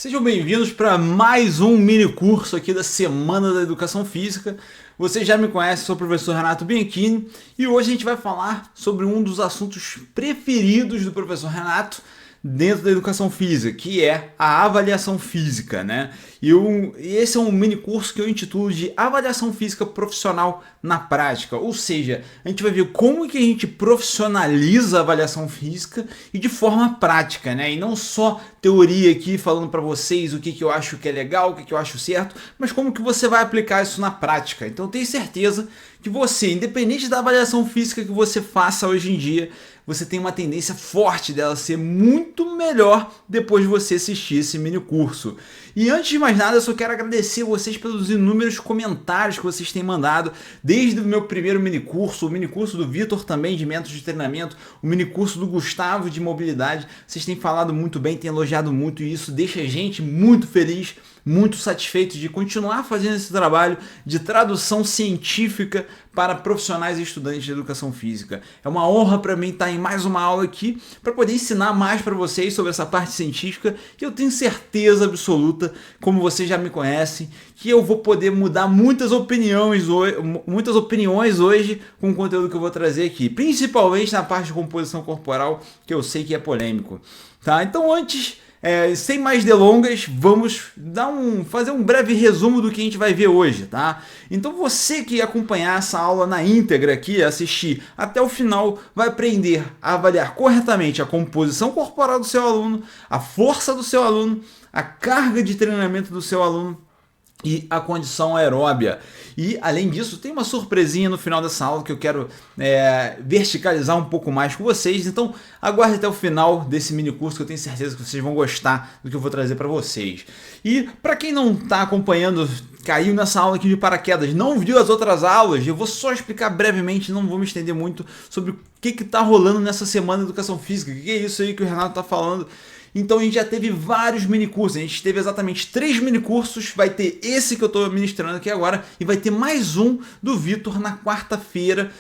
Sejam bem-vindos para mais um mini curso aqui da Semana da Educação Física. Você já me conhece, sou o professor Renato Bianchini e hoje a gente vai falar sobre um dos assuntos preferidos do professor Renato dentro da educação física, que é a avaliação física, né? E esse é um mini curso que eu intitulo de Avaliação Física Profissional na Prática, ou seja, a gente vai ver como que a gente profissionaliza a avaliação física e de forma prática, né? E não só teoria aqui falando para vocês o que eu acho que é legal, o que eu acho certo, mas como que você vai aplicar isso na prática. Então eu tenho certeza que você, independente da avaliação física que você faça hoje em dia, você tem uma tendência forte dela ser muito melhor depois de você assistir esse mini curso. E antes de mais nada, eu só quero agradecer vocês pelos inúmeros comentários que vocês têm mandado, desde o meu primeiro mini curso, o mini curso do Vitor também de métodos de treinamento, o mini curso do Gustavo de mobilidade. Vocês têm falado muito bem, têm elogiado muito e isso deixa a gente muito feliz, muito satisfeito de continuar fazendo esse trabalho de tradução científica para profissionais e estudantes de educação física. É uma honra para mim estar em mais uma aula aqui para poder ensinar mais para vocês sobre essa parte científica que eu tenho certeza absoluta, como vocês já me conhecem, que eu vou poder mudar muitas opiniões hoje com o conteúdo que eu vou trazer aqui, principalmente na parte de composição corporal, que eu sei que é polêmico. Tá? Então sem mais delongas, vamos fazer um breve resumo do que a gente vai ver hoje, tá? Então você que acompanhar essa aula na íntegra aqui, assistir até o final, vai aprender a avaliar corretamente a composição corporal do seu aluno, a força do seu aluno, a carga de treinamento do seu aluno e a condição aeróbia. E além disso, tem uma surpresinha no final dessa aula que eu quero verticalizar um pouco mais com vocês. Então aguarde até o final desse mini curso que eu tenho certeza que vocês vão gostar do que eu vou trazer para vocês. E para quem não está acompanhando, caiu nessa aula aqui de paraquedas, não viu as outras aulas, eu vou só explicar brevemente, não vou me estender muito sobre o que está rolando nessa semana de educação física, o que é isso aí que o Renato está falando. Então a gente já teve vários minicursos, a gente teve exatamente 3 minicursos, vai ter esse que eu estou ministrando aqui agora e vai ter mais um do Vitor na quarta-feira,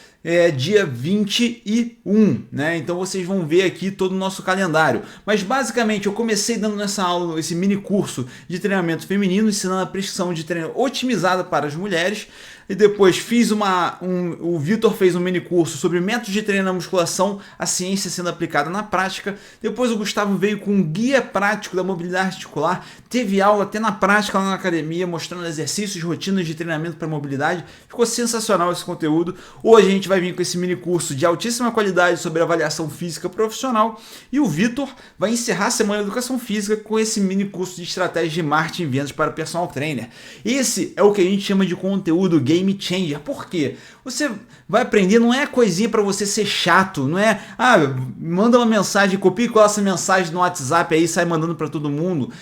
dia 21, né? Então vocês vão ver aqui todo o nosso calendário. Mas basicamente eu comecei dando nessa aula esse mini curso de treinamento feminino, ensinando a prescrição de treino otimizada para as mulheres. E depois o Vitor fez um mini curso sobre métodos de treino na musculação, a ciência sendo aplicada na prática. Depois o Gustavo veio com um guia prático da mobilidade articular, teve aula até na prática lá na academia, mostrando exercícios, rotinas de treinamento para mobilidade. Ficou sensacional esse conteúdo. Hoje a gente vai vir com esse mini curso de altíssima qualidade sobre avaliação física profissional e o Vitor vai encerrar a semana de educação física com esse mini curso de estratégias de marketing e vendas para personal trainer. Esse é o que a gente chama de conteúdo game changer. Por quê? Você vai aprender, não é coisinha para você ser chato, não é, manda uma mensagem, copia e cola essa mensagem no WhatsApp aí, sai mandando para todo mundo,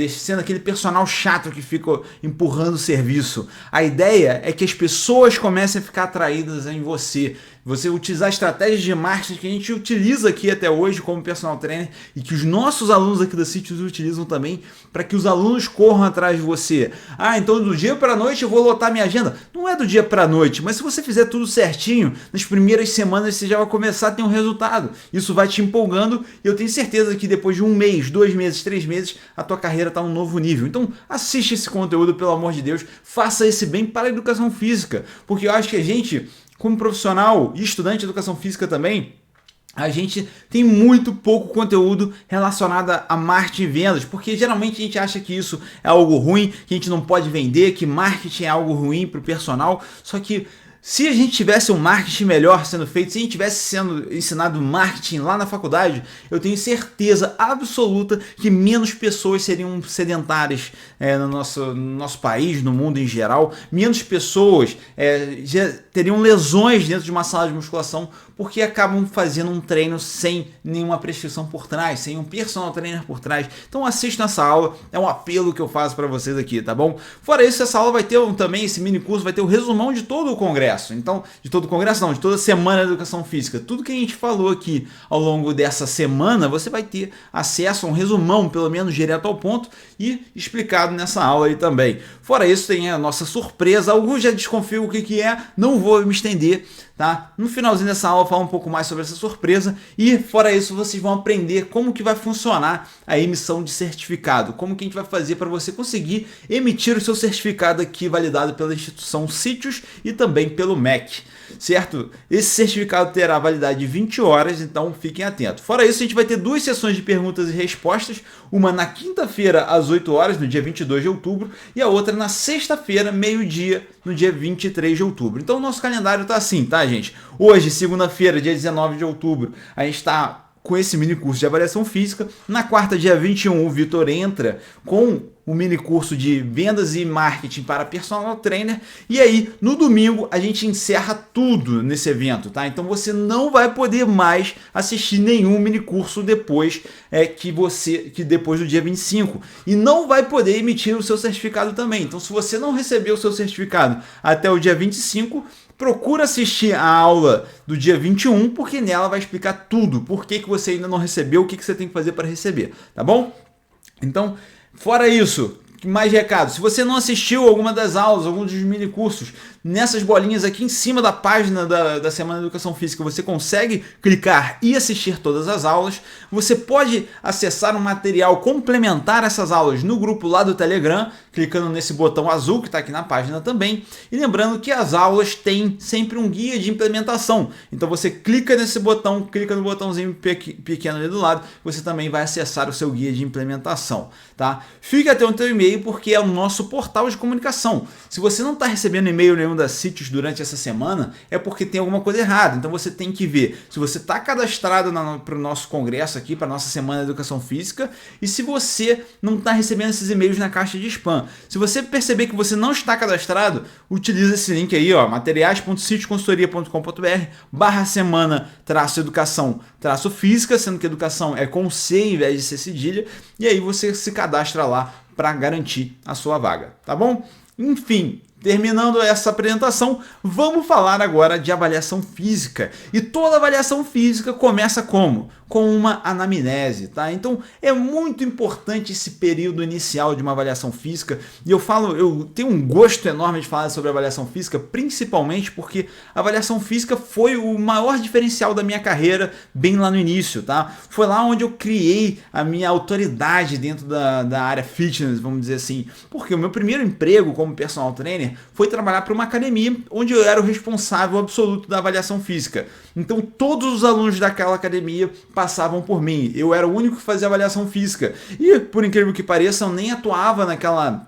sendo aquele personal chato que fica empurrando o serviço. A ideia é que as pessoas comecem a ficar atraídas em você. Você utilizar estratégias de marketing que a gente utiliza aqui até hoje como personal trainer e que os nossos alunos aqui da CITES utilizam também para que os alunos corram atrás de você. Então do dia para a noite eu vou lotar minha agenda. Não é do dia para a noite, mas se você fizer tudo certinho, nas primeiras semanas você já vai começar a ter um resultado. Isso vai te empolgando e eu tenho certeza que depois de 1 mês, 2 meses, 3 meses, a tua carreira está num novo nível. Então assiste esse conteúdo, pelo amor de Deus, faça esse bem para a educação física, porque eu acho que a gente, como profissional e estudante de educação física também, a gente tem muito pouco conteúdo relacionado a marketing e vendas, porque geralmente a gente acha que isso é algo ruim, que a gente não pode vender, que marketing é algo ruim para o personal, só que se a gente tivesse um marketing melhor sendo feito, se a gente tivesse sendo ensinado marketing lá na faculdade, eu tenho certeza absoluta que menos pessoas seriam sedentárias no nosso país, no mundo em geral, menos pessoas já teriam lesões dentro de uma sala de musculação porque acabam fazendo um treino sem nenhuma prescrição por trás, sem um personal trainer por trás. Então assista essa aula, é um apelo que eu faço para vocês aqui, tá bom? Fora isso, essa aula vai ter também, esse mini curso vai ter o resumão de todo o congresso. Então, de todo o congresso não, de toda a semana de educação física. Tudo que a gente falou aqui ao longo dessa semana, você vai ter acesso a um resumão, pelo menos direto ao ponto, e explicado nessa aula aí também. Fora isso, tem a nossa surpresa, alguns já desconfiam o que é, não vou me estender. tá? No finalzinho dessa aula eu falo um pouco mais sobre essa surpresa e fora isso vocês vão aprender como que vai funcionar a emissão de certificado, como que a gente vai fazer para você conseguir emitir o seu certificado aqui validado pela instituição Sítios e também pelo MEC, certo? Esse certificado terá validade de 20 horas, então fiquem atentos. Fora isso, a gente vai ter duas sessões de perguntas e respostas, uma na quinta-feira às 8 horas, no dia 22 de outubro, e a outra na sexta-feira, meio-dia, no dia 23 de outubro. Então o nosso calendário tá assim, tá, gente? Hoje, segunda-feira, dia 19 de outubro, a gente está com esse mini curso de avaliação física. Na quarta, dia 21, o Vitor entra com o mini curso de vendas e marketing para personal trainer. E aí, no domingo, a gente encerra tudo nesse evento, tá? Então você não vai poder mais assistir nenhum mini curso depois que depois do dia 25. E não vai poder emitir o seu certificado também. Então, se você não receber o seu certificado até o dia 25, procura assistir a aula do dia 21, porque nela vai explicar tudo, por que você ainda não recebeu, o que você tem que fazer para receber, tá bom? Então, fora isso, mais recado, se você não assistiu alguma das aulas, algum dos mini cursos, nessas bolinhas aqui em cima da página da Semana de Educação Física, você consegue clicar e assistir todas as aulas. Você pode acessar um material complementar a essas aulas no grupo lá do Telegram, clicando nesse botão azul que está aqui na página também. E lembrando que as aulas têm sempre um guia de implementação. Então você clica nesse botão, clica no botãozinho pequeno ali do lado, você também vai acessar o seu guia de implementação, tá? Fique até o teu e-mail, porque é o nosso portal de comunicação. Se você não está recebendo e-mail nenhum da Sítios durante essa semana, é porque tem alguma coisa errada. Então você tem que ver se você está cadastrado para o nosso congresso aqui, para a nossa Semana de Educação Física, e se você não está recebendo esses e-mails na caixa de spam. Se você perceber que você não está cadastrado, utilize esse link aí, ó, materiais.sitiosconsultoria.com.br/semana-educação-física, sendo que educação é com C em vez de ser cedilha, e aí você se cadastra lá para garantir a sua vaga, tá bom? Enfim, terminando essa apresentação, vamos falar agora de avaliação física. E toda avaliação física começa como? Com uma anamnese, tá? Então é muito importante esse período inicial de uma avaliação física. E eu tenho um gosto enorme de falar sobre avaliação física, principalmente porque a avaliação física foi o maior diferencial da minha carreira bem lá no início, tá? Foi lá onde eu criei a minha autoridade dentro da área fitness, vamos dizer assim. Porque o meu primeiro emprego como personal trainer foi trabalhar para uma academia onde eu era o responsável absoluto da avaliação física. Então todos os alunos daquela academia passavam por mim. Eu era o único que fazia avaliação física. E, por incrível que pareça, eu nem atuava naquela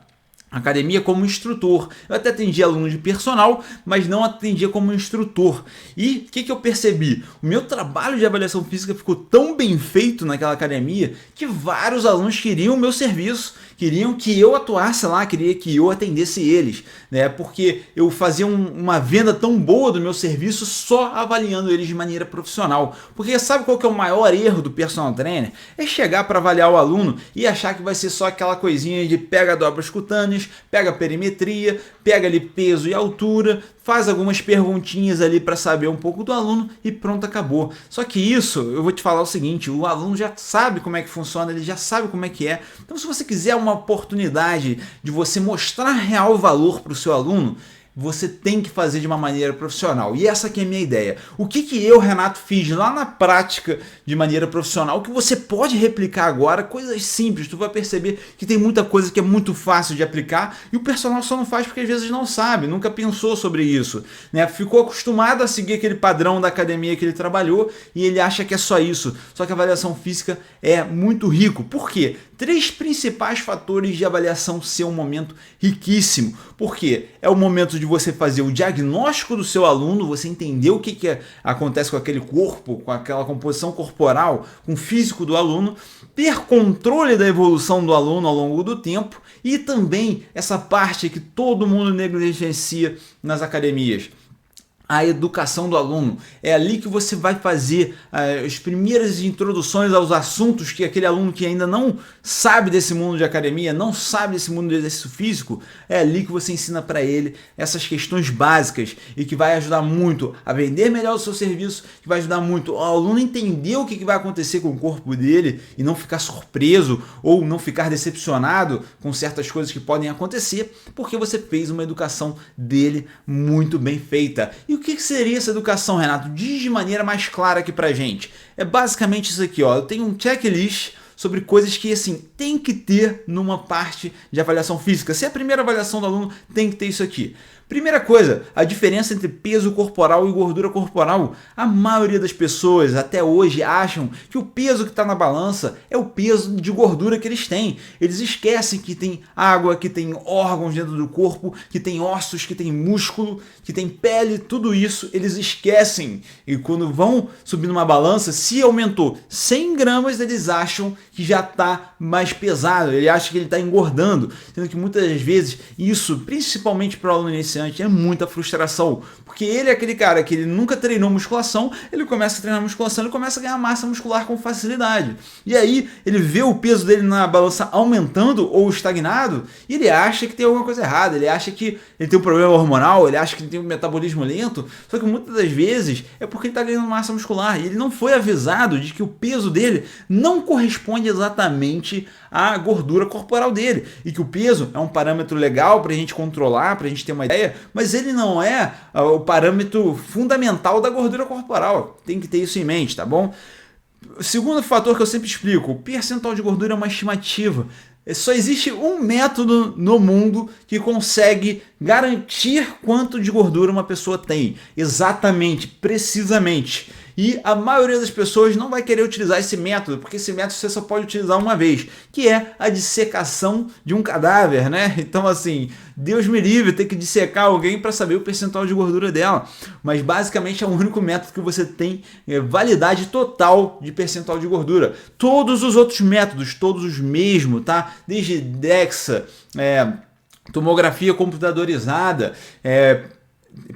academia como instrutor. Eu até atendia aluno de personal, mas não atendia como instrutor. E o que eu percebi? O meu trabalho de avaliação física ficou tão bem feito naquela academia que vários alunos queriam o meu serviço, queriam que eu atuasse lá, queria que eu atendesse eles, né? Porque eu fazia uma venda tão boa do meu serviço só avaliando eles de maneira profissional. Porque sabe qual que é o maior erro do personal trainer? É chegar para avaliar o aluno e achar que vai ser só aquela coisinha de pega dobras cutâneas, pega perimetria, pega ali peso e altura, faz algumas perguntinhas ali para saber um pouco do aluno e pronto, acabou. Só que isso, eu vou te falar o seguinte, o aluno já sabe como é que funciona, ele já sabe como é que é. Então se você quiser uma oportunidade de você mostrar real valor para o seu aluno, você tem que fazer de uma maneira profissional. E essa aqui é a minha ideia. O que eu, Renato, fiz lá na prática de maneira profissional, que você pode replicar agora, coisas simples. Tu vai perceber que tem muita coisa que é muito fácil de aplicar e o personal só não faz porque às vezes não sabe, nunca pensou sobre isso, né? Ficou acostumado a seguir aquele padrão da academia que ele trabalhou e ele acha que é só isso. Só que a avaliação física é muito rico. Por quê? 3 principais fatores de avaliação ser um momento riquíssimo. Porque é o momento de você fazer o diagnóstico do seu aluno, você entender o que acontece com aquele corpo, com aquela composição corporal, com o físico do aluno, ter controle da evolução do aluno ao longo do tempo e também essa parte que todo mundo negligencia nas academias, a educação do aluno. É ali que você vai fazer as primeiras introduções aos assuntos que aquele aluno que ainda não sabe desse mundo de academia, não sabe desse mundo de exercício físico, é ali que você ensina para ele essas questões básicas e que vai ajudar muito a vender melhor o seu serviço, que vai ajudar muito ao aluno entender o que vai acontecer com o corpo dele e não ficar surpreso ou não ficar decepcionado com certas coisas que podem acontecer, porque você fez uma educação dele muito bem feita. E o que seria essa educação, Renato? Diz de maneira mais clara aqui pra gente. É basicamente isso aqui, ó. Eu tenho um checklist sobre coisas que, assim, tem que ter numa parte de avaliação física. Se é a primeira avaliação do aluno, tem que ter isso aqui. Primeira coisa, a diferença entre peso corporal e gordura corporal. A maioria das pessoas até hoje acham que o peso que está na balança é o peso de gordura que eles têm. Eles esquecem que tem água, que tem órgãos dentro do corpo, que tem ossos, que tem músculo, que tem pele, tudo isso eles esquecem. E quando vão subir numa balança, se aumentou 100 gramas, eles acham que já está mais pesado, ele acha que ele está engordando, sendo que muitas vezes isso, principalmente para o aluno iniciante, é muita frustração, porque ele é aquele cara que ele nunca treinou musculação, ele começa a treinar musculação, ele começa a ganhar massa muscular com facilidade, e aí ele vê o peso dele na balança aumentando ou estagnado, e ele acha que tem alguma coisa errada, ele acha que ele tem um problema hormonal, ele acha que ele tem um metabolismo lento, só que muitas das vezes é porque ele está ganhando massa muscular, e ele não foi avisado de que o peso dele não corresponde exatamente à gordura corporal dele, e que o peso é um parâmetro legal para a gente controlar, para a gente ter uma ideia, mas ele não é o parâmetro fundamental da gordura corporal. Tem que ter isso em mente, tá bom? O segundo fator que eu sempre explico, o percentual de gordura é uma estimativa. Só existe um método no mundo que consegue garantir quanto de gordura uma pessoa tem. Exatamente, precisamente. E a maioria das pessoas não vai querer utilizar esse método, porque esse método você só pode utilizar uma vez, que é a dissecação de um cadáver, né? Então, assim, Deus me livre ter que dissecar alguém para saber o percentual de gordura dela. Mas basicamente é o único método que você tem validade total de percentual de gordura. Todos os outros métodos, todos os mesmos, tá? Desde DEXA, tomografia computadorizada,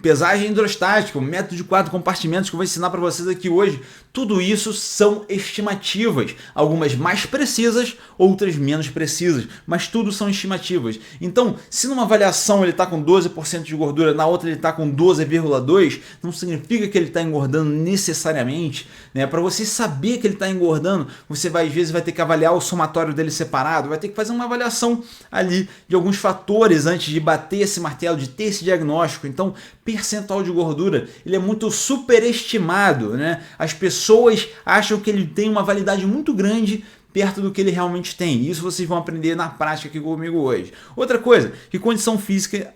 pesagem hidrostática, o método de 4 compartimentos que eu vou ensinar para vocês aqui hoje, tudo isso são estimativas, algumas mais precisas, outras menos precisas, mas tudo são estimativas. Então, se numa avaliação ele está com 12% de gordura, na outra ele está com 12,2%, não significa que ele está engordando necessariamente, né? Para você saber que ele está engordando, você às vezes vai ter que avaliar o somatório dele separado, vai ter que fazer uma avaliação ali de alguns fatores antes de bater esse martelo, de ter esse diagnóstico. Então, percentual de gordura, ele é muito superestimado, né? As pessoas acham que ele tem uma validade muito grande perto do que ele realmente tem. Isso vocês vão aprender na prática aqui comigo hoje. Outra coisa, que condição física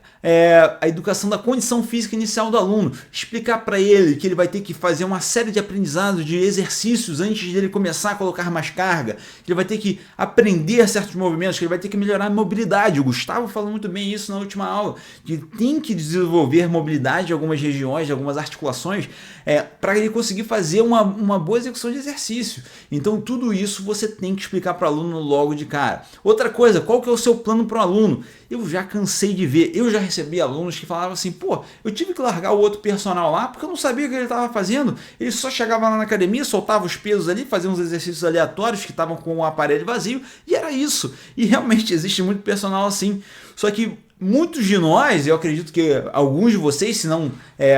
a educação da condição física inicial do aluno. Explicar para ele que ele vai ter que fazer uma série de aprendizados, de exercícios antes de ele começar a colocar mais carga, que ele vai ter que aprender certos movimentos, que ele vai ter que melhorar a mobilidade. O Gustavo falou muito bem isso na última aula, que tem que desenvolver mobilidade em algumas regiões, de algumas articulações, para ele conseguir fazer uma boa execução de exercício. Então tudo isso você tem que explicar para o aluno logo de cara. Outra coisa, qual que é o seu plano para o aluno? Eu já cansei de ver, eu já recebi alunos que falavam assim, pô, eu tive que largar o outro personal lá porque eu não sabia o que ele estava fazendo. Ele só chegava lá na academia, soltava os pesos ali, fazia uns exercícios aleatórios que estavam com o aparelho vazio e era isso. E realmente existe muito personal assim. Só que muitos de nós, eu acredito que alguns de vocês, se não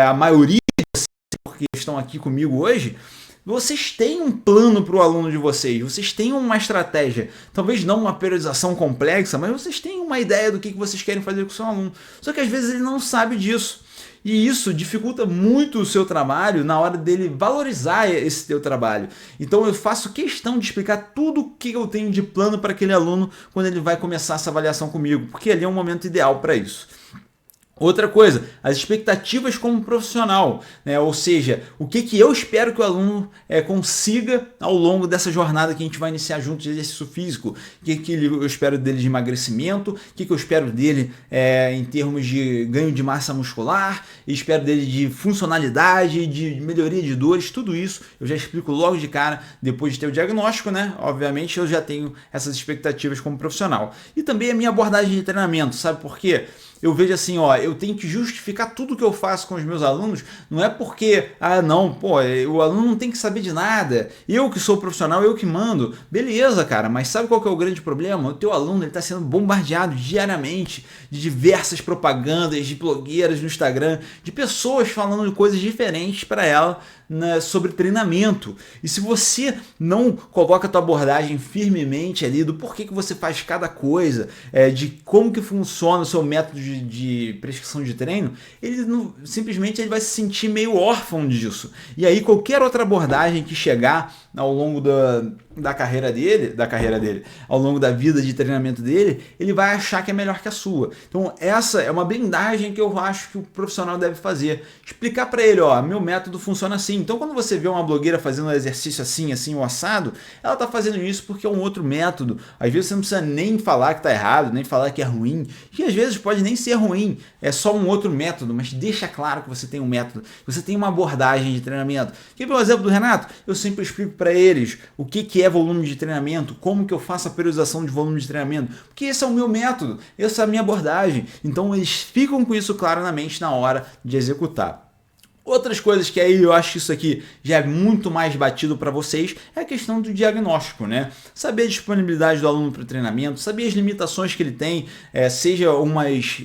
a maioria de vocês, porque estão aqui comigo hoje, vocês têm um plano para o aluno de vocês, vocês têm uma estratégia, talvez não uma periodização complexa, mas vocês têm uma ideia do que vocês querem fazer com o seu aluno. Só que às vezes ele não sabe disso. E isso dificulta muito o seu trabalho na hora dele valorizar esse teu trabalho. Então eu faço questão de explicar tudo o que eu tenho de plano para aquele aluno quando ele vai começar essa avaliação comigo, porque ali é um momento ideal para isso. Outra coisa, as expectativas como profissional, né? Ou seja, o que eu espero que o aluno consiga ao longo dessa jornada que a gente vai iniciar junto de exercício físico. O que eu espero dele de emagrecimento, o que eu espero dele em termos de ganho de massa muscular, espero dele de funcionalidade, de melhoria de dores, tudo isso eu já explico logo de cara depois de ter o diagnóstico, né? Obviamente eu já tenho essas expectativas como profissional. E também a minha abordagem de treinamento, sabe por quê? Eu vejo assim, eu tenho que justificar tudo que eu faço com os meus alunos, não é porque, o aluno não tem que saber de nada, eu que sou profissional, eu que mando. Beleza, cara, mas sabe qual que é o grande problema? O teu aluno está sendo bombardeado diariamente de diversas propagandas, de blogueiras no Instagram, de pessoas falando de coisas diferentes para ela, sobre treinamento. E se você não coloca a tua abordagem firmemente ali do porquê que você faz cada coisa, de como que funciona o seu método de prescrição de treino, ele não, simplesmente ele vai se sentir meio órfão disso. E aí qualquer outra abordagem que chegar ao longo da carreira dele, ao longo da vida de treinamento dele, ele vai achar que é melhor que a sua. Então essa é uma blindagem que eu acho que o profissional deve fazer. Explicar para ele, ó, meu método funciona assim. Então quando você vê uma blogueira fazendo um exercício assim, assim, o assado, ela tá fazendo isso porque é um outro método. Às vezes você não precisa nem falar que tá errado, nem falar que é ruim, que às vezes pode nem ser ruim, é só um outro método, mas deixa claro que você tem um método, você tem uma abordagem de treinamento. Quer ver o exemplo do Renato? Eu sempre explico para eles o que é volume de treinamento, como que eu faço a periodização de volume de treinamento, porque esse é o meu método, essa é a minha abordagem. Então eles ficam com isso claro na mente na hora de executar. Outras coisas que aí eu acho que isso aqui já é muito mais batido para vocês é a questão do diagnóstico, né? Saber a disponibilidade do aluno para o treinamento, saber as limitações que ele tem, seja umas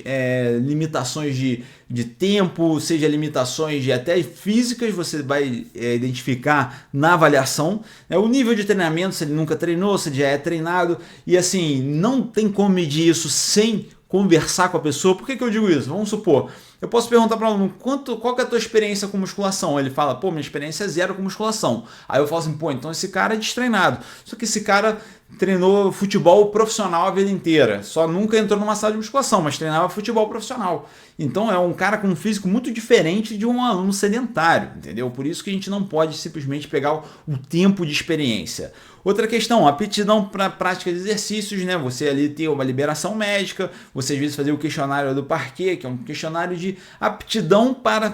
limitações de tempo, seja limitações de até físicas, você vai identificar na avaliação, o nível de treinamento, se ele nunca treinou, se ele já é treinado, e assim, não tem como medir isso sem conversar com a pessoa. Por que eu digo isso? Vamos supor, eu posso perguntar para o aluno, qual que é a tua experiência com musculação? Ele fala, pô, minha experiência é zero com musculação. Aí eu falo assim, pô, então esse cara é destreinado. Só que esse cara treinou futebol profissional a vida inteira. Só nunca entrou numa sala de musculação, mas treinava futebol profissional. Então é um cara com um físico muito diferente de um aluno sedentário, entendeu? Por isso que a gente não pode simplesmente pegar o tempo de experiência. Outra questão, aptidão para prática de exercícios, né? Você ali ter uma liberação médica, você às vezes fazer o questionário do Parquet, que é um questionário de aptidão para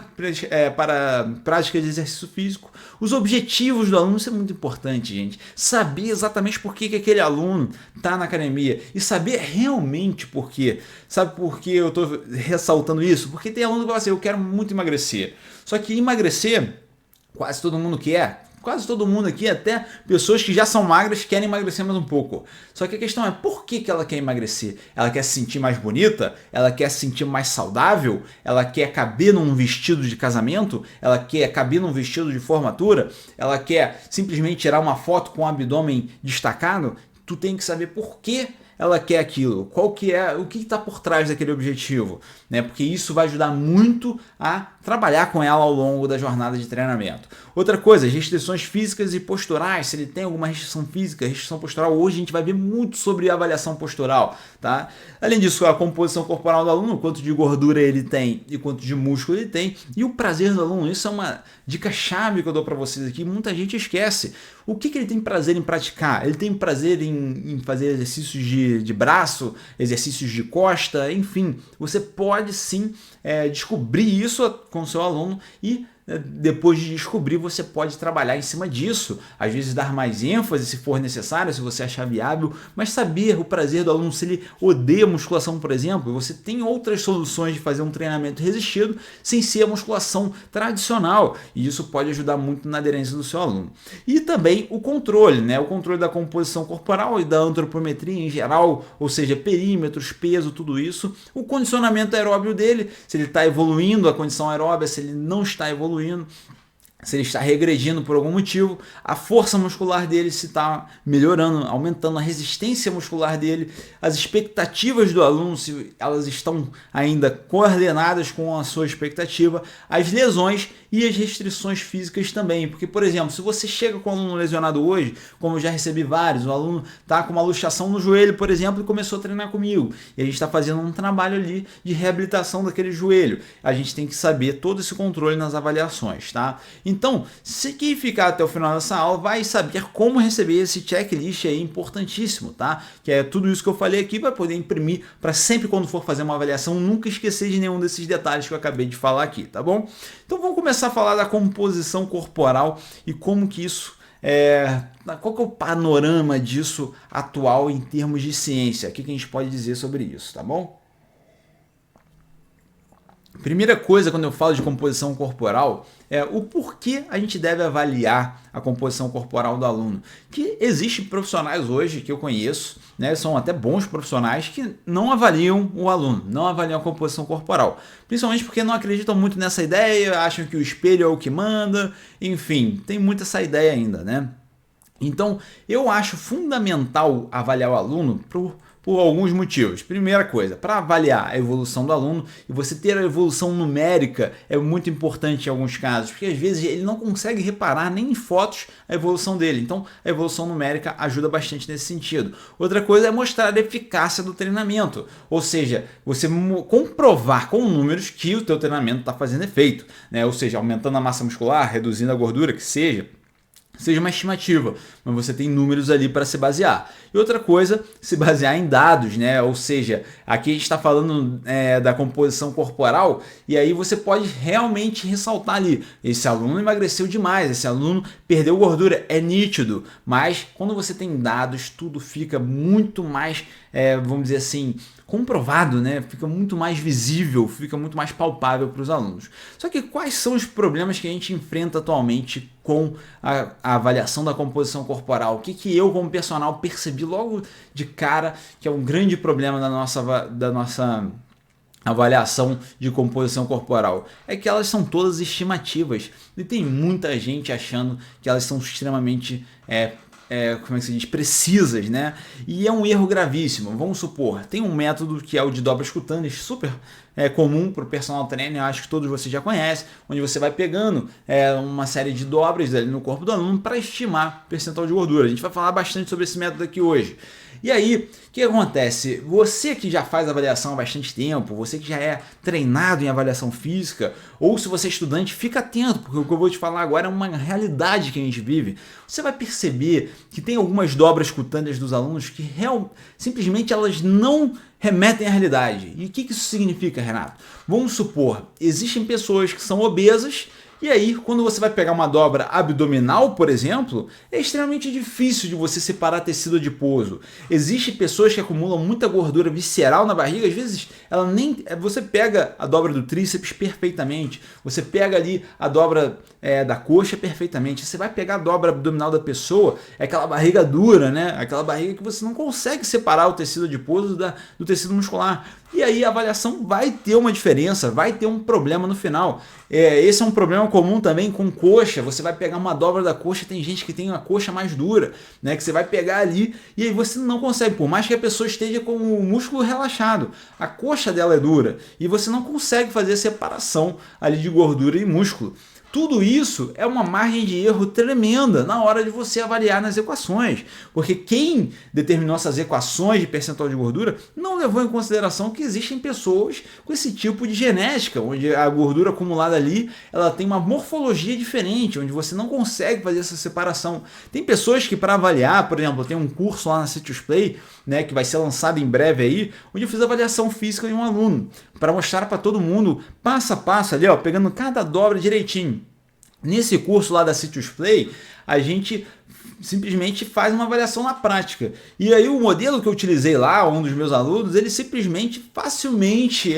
prática de exercício físico. Os objetivos do aluno, isso é muito importante, gente. Saber exatamente por que aquele aluno está na academia e saber realmente por quê. Sabe por que eu estou ressaltando isso? Porque tem aluno que fala assim, eu quero muito emagrecer. Só que emagrecer, quase todo mundo quer. Quase todo mundo aqui, até pessoas que já são magras, querem emagrecer mais um pouco. Só que a questão é, por que ela quer emagrecer? Ela quer se sentir mais bonita? Ela quer se sentir mais saudável? Ela quer caber num vestido de casamento? Ela quer caber num vestido de formatura? Ela quer simplesmente tirar uma foto com o abdômen destacado? Tu tem que saber por que ela quer aquilo, qual que é, o que está por trás daquele objetivo, né? Porque isso vai ajudar muito a trabalhar com ela ao longo da jornada de treinamento. Outra coisa, restrições físicas e posturais, se ele tem alguma restrição física, restrição postural, hoje a gente vai ver muito sobre avaliação postural, tá? Além disso, a composição corporal do aluno, quanto de gordura ele tem e quanto de músculo ele tem, e o prazer do aluno, isso é uma dica chave que eu dou para vocês aqui, muita gente esquece. O que ele tem prazer em praticar? Ele tem prazer em fazer exercícios de braço, exercícios de costa, enfim, você pode sim descobrir isso com o seu aluno e depois de descobrir, você pode trabalhar em cima disso, às vezes dar mais ênfase se for necessário, se você achar viável, mas saber o prazer do aluno, se ele odeia musculação, por exemplo, você tem outras soluções de fazer um treinamento resistido sem ser a musculação tradicional, e isso pode ajudar muito na aderência do seu aluno. E também o controle, né? O controle da composição corporal e da antropometria em geral, ou seja, perímetros, peso, tudo isso, o condicionamento aeróbio dele, se ele está evoluindo a condição aeróbia, se ele não está evoluindo, se ele está regredindo por algum motivo, a força muscular dele se está melhorando, aumentando a resistência muscular dele, as expectativas do aluno, se elas estão ainda coordenadas com a sua expectativa, as lesões e as restrições físicas também. Porque, por exemplo, se você chega com um aluno lesionado hoje, como eu já recebi vários, o aluno está com uma luxação no joelho, por exemplo, e começou a treinar comigo, e a gente está fazendo um trabalho ali de reabilitação daquele joelho. A gente tem que saber todo esse controle nas avaliações, tá? Então, se quem ficar até o final dessa aula vai saber como receber esse checklist aí importantíssimo, tá? Que é tudo isso que eu falei aqui, vai poder imprimir para sempre quando for fazer uma avaliação, nunca esquecer de nenhum desses detalhes que eu acabei de falar aqui, tá bom? Então vamos começar a falar da composição corporal e como que isso qual que é o panorama disso atual em termos de ciência? O que a gente pode dizer sobre isso, tá bom? Primeira coisa, quando eu falo de composição corporal, é o porquê a gente deve avaliar a composição corporal do aluno. Que existem profissionais hoje que eu conheço, né, são até bons profissionais que não avaliam o aluno, não avaliam a composição corporal. Principalmente porque não acreditam muito nessa ideia, acham que o espelho é o que manda, enfim, tem muito essa ideia ainda, né? Então, eu acho fundamental avaliar o aluno por alguns motivos. Primeira coisa, para avaliar a evolução do aluno, e você ter a evolução numérica é muito importante em alguns casos, porque às vezes ele não consegue reparar nem em fotos a evolução dele. Então, a evolução numérica ajuda bastante nesse sentido. Outra coisa é mostrar a eficácia do treinamento, ou seja, você comprovar com números que o teu treinamento está fazendo efeito, né? Ou seja, aumentando a massa muscular, reduzindo a gordura, que seja uma estimativa, mas você tem números ali para se basear. E outra coisa, se basear em dados, né? Ou seja, aqui a gente está falando da composição corporal, e aí você pode realmente ressaltar ali, esse aluno emagreceu demais, esse aluno perdeu gordura, é nítido, mas quando você tem dados, tudo fica muito mais, vamos dizer assim, comprovado, né? Fica muito mais visível, fica muito mais palpável para os alunos. Só que quais são os problemas que a gente enfrenta atualmente com a avaliação da composição corporal? O que eu, como personal, percebi logo de cara que é um grande problema da nossa avaliação de composição corporal? É que elas são todas estimativas e tem muita gente achando que elas são extremamente como é que se diz, precisas, né? E é um erro gravíssimo. Vamos supor, tem um método que é o de dobras cutâneas, super comum para o personal trainer, acho que todos vocês já conhecem, onde você vai pegando uma série de dobras ali no corpo do aluno para estimar o percentual de gordura. A gente vai falar bastante sobre esse método aqui hoje. E aí, o que acontece? Você que já faz avaliação há bastante tempo, você que já é treinado em avaliação física, ou se você é estudante, fica atento, porque o que eu vou te falar agora é uma realidade que a gente vive. Você vai perceber que tem algumas dobras cutâneas dos alunos que simplesmente elas não remetem à realidade. E o que isso significa, Renato? Vamos supor, existem pessoas que são obesas, e aí, quando você vai pegar uma dobra abdominal, por exemplo, é extremamente difícil de você separar tecido adiposo. Existem pessoas que acumulam muita gordura visceral na barriga, às vezes você pega a dobra do tríceps perfeitamente, você pega ali a dobra da coxa perfeitamente, você vai pegar a dobra abdominal da pessoa, é aquela barriga dura, né? Aquela barriga que você não consegue separar o tecido adiposo do tecido muscular. E aí a avaliação vai ter uma diferença, vai ter um problema no final. Esse é um problema comum também com coxa. Você vai pegar uma dobra da coxa, tem gente que tem uma coxa mais dura, né? Que você vai pegar ali e aí você não consegue, por mais que a pessoa esteja com o músculo relaxado, a coxa dela é dura e você não consegue fazer a separação ali de gordura e músculo. Tudo isso é uma margem de erro tremenda na hora de você avaliar nas equações, porque quem determinou essas equações de percentual de gordura não levou em consideração que existem pessoas com esse tipo de genética, onde a gordura acumulada ali ela tem uma morfologia diferente, onde você não consegue fazer essa separação. Tem pessoas que para avaliar, por exemplo, tem um curso lá na Citius Play, né, que vai ser lançado em breve aí, onde eu fiz avaliação física de um aluno, para mostrar para todo mundo, passo a passo ali, ó, pegando cada dobra direitinho. Nesse curso lá da Citius Play, a gente simplesmente faz uma avaliação na prática. E aí o modelo que eu utilizei lá, um dos meus alunos, ele simplesmente, facilmente,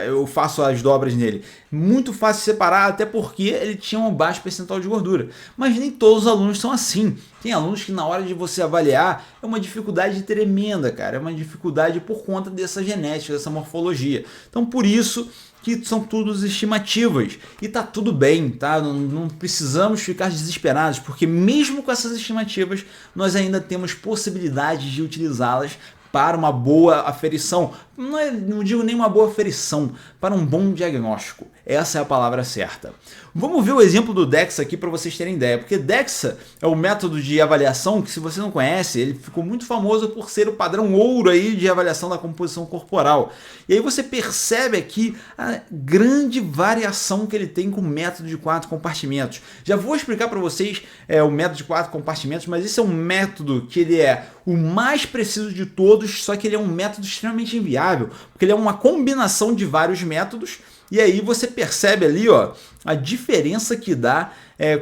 eu faço as dobras nele. Muito fácil de separar, até porque ele tinha um baixo percentual de gordura. Mas nem todos os alunos são assim. Tem alunos que na hora de você avaliar, é uma dificuldade tremenda, cara. É uma dificuldade por conta dessa genética, dessa morfologia. Então por isso que são todas estimativas e tá tudo bem, tá? Não precisamos ficar desesperados, porque mesmo com essas estimativas, nós ainda temos possibilidades de utilizá-las para uma boa aferição. Não digo nem uma boa aferição, para um bom diagnóstico. Essa é a palavra certa. Vamos ver o exemplo do DEXA aqui para vocês terem ideia, porque DEXA é o método de avaliação que, se você não conhece, ele ficou muito famoso por ser o padrão ouro aí de avaliação da composição corporal. E aí você percebe aqui a grande variação que ele tem com o método de 4 compartimentos. Já vou explicar para vocês o método de 4 compartimentos, mas esse é um método que ele é o mais preciso de todos, só que ele é um método extremamente inviável, porque ele é uma combinação de vários métodos. E aí você percebe ali, ó, a diferença que dá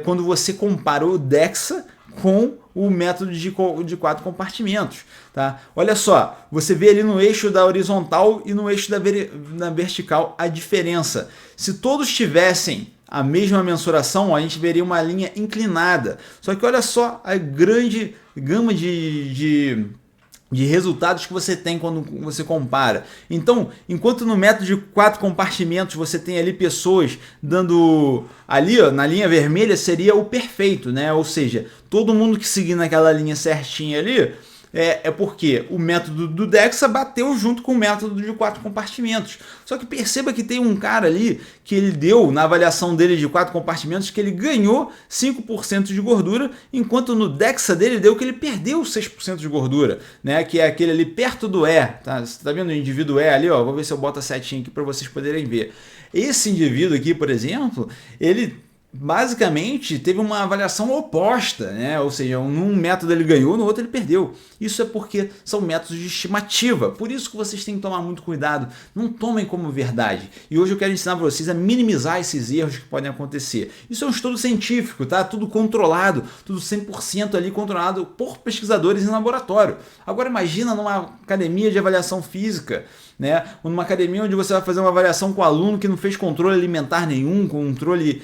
quando você compara o DEXA com o método de 4 compartimentos. Tá? Olha só, você vê ali no eixo da horizontal e no eixo da vertical a diferença. Se todos tivessem a mesma mensuração, a gente veria uma linha inclinada. Só que olha só a grande gama de resultados que você tem quando você compara. Então, enquanto no método de 4 compartimentos você tem ali pessoas dando ali, ó, na linha vermelha seria o perfeito, né? Ou seja, todo mundo que seguir naquela linha certinha ali é porque o método do DEXA bateu junto com o método de 4 compartimentos. Só que perceba que tem um cara ali que ele deu, na avaliação dele de 4 compartimentos, que ele ganhou 5% de gordura, enquanto no DEXA dele deu que ele perdeu 6% de gordura, né? Que é aquele ali perto do E. Tá? Você está vendo o indivíduo E ali? Ó? Vou ver se eu boto a setinha aqui para vocês poderem ver. Esse indivíduo aqui, por exemplo, ele basicamente teve uma avaliação oposta, né? Ou seja, num método ele ganhou, no outro ele perdeu. Isso é porque são métodos de estimativa. Por isso que vocês têm que tomar muito cuidado. Não tomem como verdade. E hoje eu quero ensinar para vocês a minimizar esses erros que podem acontecer. Isso é um estudo científico, tá? Tudo controlado, tudo 100% ali controlado por pesquisadores em laboratório. Agora imagina numa academia de avaliação física, né? Ou numa academia onde você vai fazer uma avaliação com o aluno que não fez controle alimentar nenhum, controle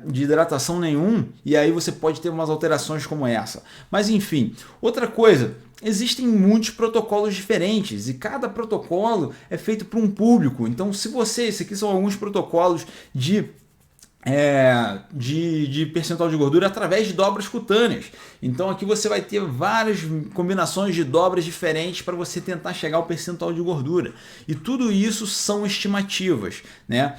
de hidratação nenhum, e aí você pode ter umas alterações como essa. Mas enfim, outra coisa, existem muitos protocolos diferentes e cada protocolo é feito para um público. Então, se você, esses aqui são alguns protocolos de percentual de gordura através de dobras cutâneas. Então aqui você vai ter várias combinações de dobras diferentes para você tentar chegar ao percentual de gordura. E tudo isso são estimativas, né?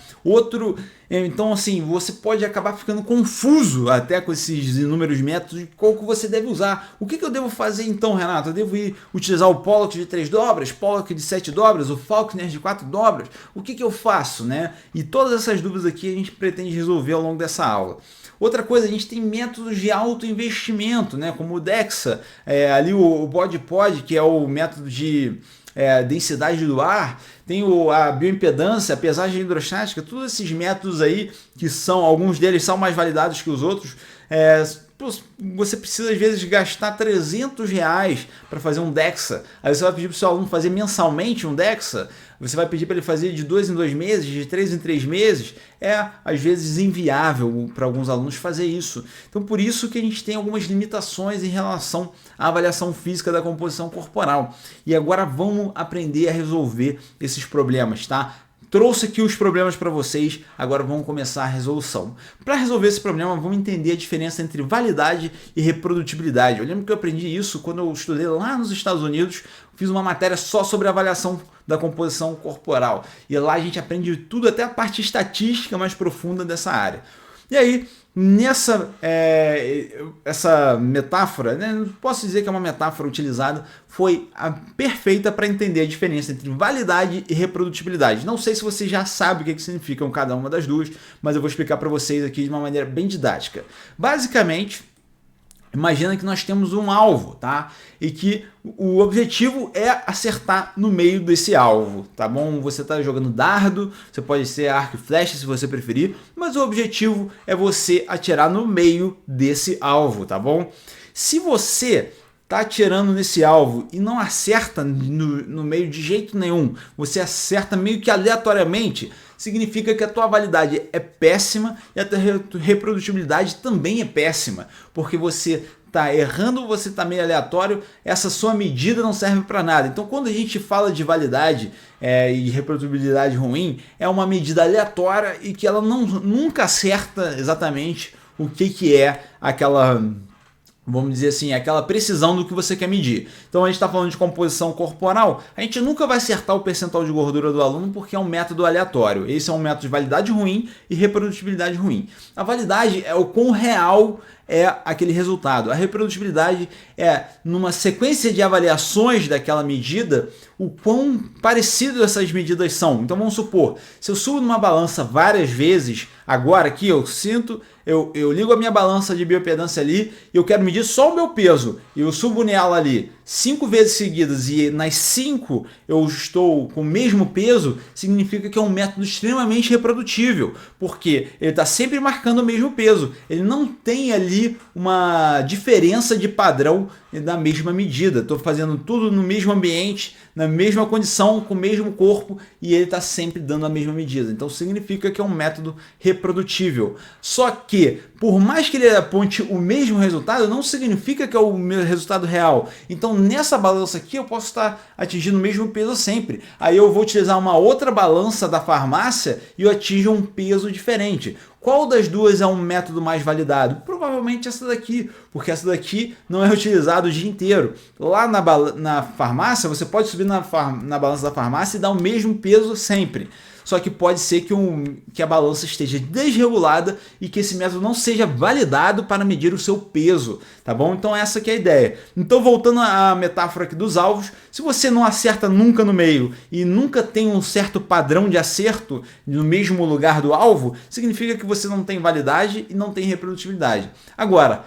Então assim, você pode acabar ficando confuso até com esses inúmeros métodos de qual que você deve usar. O que eu devo fazer então, Renato? Eu devo utilizar o Pollock de 3 dobras, Pollock de 7 dobras, o Faulkner de 4 dobras? O que eu faço, né? E todas essas dúvidas aqui a gente pretende resolver ao longo dessa aula. Outra coisa, a gente tem métodos de alto investimento, né? Como o DEXA, ali o BODPOD, que é o método de densidade do ar, tem a bioimpedância, a pesagem hidrostática, todos esses métodos aí, que são, alguns deles são mais validados que os outros, você precisa às vezes gastar R$300 para fazer um DEXA. Aí você vai pedir para o seu aluno fazer mensalmente um DEXA, você vai pedir para ele fazer de 2 em 2 meses, de 3 em 3 meses. É às vezes inviável para alguns alunos fazer isso. Então por isso que a gente tem algumas limitações em relação à avaliação física da composição corporal. E agora vamos aprender a resolver esses problemas, tá? Trouxe aqui os problemas para vocês, agora vamos começar a resolução. Para resolver esse problema, vamos entender a diferença entre validade e reprodutibilidade. Eu lembro que eu aprendi isso quando eu estudei lá nos Estados Unidos, fiz uma matéria só sobre avaliação da composição corporal. E lá a gente aprende tudo, até a parte estatística mais profunda dessa área. E aí, essa metáfora, né, posso dizer que é uma metáfora utilizada, foi a perfeita para entender a diferença entre validade e reprodutibilidade. Não sei se você já sabe o que significam cada uma das duas, mas eu vou explicar para vocês aqui de uma maneira bem didática. Basicamente, imagina que nós temos um alvo, tá? E que o objetivo é acertar no meio desse alvo, tá bom? Você está jogando dardo, você pode ser arco e flecha se você preferir, mas o objetivo é você atirar no meio desse alvo, tá bom? Se você está atirando nesse alvo e não acerta no meio de jeito nenhum, você acerta meio que aleatoriamente, significa que a tua validade é péssima e a tua reprodutibilidade também é péssima, porque você está errando, você está meio aleatório, essa sua medida não serve para nada. Então quando a gente fala de validade e reprodutibilidade ruim, é uma medida aleatória e que ela nunca acerta exatamente o que é aquela... Vamos dizer assim, aquela precisão do que você quer medir. Então a gente está falando de composição corporal, a gente nunca vai acertar o percentual de gordura do aluno porque é um método aleatório. Esse é um método de validade ruim e reprodutibilidade ruim. A validade é o quão real é aquele resultado. A reprodutibilidade é numa sequência de avaliações daquela medida, o quão parecido essas medidas são. Então vamos supor, se eu subo numa balança várias vezes, agora aqui eu ligo a minha balança de bioimpedância ali e eu quero medir só o meu peso. Eu subo nela ali 5 vezes seguidas e nas 5 eu estou com o mesmo peso, significa que é um método extremamente reprodutível, porque ele está sempre marcando o mesmo peso. Ele não tem ali ali uma diferença de padrão na mesma medida. Estou fazendo tudo no mesmo ambiente, na mesma condição, com o mesmo corpo, e ele está sempre dando a mesma medida. Então significa que é um método reprodutível. Só que, por mais que ele aponte o mesmo resultado, não significa que é o meu resultado real. Então nessa balança aqui eu posso estar atingindo o mesmo peso sempre. Aí eu vou utilizar uma outra balança da farmácia e eu atinjo um peso diferente. Qual das duas é um método mais validado? Provavelmente essa daqui, porque essa daqui não é utilizada o dia inteiro. Lá na farmácia, você pode subir na balança da farmácia e dar o mesmo peso sempre. Só que pode ser que a balança esteja desregulada e que esse método não seja validado para medir o seu peso, tá bom? Então essa que é a ideia. Então voltando à metáfora aqui dos alvos, se você não acerta nunca no meio e nunca tem um certo padrão de acerto no mesmo lugar do alvo, significa que você não tem validade e não tem reprodutibilidade. Agora,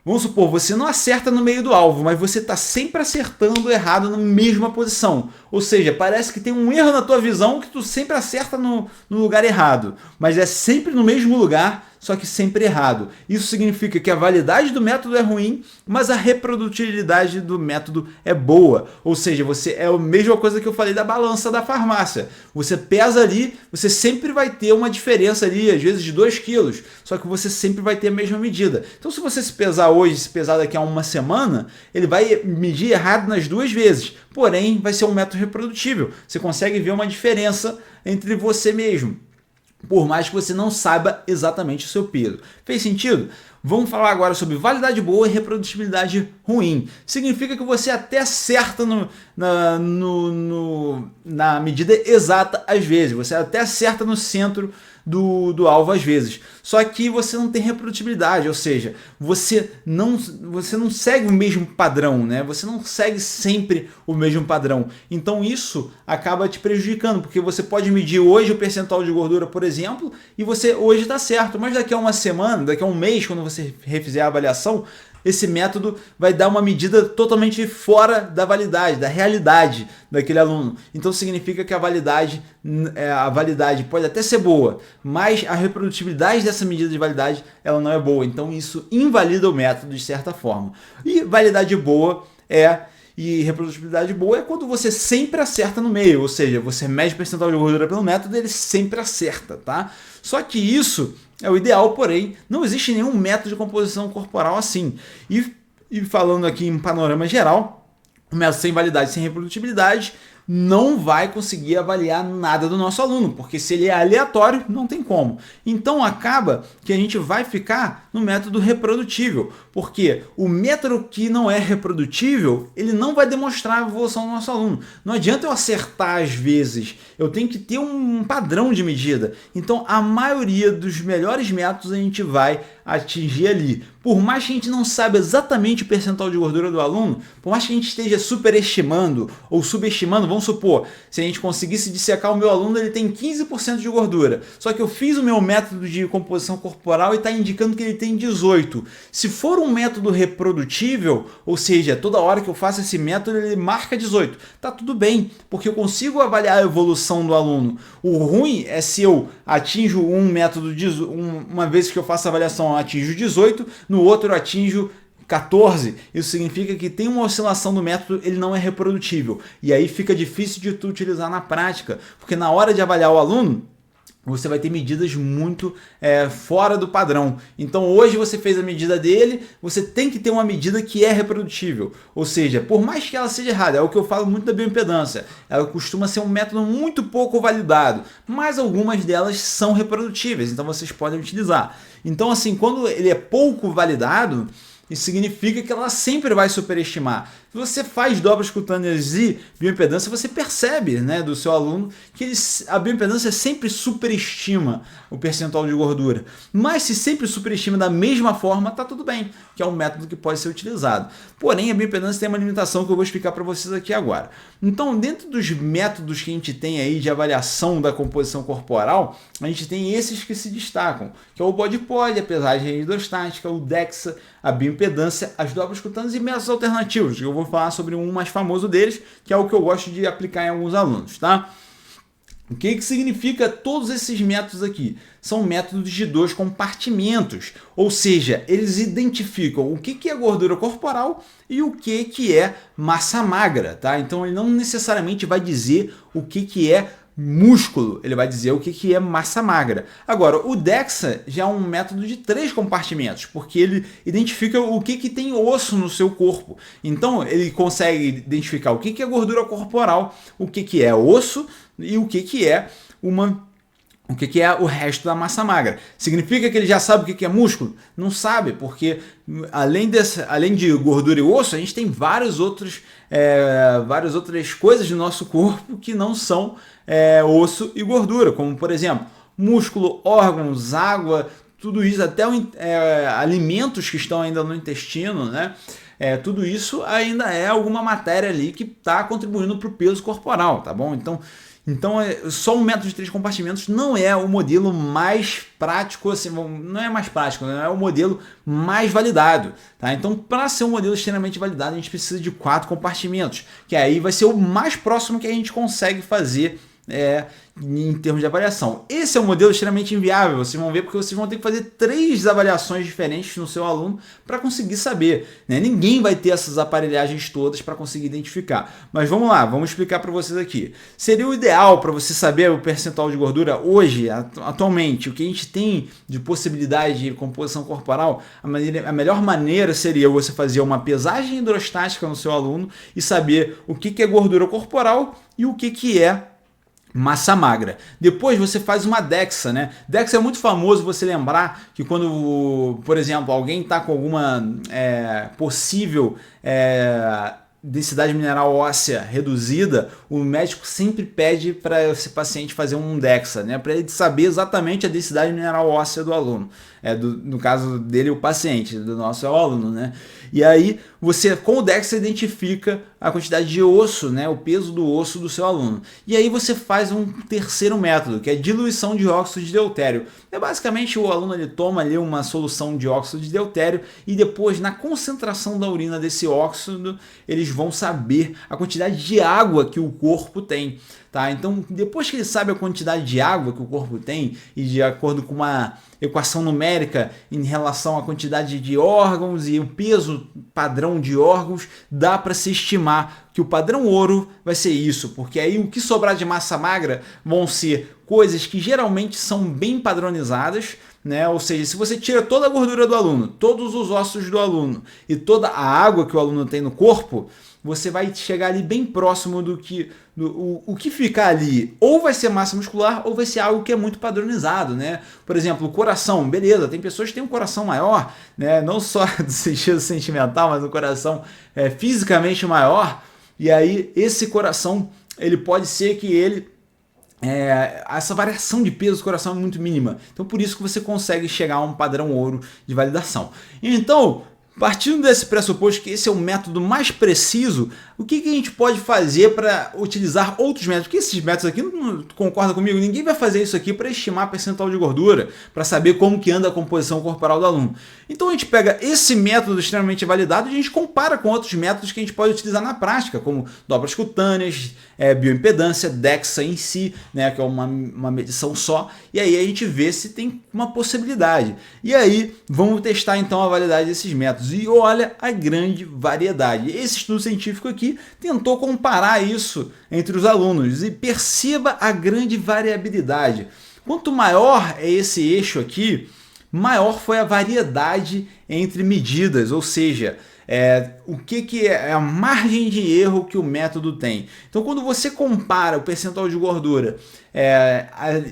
vamos supor, você não acerta no meio do alvo, mas você está sempre acertando errado na mesma posição. Ou seja, parece que tem um erro na tua visão que tu sempre acerta no lugar errado, mas é sempre no mesmo lugar, só que sempre errado. Isso significa que a validade do método é ruim, mas a reprodutibilidade do método é boa. Ou seja, você é a mesma coisa que eu falei da balança da farmácia. Você pesa ali, você sempre vai ter uma diferença ali, às vezes de 2 quilos, só que você sempre vai ter a mesma medida. Então se você se pesar hoje, se pesar daqui a uma semana, ele vai medir errado nas 2 vezes. Porém, vai ser um método reprodutível. Você consegue ver uma diferença entre você mesmo, por mais que você não saiba exatamente o seu peso. Fez sentido? Vamos falar agora sobre validade boa e reprodutibilidade ruim. Significa que você até acerta na medida exata às vezes. Você até acerta no centro do alvo às vezes. Só que você não tem reprodutibilidade, ou seja, você não segue o mesmo padrão, né? Você não segue sempre o mesmo padrão. Então isso acaba te prejudicando, porque você pode medir hoje o percentual de gordura, por exemplo, e você hoje está certo, mas daqui a uma semana, daqui a um mês, quando você refizer a avaliação, esse método vai dar uma medida totalmente fora da validade, da realidade daquele aluno. Então significa que a validade pode até ser boa, mas a reprodutibilidade dessa medida de validade ela não é boa. Então isso invalida o método de certa forma. E validade boa e reprodutibilidade boa é quando você sempre acerta no meio, ou seja, você mede o percentual de gordura pelo método e ele sempre acerta, tá? Só que isso é o ideal, porém, não existe nenhum método de composição corporal assim. E falando aqui em panorama geral, o método sem validade, sem reprodutibilidade, não vai conseguir avaliar nada do nosso aluno, porque se ele é aleatório, não tem como. Então acaba que a gente vai ficar no método reprodutível, porque o método que não é reprodutível, ele não vai demonstrar a evolução do nosso aluno. Não adianta eu acertar às vezes, eu tenho que ter um padrão de medida. Então a maioria dos melhores métodos a gente vai atingir ali. Por mais que a gente não saiba exatamente o percentual de gordura do aluno, por mais que a gente esteja superestimando ou subestimando, vamos supor, se a gente conseguisse dissecar o meu aluno, ele tem 15% de gordura, só que eu fiz o meu método de composição corporal e está indicando que ele tem 18%. Se for um método reprodutível, ou seja, toda hora que eu faço esse método ele marca 18%, tá tudo bem, porque eu consigo avaliar a evolução do aluno. O ruim é se eu atinjo um método, uma vez que eu faço a avaliação, eu atinjo 18%, no outro eu atinjo 14, isso significa que tem uma oscilação do método, ele não é reprodutível. E aí fica difícil de tu utilizar na prática, porque na hora de avaliar o aluno, você vai ter medidas muito fora do padrão. Então hoje você fez a medida dele, você tem que ter uma medida que é reprodutível. Ou seja, por mais que ela seja errada, é o que eu falo muito da bioimpedância, ela costuma ser um método muito pouco validado, mas algumas delas são reprodutíveis, então vocês podem utilizar. Então assim, quando ele é pouco validado, isso significa que ela sempre vai superestimar. Se você faz dobras cutâneas e bioimpedância, você percebe, né, do seu aluno que a bioimpedância sempre superestima o percentual de gordura. Mas se sempre superestima da mesma forma, tá tudo bem, que é um método que pode ser utilizado. Porém, a bioimpedância tem uma limitação que eu vou explicar para vocês aqui agora. Então, dentro dos métodos que a gente tem aí de avaliação da composição corporal, a gente tem esses que se destacam, que é o body pod, a pesagem hidrostática, o DEXA, a bioimpedância, as dobras cutâneas e métodos alternativos. Eu vou falar sobre um mais famoso deles, que é o que eu gosto de aplicar em alguns alunos, tá? O que significa todos esses métodos aqui? São métodos de 2 compartimentos, ou seja, eles identificam o que é gordura corporal e o que é massa magra, tá? Então ele não necessariamente vai dizer o que é músculo, ele vai dizer o que é massa magra. Agora, o DEXA já é um método de 3 compartimentos, porque ele identifica o que tem osso no seu corpo. Então ele consegue identificar o que é gordura corporal, o que é osso e o que é o resto da massa magra. Significa que ele já sabe o que é músculo? Não sabe, porque além de gordura e osso, a gente tem várias outras coisas do nosso corpo que não são osso e gordura, como por exemplo, músculo, órgãos, água, tudo isso, até alimentos que estão ainda no intestino, né? Tudo isso ainda é alguma matéria ali que está contribuindo para o peso corporal, tá bom? Então só um método de 3 compartimentos não é o modelo mais prático, assim, não é mais prático, não é o modelo mais validado, tá? Então, para ser um modelo extremamente validado, a gente precisa de 4 compartimentos, que aí vai ser o mais próximo que a gente consegue fazer em termos de avaliação. Esse é um modelo extremamente inviável, vocês vão ver, porque vocês vão ter que fazer 3 avaliações diferentes no seu aluno para conseguir saber, né? Ninguém vai ter essas aparelhagens todas para conseguir identificar. Mas vamos lá, vamos explicar para vocês aqui. Seria o ideal para você saber o percentual de gordura hoje, atualmente, o que a gente tem de possibilidade de composição corporal, a melhor maneira seria você fazer uma pesagem hidrostática no seu aluno e saber o que é gordura corporal e o que é massa magra. Depois você faz uma DEXA, né? DEXA é muito famoso você lembrar que quando, por exemplo, alguém está com alguma possível densidade mineral óssea reduzida, o médico sempre pede para esse paciente fazer um DEXA, né? Para ele saber exatamente a densidade mineral óssea do aluno. No caso dele, o paciente, do nosso é o aluno, né? E aí você, com o DEXA, identifica a quantidade de osso, né? O peso do osso do seu aluno. E aí você faz um terceiro método, que é diluição de óxido de deutério. Basicamente o aluno ele toma ali uma solução de óxido de deutério e depois, na concentração da urina desse óxido, eles vão saber a quantidade de água que o corpo tem. Tá? Então, depois que ele sabe a quantidade de água que o corpo tem e de acordo com uma equação numérica em relação à quantidade de órgãos e o peso padrão de órgãos, dá para se estimar que o padrão ouro vai ser isso, porque aí o que sobrar de massa magra vão ser coisas que geralmente são bem padronizadas, né? Ou seja, se você tira toda a gordura do aluno, todos os ossos do aluno e toda a água que o aluno tem no corpo, você vai chegar ali bem próximo do que o que ficar ali ou vai ser massa muscular ou vai ser algo que é muito padronizado, né? Por exemplo, o coração, beleza, tem pessoas que têm um coração maior, né? Não só do sentido sentimental, mas um coração fisicamente maior, e aí esse coração, ele pode ser que ele essa variação de peso do coração é muito mínima, então por isso que você consegue chegar a um padrão ouro de validação. Então, partindo desse pressuposto que esse é o método mais preciso, o que a gente pode fazer para utilizar outros métodos? Porque esses métodos aqui, não concorda comigo, ninguém vai fazer isso aqui para estimar percentual de gordura, para saber como que anda a composição corporal do aluno. Então a gente pega esse método extremamente validado e a gente compara com outros métodos que a gente pode utilizar na prática, como dobras cutâneas, bioimpedância, DEXA em si, né, que é uma medição só, e aí a gente vê se tem uma possibilidade. E aí vamos testar então a validade desses métodos. E olha a grande variedade. Esse estudo científico aqui tentou comparar isso entre os alunos e perceba a grande variabilidade. Quanto maior é esse eixo aqui, maior foi a variedade entre medidas, ou seja, o que é a margem de erro que o método tem. Então, quando você compara o percentual de gordura,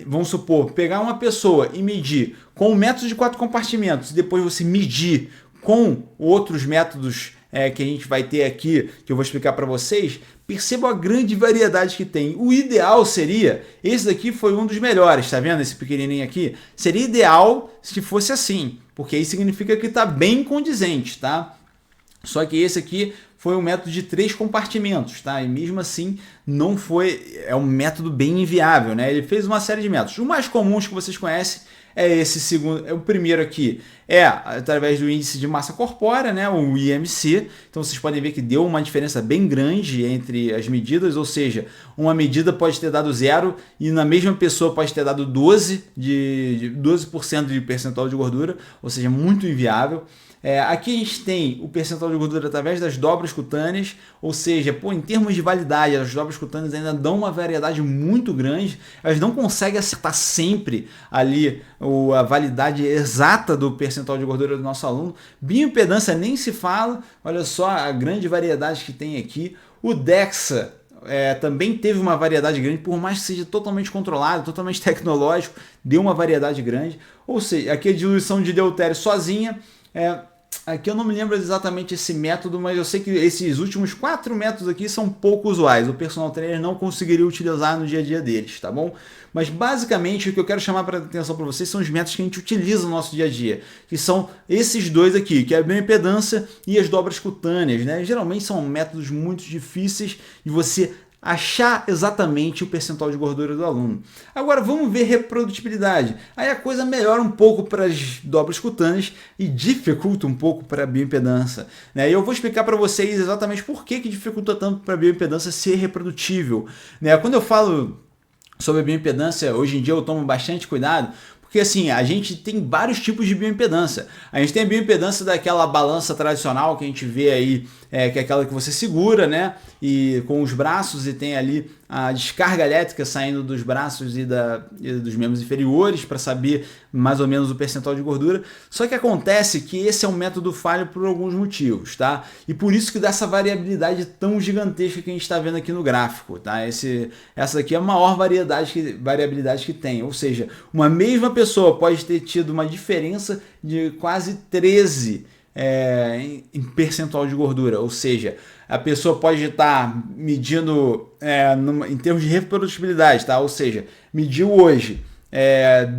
vamos supor, pegar uma pessoa e medir com o método de 4 compartimentos e depois você medir com outros métodos que a gente vai ter aqui, que eu vou explicar para vocês, percebam a grande variedade que tem. O ideal seria, esse daqui foi um dos melhores, tá vendo esse pequenininho aqui? Seria ideal se fosse assim, porque aí significa que está bem condizente, tá? Só que esse aqui foi um método de 3 compartimentos, tá? E mesmo assim não foi, um método bem inviável, né? Ele fez uma série de métodos. Os mais comuns que vocês conhecem é esse segundo, é o primeiro aqui é através do índice de massa corpórea, né, o IMC. Então vocês podem ver que deu uma diferença bem grande entre as medidas, ou seja, uma medida pode ter dado 0 e na mesma pessoa pode ter dado 12% de percentual de gordura, ou seja, muito inviável. Aqui a gente tem o percentual de gordura através das dobras cutâneas, ou seja, pô, em termos de validade, as dobras cutâneas ainda dão uma variedade muito grande, elas não conseguem acertar sempre ali a validade exata do percentual de gordura do nosso aluno. Bioimpedância nem se fala, olha só a grande variedade que tem aqui. O DEXA também teve uma variedade grande, por mais que seja totalmente controlado, totalmente tecnológico, deu uma variedade grande. Ou seja, aqui a diluição de deutério sozinha, aqui eu não me lembro exatamente esse método, mas eu sei que esses últimos 4 métodos aqui são pouco usuais. O personal trainer não conseguiria utilizar no dia a dia deles, tá bom? Mas basicamente o que eu quero chamar para atenção para vocês são os métodos que a gente utiliza no nosso dia a dia, que são esses dois aqui, que é a bioimpedância e as dobras cutâneas, né? Geralmente são métodos muito difíceis de você achar exatamente o percentual de gordura do aluno. Agora vamos ver reprodutibilidade. Aí a coisa melhora um pouco para as dobras cutâneas e dificulta um pouco para a bioimpedância, né? E eu vou explicar para vocês exatamente por que dificulta tanto para a bioimpedância ser reprodutível, né? Quando eu falo sobre a bioimpedância, hoje em dia eu tomo bastante cuidado, porque assim, a gente tem vários tipos de bioimpedância. A gente tem a bioimpedância daquela balança tradicional que a gente vê aí, que é aquela que você segura, né? E com os braços, e tem ali a descarga elétrica saindo dos braços e dos membros inferiores para saber mais ou menos o percentual de gordura. Só que acontece que esse é um método falho por alguns motivos, tá? E por isso que dá essa variabilidade tão gigantesca que a gente está vendo aqui no gráfico, tá? Essa aqui é a maior variabilidade que tem, ou seja, uma mesma pessoa pode ter tido uma diferença de quase 13 em percentual de gordura, ou seja, a pessoa pode estar medindo em termos de reprodutibilidade, tá? Ou seja, mediu hoje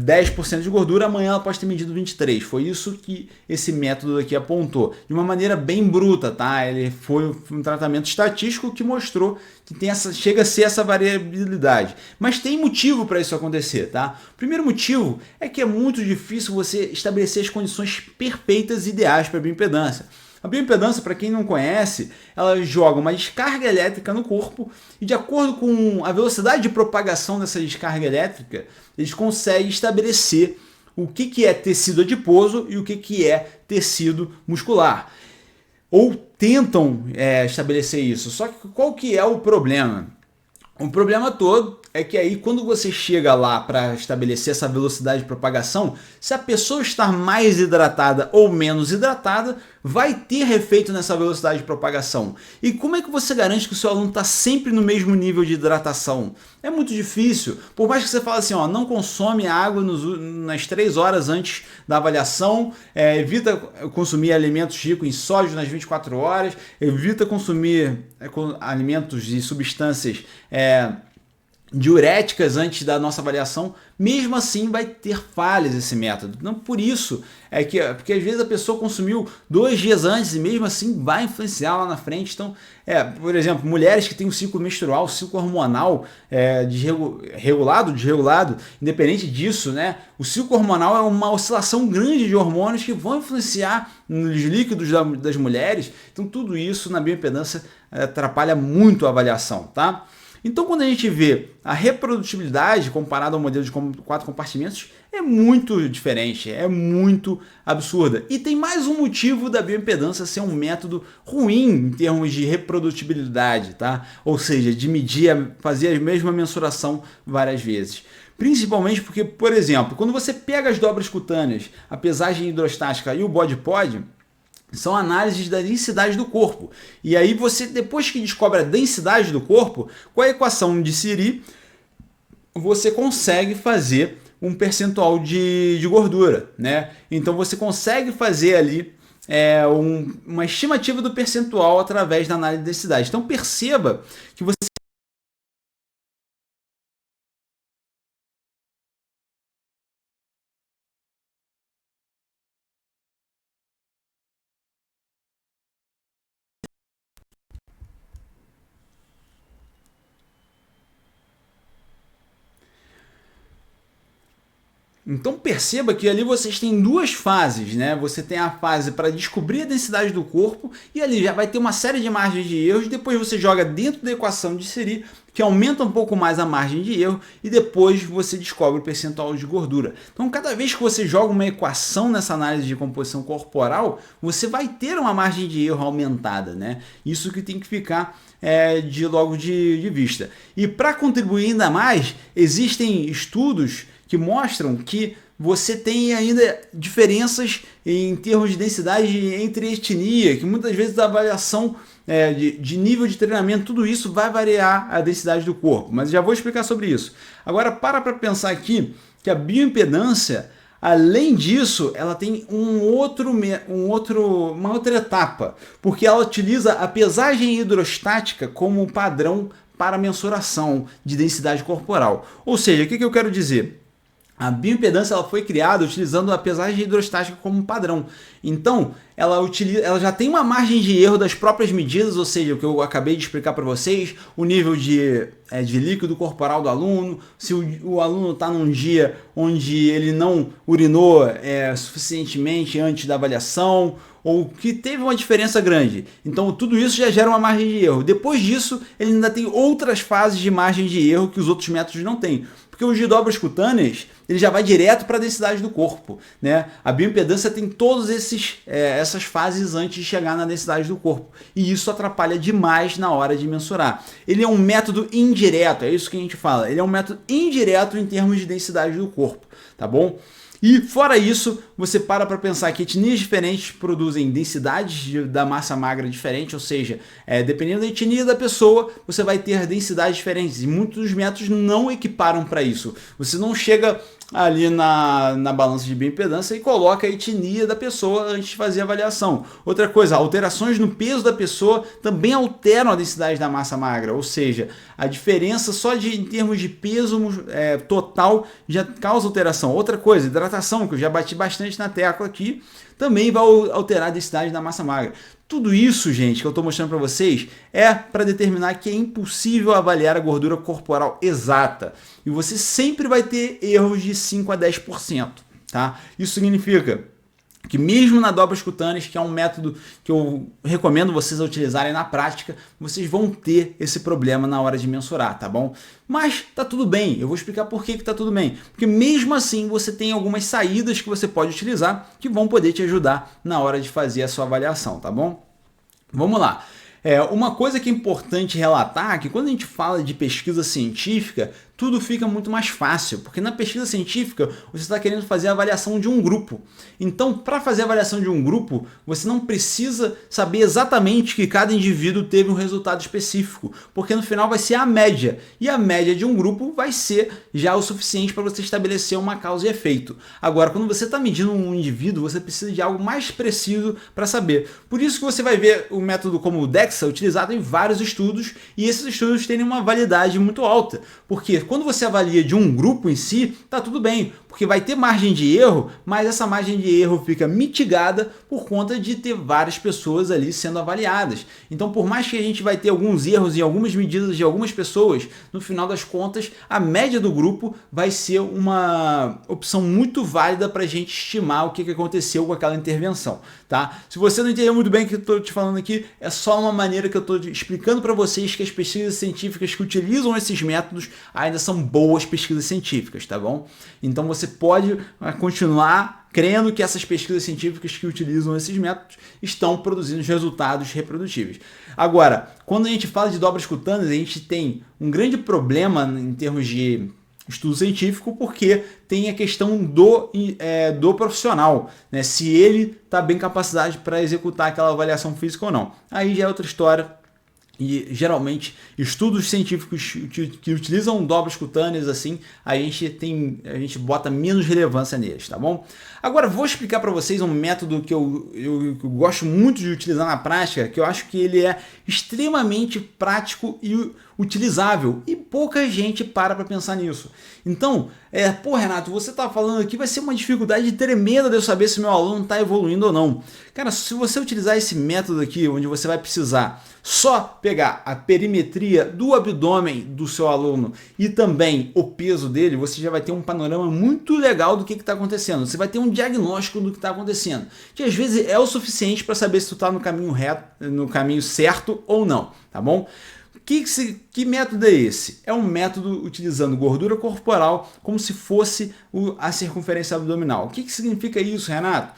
10% de gordura, amanhã ela pode ter medido 23%. Foi isso que esse método aqui apontou, de uma maneira bem bruta, tá? Ele foi um tratamento estatístico que mostrou que chega a ser essa variabilidade. Mas tem motivo para isso acontecer, tá? O primeiro motivo é que é muito difícil você estabelecer as condições perfeitas e ideais para a bioimpedância. A bioimpedância, para quem não conhece, ela joga uma descarga elétrica no corpo e, de acordo com a velocidade de propagação dessa descarga elétrica, eles conseguem estabelecer o que é tecido adiposo e o que é tecido muscular. Ou tentam estabelecer isso. Só que qual que é o problema? O problema todo é que aí quando você chega lá para estabelecer essa velocidade de propagação, se a pessoa estar mais hidratada ou menos hidratada, vai ter efeito nessa velocidade de propagação. E como é que você garante que o seu aluno está sempre no mesmo nível de hidratação? É muito difícil. Por mais que você fale assim, ó, não consome água nas 3 horas antes da avaliação, evita consumir alimentos ricos em sódio nas 24 horas, evita consumir alimentos e substâncias diuréticas antes da nossa avaliação, mesmo assim vai ter falhas esse método. Não por isso porque às vezes a pessoa consumiu 2 dias antes e mesmo assim vai influenciar lá na frente. Então, por exemplo, mulheres que têm um ciclo menstrual, ciclo hormonal regulado, desregulado, independente disso, né? O ciclo hormonal é uma oscilação grande de hormônios que vão influenciar nos líquidos das mulheres. Então, tudo isso na bioimpedância atrapalha muito a avaliação, tá? Então, quando a gente vê a reprodutibilidade comparada ao modelo de 4 compartimentos, é muito diferente, é muito absurda. E tem mais um motivo da bioimpedância ser um método ruim em termos de reprodutibilidade, tá? Ou seja, de medir, fazer a mesma mensuração várias vezes. Principalmente porque, por exemplo, quando você pega as dobras cutâneas, a pesagem hidrostática e o body pod, são análises da densidade do corpo. E aí você, depois que descobre a densidade do corpo, com a equação de Curie, você consegue fazer um percentual de gordura, né? Então você consegue fazer ali uma estimativa do percentual através da análise de densidade. Então perceba que você Então perceba que ali vocês têm duas fases, né? Você tem a fase para descobrir a densidade do corpo e ali já vai ter uma série de margens de erros, depois você joga dentro da equação de Seri, que aumenta um pouco mais a margem de erro e depois você descobre o percentual de gordura. Então cada vez que você joga uma equação nessa análise de composição corporal, você vai ter uma margem de erro aumentada, né? Isso que tem que ficar logo de vista. E para contribuir ainda mais, existem estudos que mostram que você tem ainda diferenças em termos de densidade entre etnia, que muitas vezes a avaliação de nível de treinamento, tudo isso vai variar a densidade do corpo, mas já vou explicar sobre isso. Agora para pensar aqui que a bioimpedância, além disso, ela tem uma outra etapa, porque ela utiliza a pesagem hidrostática como padrão para mensuração de densidade corporal. Ou seja, o que eu quero dizer? A bioimpedância ela foi criada utilizando a pesagem hidrostática como padrão. Então, ela já tem uma margem de erro das próprias medidas, ou seja, o que eu acabei de explicar para vocês, o nível de líquido corporal do aluno, se o aluno está num dia onde ele não urinou suficientemente antes da avaliação, ou que teve uma diferença grande. Então, tudo isso já gera uma margem de erro. Depois disso, ele ainda tem outras fases de margem de erro que os outros métodos não têm. Porque os de dobras cutâneas, ele já vai direto para a densidade do corpo, né? A bioimpedância tem todas essas fases antes de chegar na densidade do corpo. E isso atrapalha demais na hora de mensurar. Ele é um método indireto, é isso que a gente fala. Ele é um método indireto em termos de densidade do corpo, tá bom? E fora isso, você para pensar que etnias diferentes produzem densidades da massa magra diferente, ou seja, dependendo da etnia da pessoa, você vai ter densidades diferentes. E muitos dos métodos não equiparam para isso. Você não chega ali na balança de bioimpedância e coloca a etnia da pessoa antes de fazer a avaliação. Outra coisa, alterações no peso da pessoa também alteram a densidade da massa magra, ou seja, a diferença só em termos de peso total já causa alteração. Outra coisa, hidratação, que eu já bati bastante na tecla aqui, também vai alterar a densidade da massa magra. Tudo isso, gente, que eu estou mostrando para vocês é para determinar que é impossível avaliar a gordura corporal exata. E você sempre vai ter erros de 5 a 10%. Tá? Isso significa que mesmo na dobras cutâneas, que é um método que eu recomendo vocês utilizarem na prática, vocês vão ter esse problema na hora de mensurar, tá bom? Mas tá tudo bem, eu vou explicar por que tá tudo bem. Porque mesmo assim você tem algumas saídas que você pode utilizar que vão poder te ajudar na hora de fazer a sua avaliação, tá bom? Vamos lá. Uma coisa que é importante relatar é que quando a gente fala de pesquisa científica, tudo fica muito mais fácil, porque na pesquisa científica você está querendo fazer a avaliação de um grupo. Então, para fazer a avaliação de um grupo, você não precisa saber exatamente que cada indivíduo teve um resultado específico, porque no final vai ser a média, e a média de um grupo vai ser já o suficiente para você estabelecer uma causa e efeito. Agora, quando você está medindo um indivíduo, você precisa de algo mais preciso para saber. Por isso que você vai ver o método como o DEXA utilizado em vários estudos, e esses estudos têm uma validade muito alta, porque quando você avalia de um grupo em si, tá tudo bem, porque vai ter margem de erro, mas essa margem de erro fica mitigada por conta de ter várias pessoas ali sendo avaliadas. Então, por mais que a gente vai ter alguns erros em algumas medidas de algumas pessoas, no final das contas, a média do grupo vai ser uma opção muito válida para a gente estimar o que aconteceu com aquela intervenção. Tá? Se você não entendeu muito bem o que eu estou te falando aqui, é só uma maneira que eu estou explicando para vocês que as pesquisas científicas que utilizam esses métodos ainda são boas pesquisas científicas, tá bom? Então você pode continuar crendo que essas pesquisas científicas que utilizam esses métodos estão produzindo resultados reprodutíveis. Agora, quando a gente fala de dobras cutâneas, a gente tem um grande problema em termos de estudo científico, porque tem a questão do profissional, né? Se ele está bem capacitado para executar aquela avaliação física ou não. Aí já é outra história. E geralmente estudos científicos que utilizam dobras cutâneas assim, a gente bota menos relevância neles, tá bom? Agora vou explicar para vocês um método que eu gosto muito de utilizar na prática, que eu acho que ele é extremamente prático e utilizável e pouca gente para pensar nisso. Então, pô, Renato, você está falando aqui, vai ser uma dificuldade tremenda de eu saber se meu aluno está evoluindo ou não. Cara, se você utilizar esse método aqui, onde você vai precisar só pegar a perimetria do abdômen do seu aluno e também o peso dele, você já vai ter um panorama muito legal do que está acontecendo. Você vai ter um diagnóstico do que está acontecendo, que às vezes é o suficiente para saber se tu está no caminho reto, no caminho certo ou não, tá bom? Que método é esse? É um método utilizando gordura corporal como se fosse a circunferência abdominal. O que significa isso, Renato?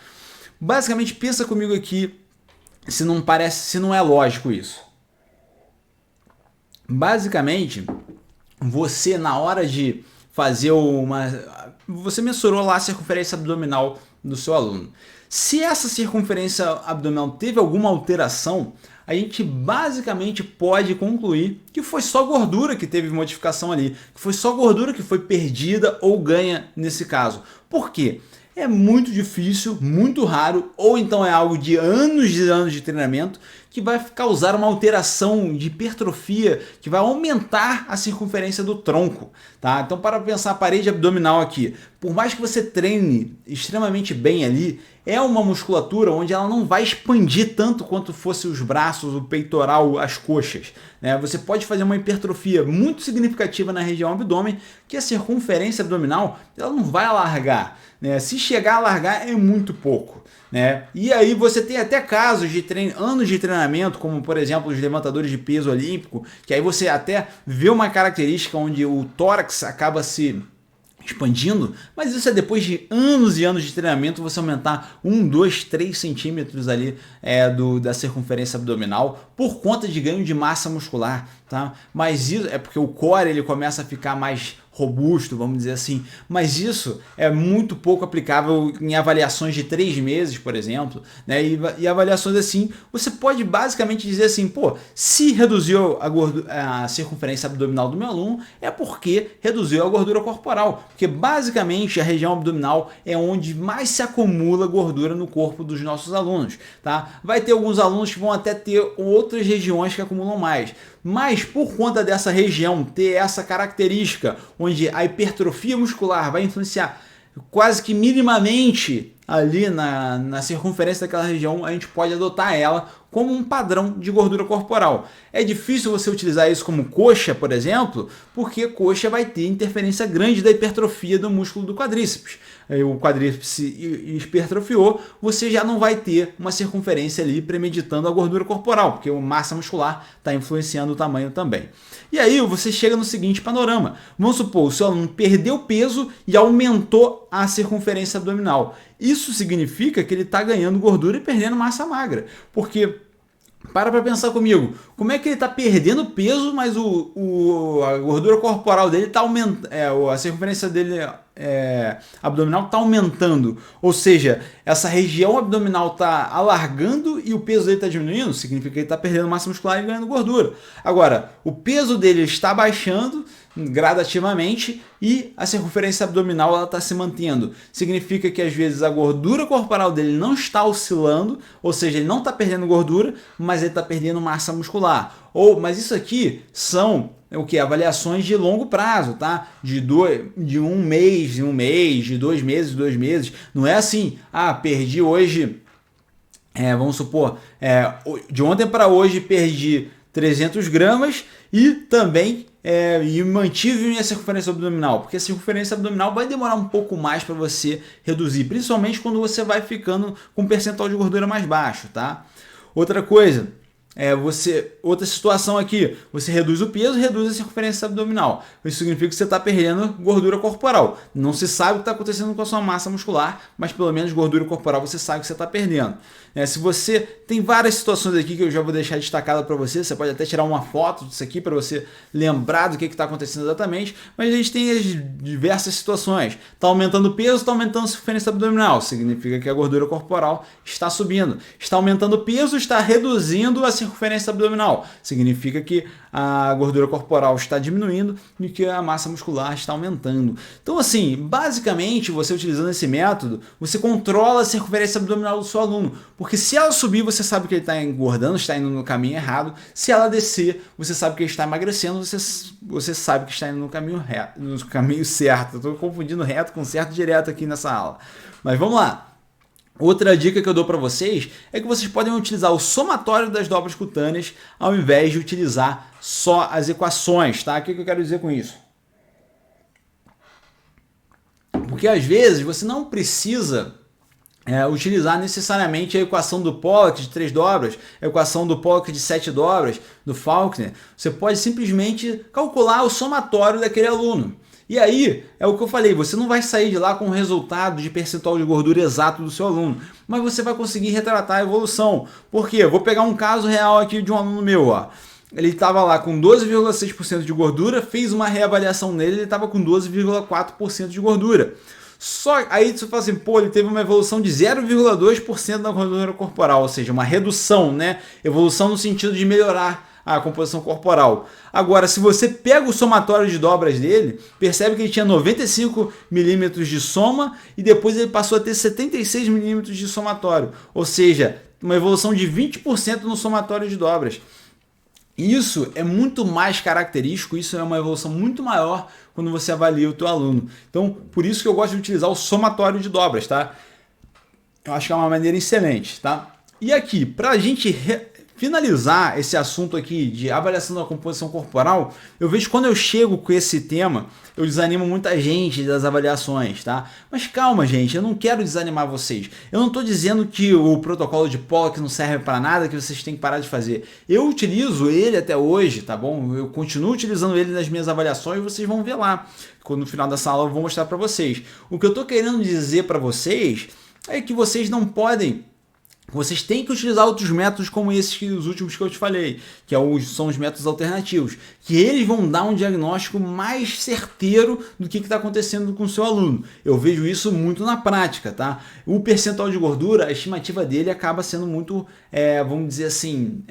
Basicamente, pensa comigo aqui, se não é lógico isso. Basicamente, você na hora de fazer você mensurou lá a circunferência abdominal do seu aluno. Se essa circunferência abdominal teve alguma alteração, a gente basicamente pode concluir que foi só gordura que teve modificação ali, que foi só gordura que foi perdida ou ganha nesse caso. Por quê? É muito difícil, muito raro, ou então é algo de anos de treinamento que vai causar uma alteração de hipertrofia que vai aumentar a circunferência do tronco, tá? Então, para pensar a parede abdominal aqui, por mais que você treine extremamente bem ali, é uma musculatura onde ela não vai expandir tanto quanto fosse os braços, o peitoral, as coxas, né? Você pode fazer uma hipertrofia muito significativa na região abdômen, que a circunferência abdominal ela não vai alargar, né? Se chegar a alargar é muito pouco, né? E aí você tem até casos de anos de treinamento, como por exemplo os levantadores de peso olímpico, que aí você até vê uma característica onde o tórax acaba se expandindo, mas isso é depois de anos e anos de treinamento, você aumentar 1, 2, 3 centímetros ali da circunferência abdominal por conta de ganho de massa muscular, tá? Mas isso é porque o core ele começa a ficar mais robusto, vamos dizer assim, mas isso é muito pouco aplicável em avaliações de 3 meses, por exemplo, né? E avaliações assim, você pode basicamente dizer assim, pô, se reduziu a circunferência abdominal do meu aluno, é porque reduziu a gordura corporal, porque basicamente a região abdominal é onde mais se acumula gordura no corpo dos nossos alunos, tá? Vai ter alguns alunos que vão até ter outras regiões que acumulam mais, mas por conta dessa região ter essa característica onde a hipertrofia muscular vai influenciar quase que minimamente ali na circunferência daquela região, a gente pode adotar ela como um padrão de gordura corporal. É difícil você utilizar isso como coxa, por exemplo, porque coxa vai ter interferência grande da hipertrofia do músculo do quadríceps. O quadríceps hipertrofiou, você já não vai ter uma circunferência ali premeditando a gordura corporal, porque a massa muscular está influenciando o tamanho também. E aí você chega no seguinte panorama. Vamos supor, o seu aluno perdeu peso e aumentou a circunferência abdominal. Isso significa que ele está ganhando gordura e perdendo massa magra. Porque, para pensar comigo, como é que ele está perdendo peso, mas a gordura corporal dele está aumentando, a circunferência dele abdominal está aumentando? Ou seja, essa região abdominal está alargando e o peso dele está diminuindo? Significa que ele está perdendo massa muscular e ganhando gordura. Agora, o peso dele está baixando gradativamente e a circunferência abdominal está se mantendo. Significa que às vezes a gordura corporal dele não está oscilando, ou seja, ele não está perdendo gordura, mas ele está perdendo massa muscular. Mas isso aqui são avaliações de longo prazo, tá? De um mês, de 2 meses, 2 meses. Não é assim, perdi hoje, vamos supor, de ontem para hoje perdi 300 gramas e também e mantive minha circunferência abdominal, porque a circunferência abdominal vai demorar um pouco mais para você reduzir, principalmente quando você vai ficando com um percentual de gordura mais baixo, tá? Outra coisa, outra situação aqui, você reduz o peso, reduz a circunferência abdominal. Isso significa que você está perdendo gordura corporal. Não se sabe o que está acontecendo com a sua massa muscular, mas pelo menos gordura corporal você sabe que você está perdendo. Se você tem várias situações aqui que eu já vou deixar destacada para você pode até tirar uma foto disso aqui para você lembrar do que está acontecendo exatamente, mas a gente tem as diversas situações. Está aumentando o peso, está aumentando a circunferência abdominal, significa que a gordura corporal está subindo. Está aumentando o peso, está reduzindo a circunferência abdominal. Significa que a gordura corporal está diminuindo e que a massa muscular está aumentando. Então, assim, basicamente, você utilizando esse método, você controla a circunferência abdominal do seu aluno. Porque se ela subir, você sabe que ele está engordando, está indo no caminho errado. Se ela descer, você sabe que ele está emagrecendo, você sabe que está indo no caminho reto, no caminho certo. Eu estou confundindo reto com certo direto aqui nessa aula. Mas vamos lá. Outra dica que eu dou para vocês é que vocês podem utilizar o somatório das dobras cutâneas ao invés de utilizar só as equações, tá? O que eu quero dizer com isso? Porque às vezes você não precisa utilizar necessariamente a equação do Pollock de 3 dobras, a equação do Pollock de 7 dobras, do Faulkner. Você pode simplesmente calcular o somatório daquele aluno. E aí, é o que eu falei, você não vai sair de lá com o resultado de percentual de gordura exato do seu aluno, mas você vai conseguir retratar a evolução. Por quê? Eu vou pegar um caso real aqui de um aluno meu, ó. Ele estava lá com 12,6% de gordura, fez uma reavaliação nele, ele estava com 12,4% de gordura. Só aí você fala assim, pô, ele teve uma evolução de 0,2% da gordura corporal, ou seja, uma redução, né? Evolução no sentido de melhorar a composição corporal. Agora, se você pega o somatório de dobras dele, percebe que ele tinha 95 milímetros de soma e depois ele passou a ter 76 milímetros de somatório, ou seja, uma evolução de 20% no somatório de dobras. Isso é muito mais característico, isso é uma evolução muito maior quando você avalia o teu aluno. Então, por isso que eu gosto de utilizar o somatório de dobras, tá? Eu acho que é uma maneira excelente, tá? E aqui, para a gente finalizar esse assunto aqui de avaliação da composição corporal, eu vejo que quando eu chego com esse tema, eu desanimo muita gente das avaliações, tá? Mas calma, gente, eu não quero desanimar vocês. Eu não estou dizendo que o protocolo de Pollock não serve para nada, que vocês têm que parar de fazer. Eu utilizo ele até hoje, tá bom? Eu continuo utilizando ele nas minhas avaliações e vocês vão ver lá. No final dessa aula eu vou mostrar para vocês. O que eu estou querendo dizer para vocês é que vocês não podem... Vocês têm que utilizar outros métodos como esses os últimos que eu te falei, que são os métodos alternativos, que eles vão dar um diagnóstico mais certeiro do que está acontecendo com o seu aluno. Eu vejo isso muito na prática, tá? O percentual de gordura, a estimativa dele acaba sendo muito, vamos dizer assim,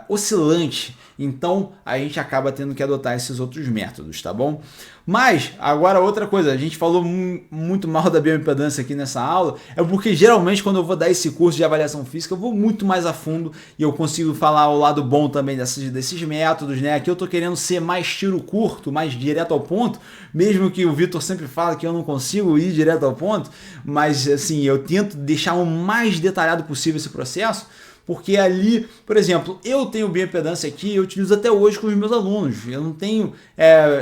oscilante. Então, a gente acaba tendo que adotar esses outros métodos, tá bom? Mas, agora outra coisa, a gente falou muito mal da bioimpedância aqui nessa aula, é porque geralmente quando eu vou dar esse curso de avaliação física, eu vou muito mais a fundo e eu consigo falar o lado bom também desses métodos, né? Aqui eu tô querendo ser mais tiro curto, mais direto ao ponto, mesmo que o Vitor sempre fala que eu não consigo ir direto ao ponto, mas assim, eu tento deixar o mais detalhado possível esse processo, porque ali, por exemplo, eu tenho bioimpedância aqui, eu utilizo até hoje com os meus alunos. Eu não tenho,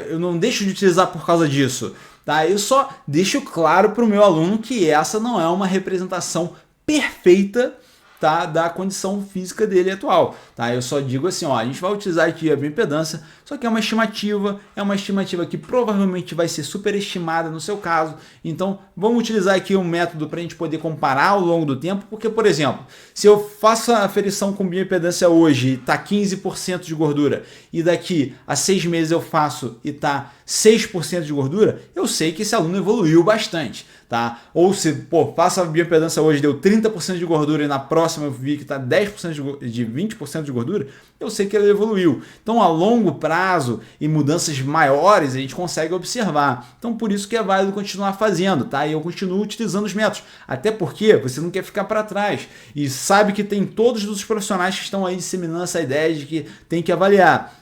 eu não deixo de utilizar por causa disso, tá? Eu só deixo claro para o meu aluno que essa não é uma representação perfeita, tá, da condição física dele atual, tá? Eu só digo assim, ó, a gente vai utilizar aqui a bioimpedância, só que é uma estimativa que provavelmente vai ser superestimada no seu caso, então vamos utilizar aqui um método para a gente poder comparar ao longo do tempo, porque, por exemplo, se eu faço a aferição com bioimpedância hoje e tá 15% de gordura, e daqui a 6 meses eu faço e tá 6% de gordura, eu sei que esse aluno evoluiu bastante, tá? Ou se, faço a bioimpedância hoje, deu 30% de gordura e na próxima eu vi que está 10% de 20% de gordura, eu sei que ele evoluiu. Então, a longo prazo e mudanças maiores, a gente consegue observar. Então, por isso que é válido continuar fazendo, tá? E eu continuo utilizando os métodos. Até porque você não quer ficar para trás. E sabe que tem todos os profissionais que estão aí disseminando essa ideia de que tem que avaliar.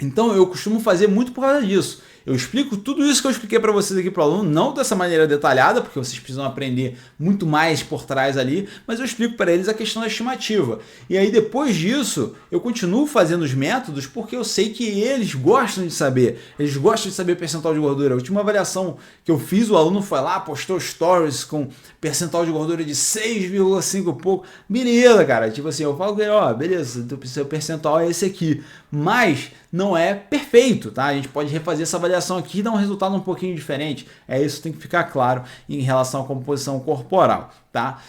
Então, eu costumo fazer muito por causa disso. Eu explico tudo isso que eu expliquei para vocês aqui para o aluno, não dessa maneira detalhada, porque vocês precisam aprender muito mais por trás ali, mas eu explico para eles a questão da estimativa. E aí depois disso, eu continuo fazendo os métodos porque eu sei que eles gostam de saber. Eles gostam de saber percentual de gordura. A última avaliação que eu fiz, o aluno foi lá, postou stories com percentual de gordura de 6,5 pouco. Beleza, cara. Tipo assim, eu falo que, ó, beleza, o seu percentual é esse aqui. Mas não é perfeito, tá? A gente pode refazer essa avaliação aqui e dar um resultado um pouquinho diferente. Isso tem que ficar claro em relação à composição corporal, tá?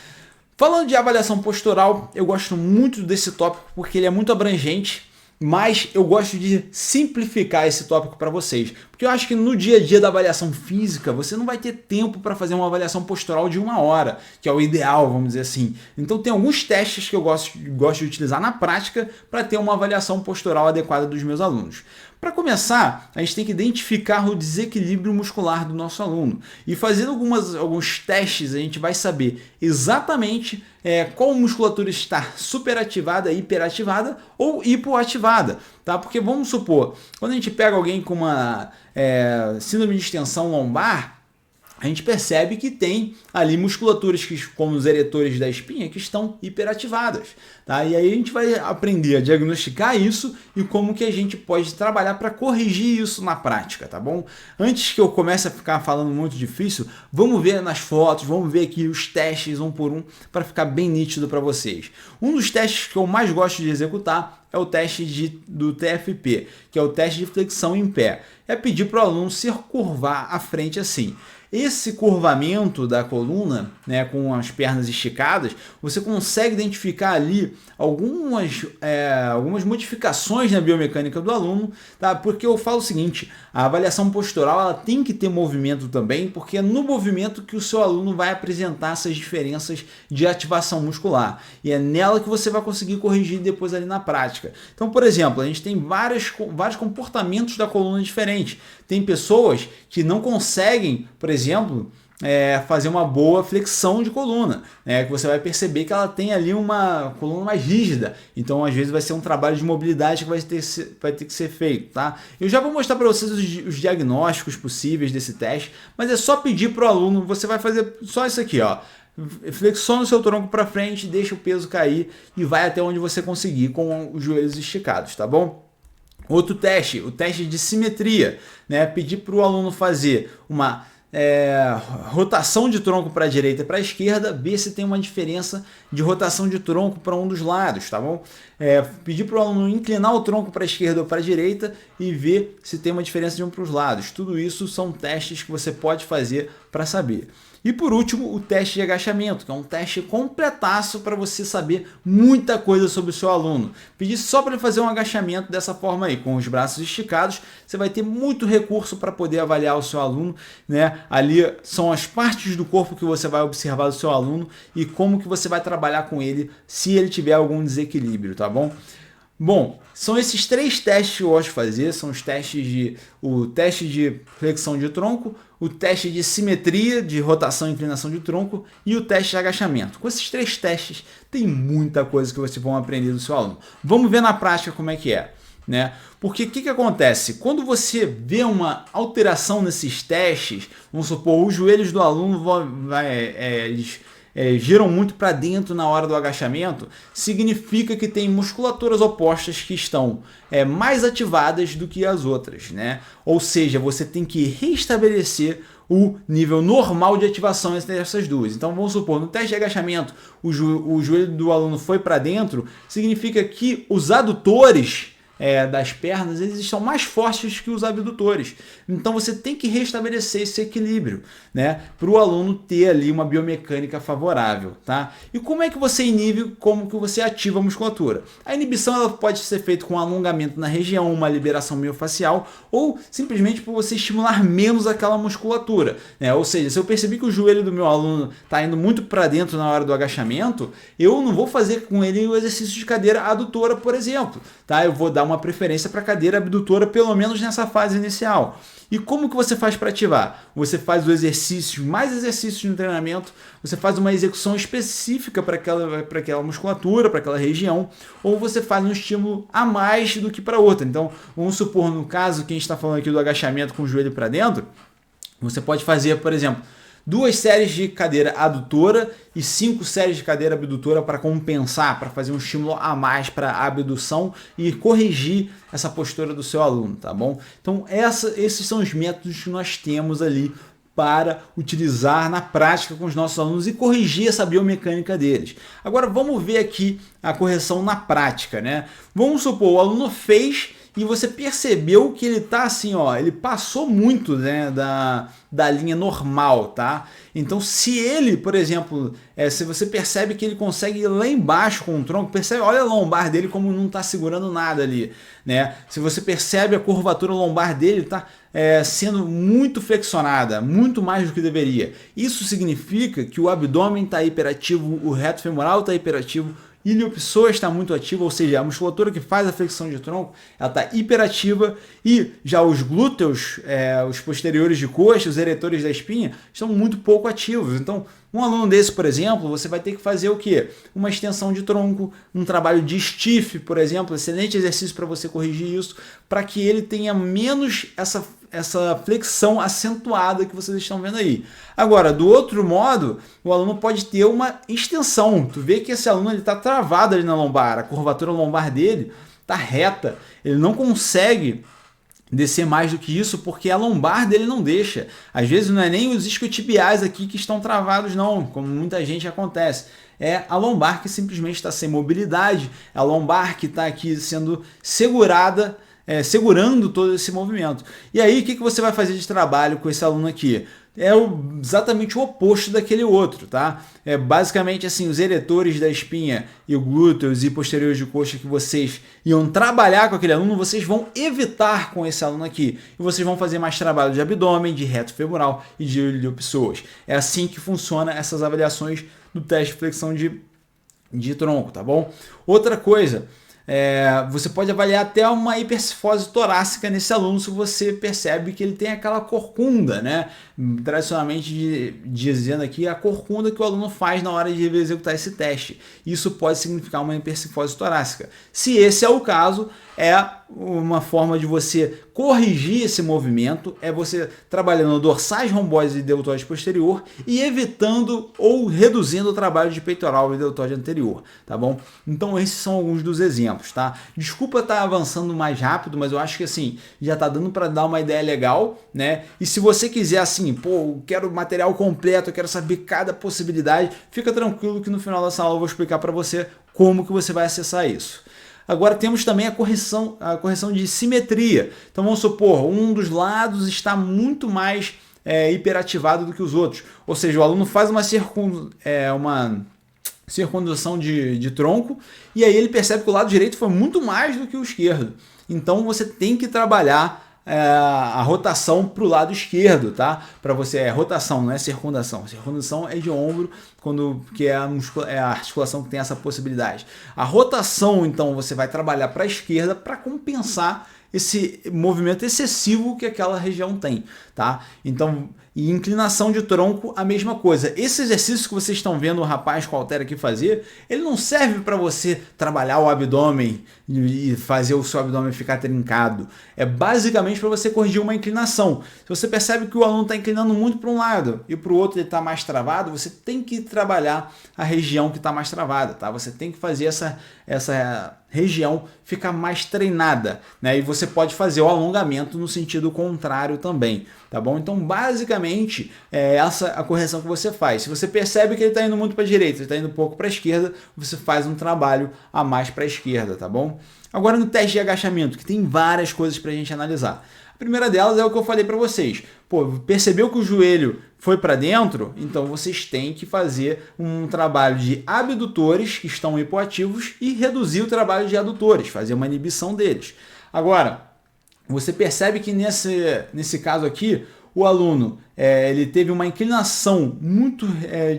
Falando de avaliação postural, eu gosto muito desse tópico porque ele é muito abrangente, mas eu gosto de simplificar esse tópico para vocês, porque eu acho que no dia a dia da avaliação física você não vai ter tempo para fazer uma avaliação postural de 1 hora, que é o ideal, vamos dizer assim. Então tem alguns testes que eu gosto de utilizar na prática para ter uma avaliação postural adequada dos meus alunos. Para começar, a gente tem que identificar o desequilíbrio muscular do nosso aluno. E fazendo alguns testes, a gente vai saber exatamente qual musculatura está superativada, hiperativada ou hipoativada. Tá? Porque vamos supor, quando a gente pega alguém com uma síndrome de extensão lombar, a gente percebe que tem ali musculaturas como os eretores da espinha que estão hiperativadas. Tá? E aí a gente vai aprender a diagnosticar isso e como que a gente pode trabalhar para corrigir isso na prática, tá bom? Antes que eu comece a ficar falando muito difícil, vamos ver nas fotos, vamos ver aqui os testes um por um para ficar bem nítido para vocês. Um dos testes que eu mais gosto de executar é o teste do TFP, que é o teste de flexão em pé. É pedir para o aluno se curvar à frente assim. Esse curvamento da coluna, né, com as pernas esticadas, você consegue identificar ali algumas modificações na biomecânica do aluno, tá? Porque eu falo o seguinte, a avaliação postural ela tem que ter movimento também, porque é no movimento que o seu aluno vai apresentar essas diferenças de ativação muscular. E é nela que você vai conseguir corrigir depois ali na prática. Então, por exemplo, a gente tem vários comportamentos da coluna diferentes. Tem pessoas que não conseguem, por exemplo, fazer uma boa flexão de coluna, né? Que você vai perceber que ela tem ali uma coluna mais rígida, então às vezes vai ser um trabalho de mobilidade que vai ter que ser feito, tá? Eu já vou mostrar para vocês os diagnósticos possíveis desse teste, mas é só pedir para o aluno, você vai fazer só isso aqui, ó. Flexiona o seu tronco para frente, deixa o peso cair e vai até onde você conseguir com os joelhos esticados, tá bom? Outro teste, o teste de simetria, né? Pedir para o aluno fazer uma rotação de tronco para a direita e para a esquerda, ver se tem uma diferença de rotação de tronco para um dos lados, tá bom? Pedir para o aluno inclinar o tronco para a esquerda ou para a direita e ver se tem uma diferença de um para os lados. Tudo isso são testes que você pode fazer para saber. E por último, o teste de agachamento, que é um teste completaço para você saber muita coisa sobre o seu aluno. Pedir só para ele fazer um agachamento dessa forma aí, com os braços esticados, você vai ter muito recurso para poder avaliar o seu aluno, né? Ali são as partes do corpo que você vai observar do seu aluno e como que você vai trabalhar com ele se ele tiver algum desequilíbrio, tá bom? Bom, são esses 3 testes que eu gosto de fazer, são o teste de flexão de tronco, o teste de simetria, de rotação e inclinação de tronco e o teste de agachamento. Com esses 3 testes, tem muita coisa que vocês vão aprender do seu aluno. Vamos ver na prática como é que é, né? Porque o que acontece? Quando você vê uma alteração nesses testes, vamos supor, os joelhos do aluno giram muito para dentro na hora do agachamento, significa que tem musculaturas opostas que estão mais ativadas do que as outras, né? Ou seja, você tem que restabelecer o nível normal de ativação entre essas duas. Então vamos supor, no teste de agachamento o joelho do aluno foi para dentro, significa que os adutores das pernas, eles estão mais fortes que os abdutores. Então você tem que restabelecer esse equilíbrio, né, para o aluno ter ali uma biomecânica favorável, tá? E como é que você inibe, como que você ativa a musculatura? A inibição ela pode ser feita com alongamento na região, uma liberação miofascial ou simplesmente por você estimular menos aquela musculatura, né? Ou seja, se eu perceber que o joelho do meu aluno está indo muito para dentro na hora do agachamento, eu não vou fazer com ele o exercício de cadeira adutora, por exemplo, tá? Eu vou dar uma preferência para a cadeira abdutora, pelo menos nessa fase inicial. E como que você faz para ativar? Você faz mais exercícios no treinamento, você faz uma execução específica para aquela musculatura, para aquela região, ou você faz um estímulo a mais do que para outra. Então, vamos supor, no caso que a gente está falando aqui do agachamento com o joelho para dentro, você pode fazer, por exemplo, 2 séries de cadeira adutora e 5 séries de cadeira abdutora para compensar, para fazer um estímulo a mais para a abdução e corrigir essa postura do seu aluno, tá bom? Então esses são os métodos que nós temos ali para utilizar na prática com os nossos alunos e corrigir essa biomecânica deles. Agora vamos ver aqui a correção na prática, né? Vamos supor, o aluno fez e você percebeu que ele tá assim, ó, ele passou muito, né, da linha normal, tá? Então, se ele, por exemplo, se você percebe que ele consegue ir lá embaixo com o tronco, percebe, olha a lombar dele como não está segurando nada ali, né? Se você percebe a curvatura lombar dele, tá sendo muito flexionada, muito mais do que deveria. Isso significa que o abdômen está hiperativo, o reto femoral está hiperativo, iliopsoas está muito ativa, ou seja, a musculatura que faz a flexão de tronco, ela está hiperativa, e já os glúteos, os posteriores de coxa, os eretores da espinha, estão muito pouco ativos. Então, um aluno desse, por exemplo, você vai ter que fazer o quê? Uma extensão de tronco, um trabalho de stiff, por exemplo, excelente exercício para você corrigir isso, para que ele tenha menos essa flexão acentuada que vocês estão vendo aí. Agora, do outro modo, o aluno pode ter uma extensão. Tu vê que esse aluno está travado ali na lombar, a curvatura lombar dele está reta, ele não consegue descer mais do que isso porque a lombar dele não deixa. Às vezes não é nem os isquiotibiais aqui que estão travados não, como muita gente acontece. É a lombar que simplesmente está sem mobilidade, é a lombar que está aqui sendo segurada, segurando todo esse movimento. E aí, o que você vai fazer de trabalho com esse aluno aqui? Exatamente o oposto daquele outro, tá? Basicamente assim, os eretores da espinha e o glúteos e posteriores de coxa que vocês iam trabalhar com aquele aluno, vocês vão evitar com esse aluno aqui. E vocês vão fazer mais trabalho de abdômen, de reto femoral e de iliopsoas. É assim que funciona essas avaliações do teste de flexão de tronco, tá bom? Outra coisa, você pode avaliar até uma hipercifose torácica nesse aluno se você percebe que ele tem aquela corcunda, né? Tradicionalmente dizendo aqui a corcunda que o aluno faz na hora de executar esse teste. Isso pode significar uma hipercifose torácica. Se esse é o caso, uma forma de você corrigir esse movimento é você trabalhando dorsais, romboides e deltoide posterior e evitando ou reduzindo o trabalho de peitoral e deltoide anterior, tá bom? Então esses são alguns dos exemplos, tá? Desculpa estar avançando mais rápido, mas eu acho que assim, já tá dando para dar uma ideia legal, né? E se você quiser assim, pô, eu quero material completo, eu quero saber cada possibilidade, fica tranquilo que no final dessa aula eu vou explicar para você como que você vai acessar isso. Agora temos também a correção de simetria. Então vamos supor, um dos lados está muito mais hiperativado do que os outros. Ou seja, o aluno faz uma circundação de tronco e aí ele percebe que o lado direito foi muito mais do que o esquerdo. Então você tem que trabalhar a rotação para o lado esquerdo, tá? Para você, rotação, não é circundação. Circundação é de ombro, que é a articulação que tem essa possibilidade. A rotação, então, você vai trabalhar para a esquerda para compensar esse movimento excessivo que aquela região tem, tá? Então, e inclinação de tronco, a mesma coisa. Esse exercício que vocês estão vendo o rapaz com a haltera aqui fazer, ele não serve para você trabalhar o abdômen e fazer o seu abdômen ficar trincado. É basicamente para você corrigir uma inclinação. Se você percebe que o aluno está inclinando muito para um lado e para o outro ele está mais travado, você tem que trabalhar a região que está mais travada, tá? Você tem que fazer essa região ficar mais treinada, né? E você pode fazer o alongamento no sentido contrário também, tá bom? Então, basicamente, essa a correção que você faz. Se você percebe que ele está indo muito para a direita, ele está indo um pouco para a esquerda, você faz um trabalho a mais para a esquerda, tá bom? Agora no teste de agachamento, que tem várias coisas para a gente analisar. A primeira delas é o que eu falei para vocês. Pô, percebeu que o joelho foi para dentro? Então vocês têm que fazer um trabalho de abdutores que estão hipoativos e reduzir o trabalho de adutores, fazer uma inibição deles. Agora, você percebe que nesse caso aqui, o aluno ele teve uma inclinação muito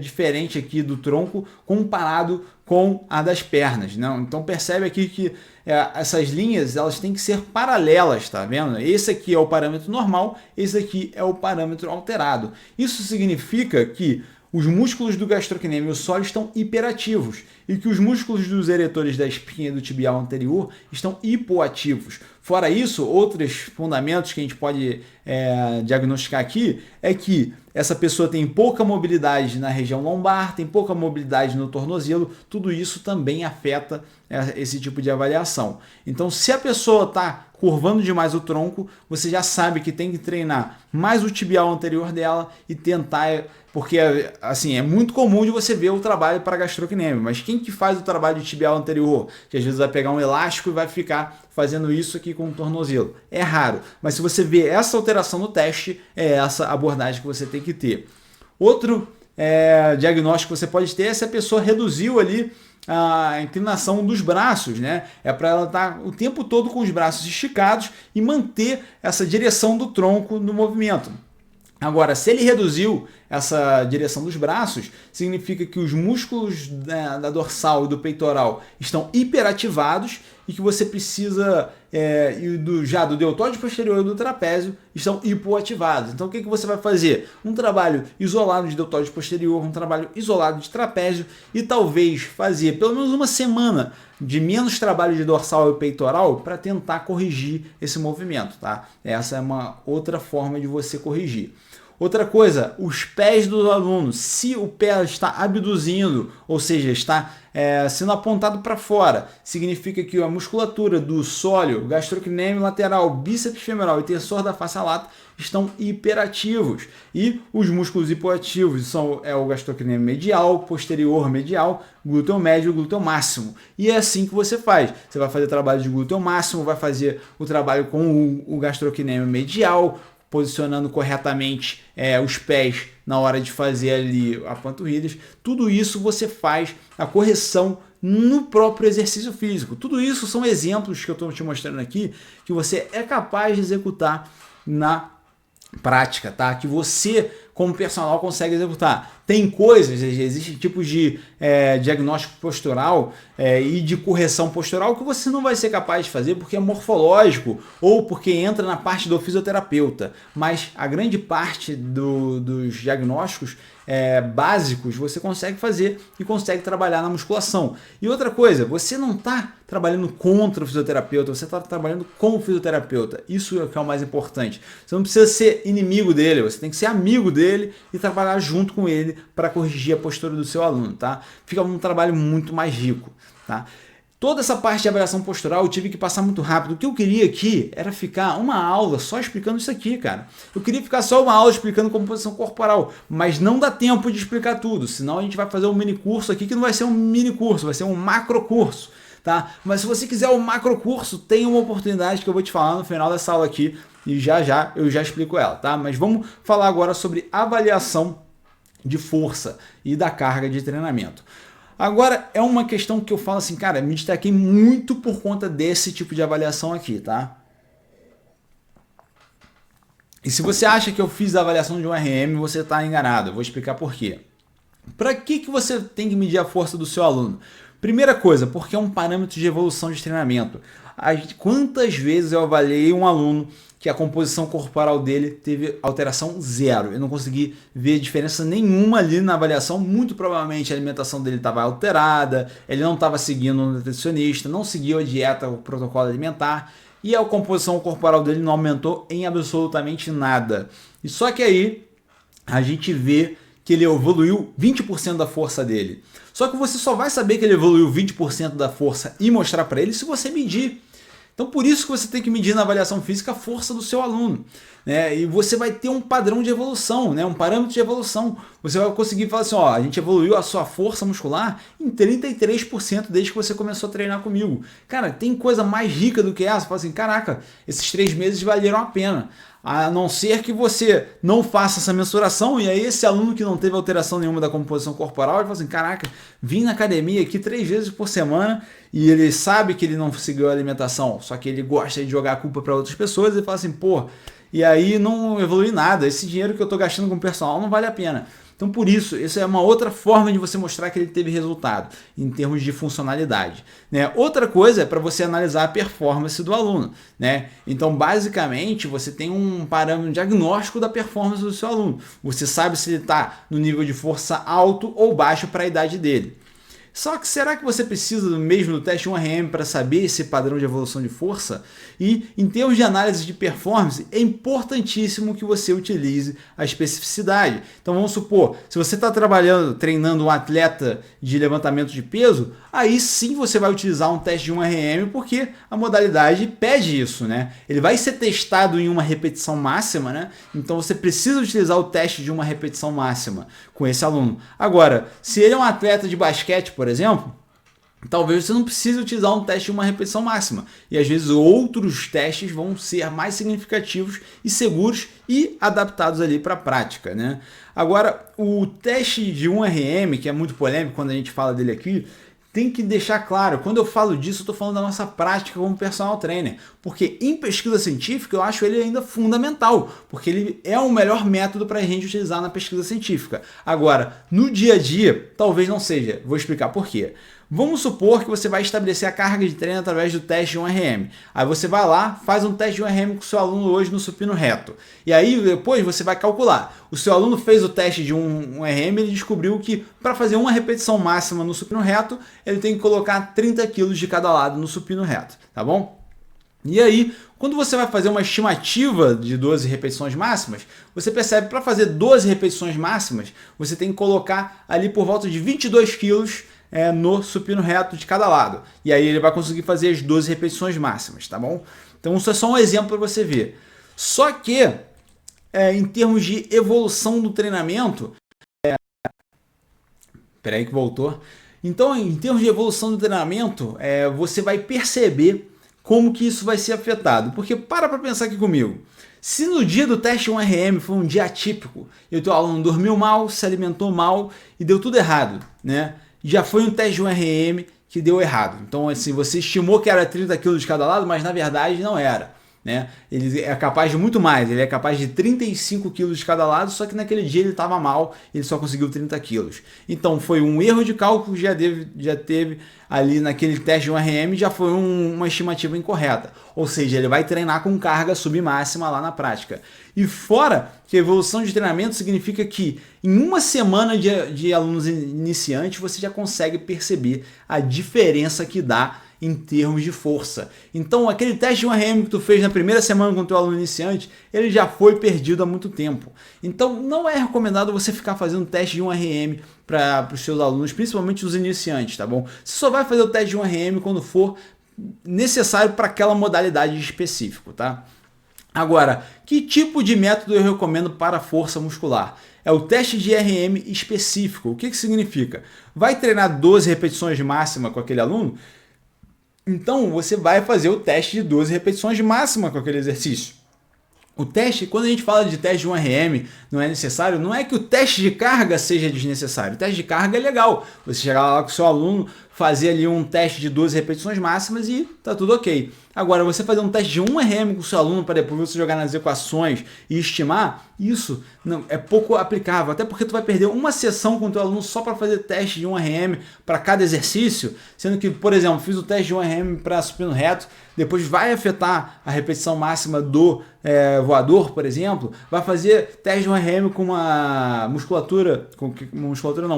diferente aqui do tronco comparado com a das pernas, não? Então percebe aqui que essas linhas elas têm que ser paralelas, tá vendo? Esse aqui é o parâmetro normal, esse aqui é o parâmetro alterado. Isso significa que os músculos do gastrocnêmio sólido estão hiperativos e que os músculos dos eretores da espinha e do tibial anterior estão hipoativos. Fora isso, outros fundamentos que a gente pode diagnosticar aqui é que essa pessoa tem pouca mobilidade na região lombar, tem pouca mobilidade no tornozelo, tudo isso também afeta esse tipo de avaliação. Então, se a pessoa está curvando demais o tronco, você já sabe que tem que treinar mais o tibial anterior dela e tentar, porque assim, é muito comum de você ver o trabalho para gastrocnêmio, mas quem que faz o trabalho de tibial anterior? Que às vezes vai pegar um elástico e vai ficar fazendo isso aqui com o tornozelo. É raro, mas se você vê essa alteração no teste, é essa abordagem que você tem que ter. Outro diagnóstico que você pode ter é se a pessoa reduziu ali a inclinação dos braços, né? É para ela estar o tempo todo com os braços esticados e manter essa direção do tronco no movimento. Agora, se ele reduziu essa direção dos braços, significa que os músculos da dorsal e do peitoral estão hiperativados e que você precisa, já do deltóide posterior e do trapézio, estão hipoativados. Então, o que você vai fazer? Um trabalho isolado de deltóide posterior, um trabalho isolado de trapézio e talvez fazer pelo menos uma semana de menos trabalho de dorsal e peitoral para tentar corrigir esse movimento, tá? Essa é uma outra forma de você corrigir. Outra coisa, os pés do aluno, se o pé está abduzindo, ou seja, está sendo apontado para fora, significa que a musculatura do sóleo, gastrocnêmio lateral, bíceps femoral e tensor da face lata estão hiperativos. E os músculos hipoativos são o gastrocnêmio medial, posterior medial, glúteo médio e glúteo máximo. E é assim que você faz. Você vai fazer trabalho de glúteo máximo, vai fazer o trabalho com o gastrocnêmio medial, posicionando corretamente os pés na hora de fazer ali a panturrilhas. Tudo isso você faz a correção no próprio exercício físico. Tudo isso são exemplos que eu estou te mostrando aqui que você é capaz de executar na prática, tá? Que você, como personal, consegue executar. Tem coisas, existem tipos de diagnóstico postural e de correção postural que você não vai ser capaz de fazer porque é morfológico ou porque entra na parte do fisioterapeuta. Mas a grande parte dos diagnósticos básicos você consegue fazer e consegue trabalhar na musculação. E outra coisa, você não está trabalhando contra o fisioterapeuta, você está trabalhando com o fisioterapeuta. Isso é o que é o mais importante. Você não precisa ser inimigo dele, você tem que ser amigo dele e trabalhar junto com ele para corrigir a postura do seu aluno, tá? Fica um trabalho muito mais rico, tá? Toda essa parte de avaliação postural eu tive que passar muito rápido. O que eu queria aqui era ficar uma aula só explicando isso aqui, cara. Eu queria ficar só uma aula explicando composição corporal, mas não dá tempo de explicar tudo, senão a gente vai fazer um mini curso aqui que não vai ser um mini curso, vai ser um macro curso, tá? Mas se você quiser um macro curso, tem uma oportunidade que eu vou te falar no final dessa aula aqui e já eu já explico ela, tá? Mas vamos falar agora sobre avaliação de força e da carga de treinamento. Agora, é uma questão que eu falo assim, cara, me destaquei muito por conta desse tipo de avaliação aqui, tá? E se você acha que eu fiz a avaliação de um RM, você está enganado. Eu vou explicar por quê. Para que você tem que medir a força do seu aluno? Primeira coisa, porque é um parâmetro de evolução de treinamento. Quantas vezes eu avaliei um aluno que a composição corporal dele teve alteração zero? Eu não consegui ver diferença nenhuma ali na avaliação. Muito provavelmente a alimentação dele estava alterada, ele não estava seguindo um nutricionista, não seguiu a dieta, o protocolo alimentar, e a composição corporal dele não aumentou em absolutamente nada. E só que aí a gente vê que ele evoluiu 20% da força dele. Só que você só vai saber que ele evoluiu 20% da força e mostrar para ele se você medir. Então, por isso que você tem que medir na avaliação física a força do seu aluno, né? E você vai ter um padrão de evolução, né? Um parâmetro de evolução. Você vai conseguir falar assim, ó, a gente evoluiu a sua força muscular em 33% desde que você começou a treinar comigo. Cara, tem coisa mais rica do que essa? Você fala assim, caraca, esses 3 meses valeram a pena. A não ser que você não faça essa mensuração, e aí esse aluno que não teve alteração nenhuma da composição corporal, ele fala assim, caraca, vim na academia aqui 3 vezes por semana, e ele sabe que ele não seguiu a alimentação, só que ele gosta de jogar a culpa para outras pessoas, e fala assim, pô, e aí não evolui nada, esse dinheiro que eu estou gastando com o personal não vale a pena. Então, por isso, essa é uma outra forma de você mostrar que ele teve resultado, em termos de funcionalidade, né? Outra coisa é para você analisar a performance do aluno, né? Então, basicamente, você tem um parâmetro diagnóstico da performance do seu aluno. Você sabe se ele está no nível de força alto ou baixo para a idade dele. Só que será que você precisa mesmo do teste 1RM para saber esse padrão de evolução de força? E em termos de análise de performance, é importantíssimo que você utilize a especificidade. Então vamos supor, se você está treinando um atleta de levantamento de peso, aí sim você vai utilizar um teste de 1RM, porque a modalidade pede isso, né? Ele vai ser testado em uma repetição máxima, né? Então você precisa utilizar o teste de uma repetição máxima com esse aluno. Agora, se ele é um atleta de basquete, por exemplo, talvez você não precise utilizar um teste de uma repetição máxima. E às vezes outros testes vão ser mais significativos e seguros e adaptados ali para a prática, né? Agora, o teste de 1RM, que é muito polêmico quando a gente fala dele aqui, tem que deixar claro, quando eu falo disso, eu estou falando da nossa prática como personal trainer, porque em pesquisa científica eu acho ele ainda fundamental, porque ele é o melhor método para a gente utilizar na pesquisa científica. Agora, no dia a dia, talvez não seja. Vou explicar por quê. Vamos supor que você vai estabelecer a carga de treino através do teste de 1RM. Aí você vai lá, faz um teste de 1RM com o seu aluno hoje no supino reto. E aí depois você vai calcular. O seu aluno fez o teste de 1RM, ele descobriu que para fazer uma repetição máxima no supino reto, ele tem que colocar 30 kg de cada lado no supino reto, tá bom? E aí, quando você vai fazer uma estimativa de 12 repetições máximas, você percebe que para fazer 12 repetições máximas, você tem que colocar ali por volta de 22 quilos no supino reto de cada lado. E aí ele vai conseguir fazer as 12 repetições máximas, tá bom? Então isso é só um exemplo para você ver. Só que, em termos de evolução do treinamento... Peraí que voltou. Então, em termos de evolução do treinamento, você vai perceber como que isso vai ser afetado. Porque para pensar aqui comigo. Se no dia do teste 1RM foi um dia atípico, e o teu aluno dormiu mal, se alimentou mal e deu tudo errado, né? Já foi um teste de 1RM que deu errado. Então, assim, você estimou que era 30 kg de cada lado, mas na verdade não era, né? Ele é capaz de muito mais, ele é capaz de 35 kg de cada lado, só que naquele dia ele estava mal, ele só conseguiu 30 kg. Então foi um erro de cálculo que já teve ali naquele teste de 1RM, já foi uma estimativa incorreta. Ou seja, ele vai treinar com carga submáxima lá na prática. E fora que a evolução de treinamento significa que em uma semana de alunos iniciantes você já consegue perceber a diferença que dá em termos de força. Então, aquele teste de 1RM que tu fez na primeira semana com o teu aluno iniciante, ele já foi perdido há muito tempo. Então, não é recomendado você ficar fazendo teste de 1RM para os seus alunos, principalmente os iniciantes, tá bom? Você só vai fazer o teste de 1RM quando for necessário para aquela modalidade específica, tá? Agora, que tipo de método eu recomendo para força muscular? É o teste de RM específico. O que significa? Vai treinar 12 repetições de máxima com aquele aluno? Então, você vai fazer o teste de 12 repetições de máxima com aquele exercício. O teste, quando a gente fala de teste de 1RM, não é necessário, não é que o teste de carga seja desnecessário. O teste de carga é legal. Você chegar lá com o seu aluno, fazer ali um teste de 12 repetições máximas e tá tudo ok. Agora, você fazer um teste de 1RM com o seu aluno para depois você jogar nas equações e estimar, isso não é pouco aplicável. Até porque tu vai perder uma sessão com o teu aluno só para fazer teste de 1RM para cada exercício, sendo que, por exemplo, fiz o teste de 1RM para supino reto, depois vai afetar a repetição máxima do voador, por exemplo, vai fazer teste de 1RM com uma musculatura, com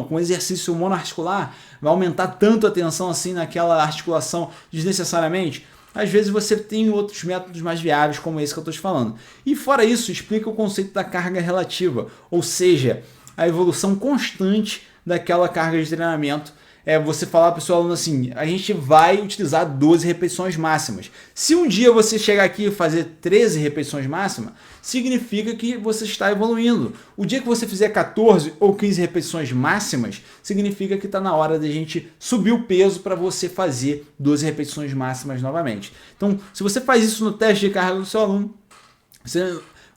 um exercício monoarticular, vai aumentar tanto a tensão assim naquela articulação desnecessariamente. Às vezes você tem outros métodos mais viáveis, como esse que eu estou te falando. E fora isso, explica o conceito da carga relativa, ou seja, a evolução constante daquela carga de treinamento. É você falar para o seu aluno assim, a gente vai utilizar 12 repetições máximas. Se um dia você chegar aqui e fazer 13 repetições máximas, significa que você está evoluindo. O dia que você fizer 14 ou 15 repetições máximas, significa que está na hora de a gente subir o peso para você fazer 12 repetições máximas novamente. Então, se você faz isso no teste de carga do seu aluno,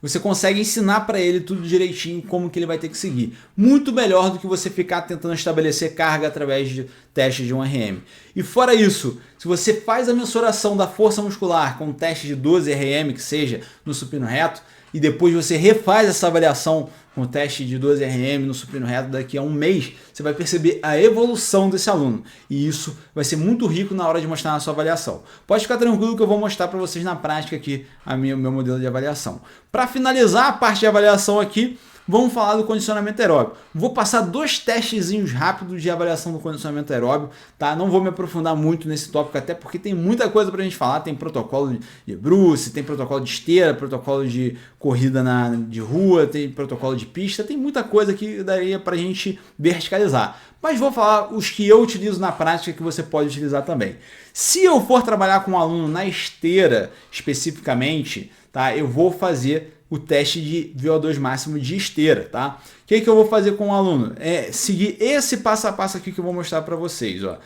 você consegue ensinar para ele tudo direitinho, como que ele vai ter que seguir. Muito melhor do que você ficar tentando estabelecer carga através de testes de 1RM. E fora isso, se você faz a mensuração da força muscular com um teste de 12 RM, que seja no supino reto, e depois você refaz essa avaliação com o teste de 12 RM no supino reto daqui a um mês, você vai perceber a evolução desse aluno. E isso vai ser muito rico na hora de mostrar na sua avaliação. Pode ficar tranquilo que eu vou mostrar para vocês na prática aqui o meu modelo de avaliação. Para finalizar a parte de avaliação aqui, vamos falar do condicionamento aeróbio. Vou passar 2 testezinhos rápidos de avaliação do condicionamento aeróbio, tá? Não vou me aprofundar muito nesse tópico, até porque tem muita coisa pra gente falar. Tem protocolo de Bruce, tem protocolo de esteira, protocolo de corrida de rua, tem protocolo de pista, tem muita coisa que daria pra gente verticalizar. Mas vou falar os que eu utilizo na prática que você pode utilizar também. Se eu for trabalhar com um aluno na esteira especificamente, tá? Eu vou fazer o teste de VO2 máximo de esteira, tá? O que eu vou fazer com o aluno? É seguir esse passo a passo aqui que eu vou mostrar para vocês, ó.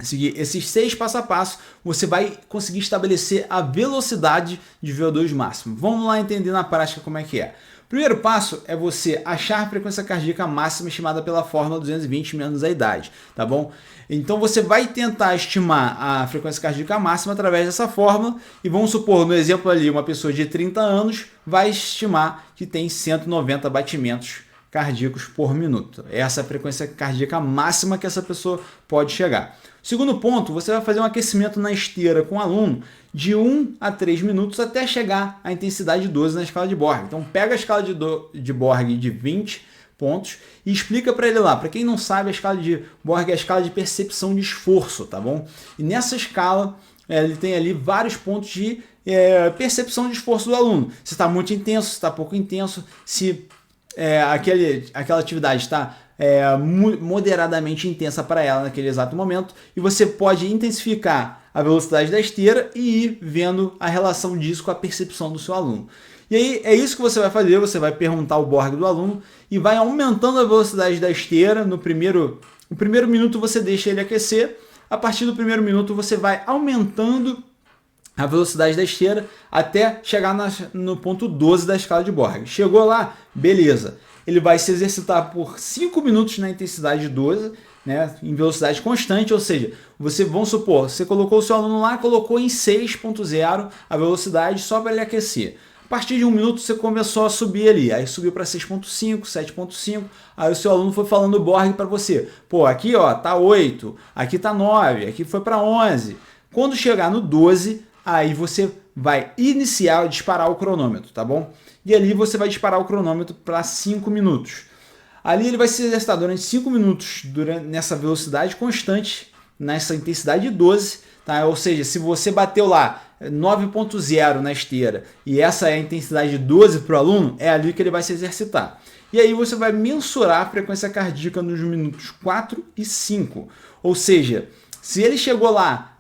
seguir esses 6 passo a passo, você vai conseguir estabelecer a velocidade de VO2 máximo. Vamos lá entender na prática como é que é. O primeiro passo é você achar a frequência cardíaca máxima estimada pela fórmula 220 menos a idade, tá bom? Então você vai tentar estimar a frequência cardíaca máxima através dessa fórmula e vamos supor, no exemplo ali, uma pessoa de 30 anos vai estimar que tem 190 batimentos cardíacos por minuto. Essa é a frequência cardíaca máxima que essa pessoa pode chegar. Segundo ponto, você vai fazer um aquecimento na esteira com o aluno de 1 a 3 minutos até chegar à intensidade 12 na escala de Borg. Então pega a escala de Borg de 20 pontos e explica para ele lá. Para quem não sabe, a escala de Borg é a escala de percepção de esforço, tá bom? E nessa escala ele tem ali vários pontos de percepção de esforço do aluno. Se está muito intenso, se está pouco intenso, se aquela atividade está moderadamente intensa para ela naquele exato momento, e você pode intensificar a velocidade da esteira e ir vendo a relação disso com a percepção do seu aluno. E aí é isso que você vai fazer, você vai perguntar o Borg do aluno e vai aumentando a velocidade da esteira. No primeiro minuto você deixa ele aquecer, a partir do primeiro minuto você vai aumentando a velocidade da esteira até chegar no ponto 12 da escala de Borg. Chegou lá, beleza. Ele vai se exercitar por 5 minutos na intensidade 12, né, em velocidade constante, ou seja, vamos supor, você colocou o seu aluno lá, colocou em 6.0 a velocidade só para ele aquecer. A partir de 1 minuto você começou a subir ali, aí subiu para 6.5, 7.5, aí o seu aluno foi falando o Borg para você. Pô, aqui ó, tá 8, aqui tá 9, aqui foi para 11. Quando chegar no 12, aí você vai iniciar, disparar o cronômetro, tá bom? E ali você vai disparar o cronômetro para 5 minutos. Ali ele vai se exercitar durante 5 minutos nessa velocidade constante, nessa intensidade 12, tá? Ou seja, se você bateu lá 9.0 na esteira e essa é a intensidade 12 para o aluno, é ali que ele vai se exercitar. E aí você vai mensurar a frequência cardíaca nos minutos 4 e 5. Ou seja, se ele chegou lá,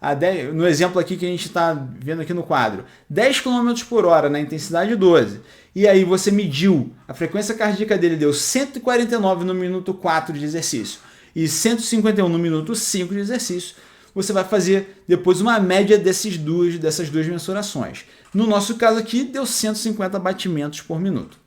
no exemplo aqui que a gente está vendo aqui no quadro, 10 km por hora na intensidade 12, e aí você mediu, a frequência cardíaca dele deu 149 no minuto 4 de exercício e 151 no minuto 5 de exercício, você vai fazer depois uma média dessas duas mensurações. No nosso caso aqui, deu 150 batimentos por minuto.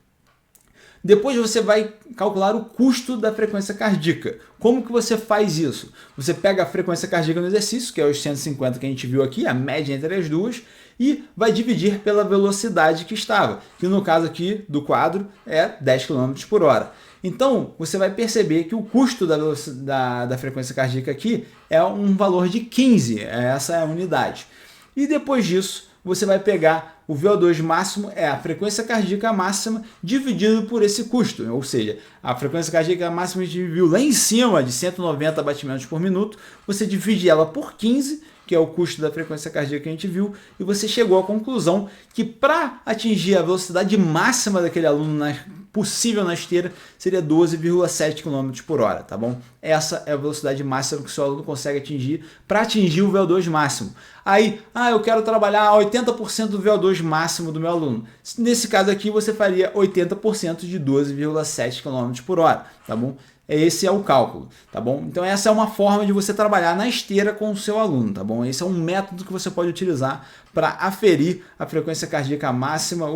Depois você vai calcular o custo da frequência cardíaca. Como que você faz isso? Você pega a frequência cardíaca no exercício, que é os 150 que a gente viu aqui, a média entre as duas, e vai dividir pela velocidade que estava, que no caso aqui do quadro é 10 km por hora. Então, você vai perceber que o custo da frequência cardíaca aqui é um valor de 15, essa é a unidade. E depois disso, você vai pegar o VO2 máximo, a frequência cardíaca máxima, dividido por esse custo. Ou seja, a frequência cardíaca máxima que a gente viu lá em cima, de 190 batimentos por minuto, você divide ela por 15, que é o custo da frequência cardíaca que a gente viu, e você chegou à conclusão que para atingir a velocidade máxima daquele aluno possível na esteira, seria 12,7 km por hora, tá bom? Essa é a velocidade máxima que o seu aluno consegue atingir para atingir o VO2 máximo. Aí, eu quero trabalhar 80% do VO2 máximo do meu aluno. Nesse caso aqui, você faria 80% de 12,7 km por hora, tá bom? Esse é o cálculo, tá bom? Então essa é uma forma de você trabalhar na esteira com o seu aluno, tá bom? Esse é um método que você pode utilizar para aferir a frequência cardíaca máxima,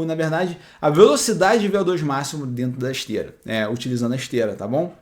na verdade, a velocidade de VO2 máximo dentro da esteira, utilizando a esteira, tá bom?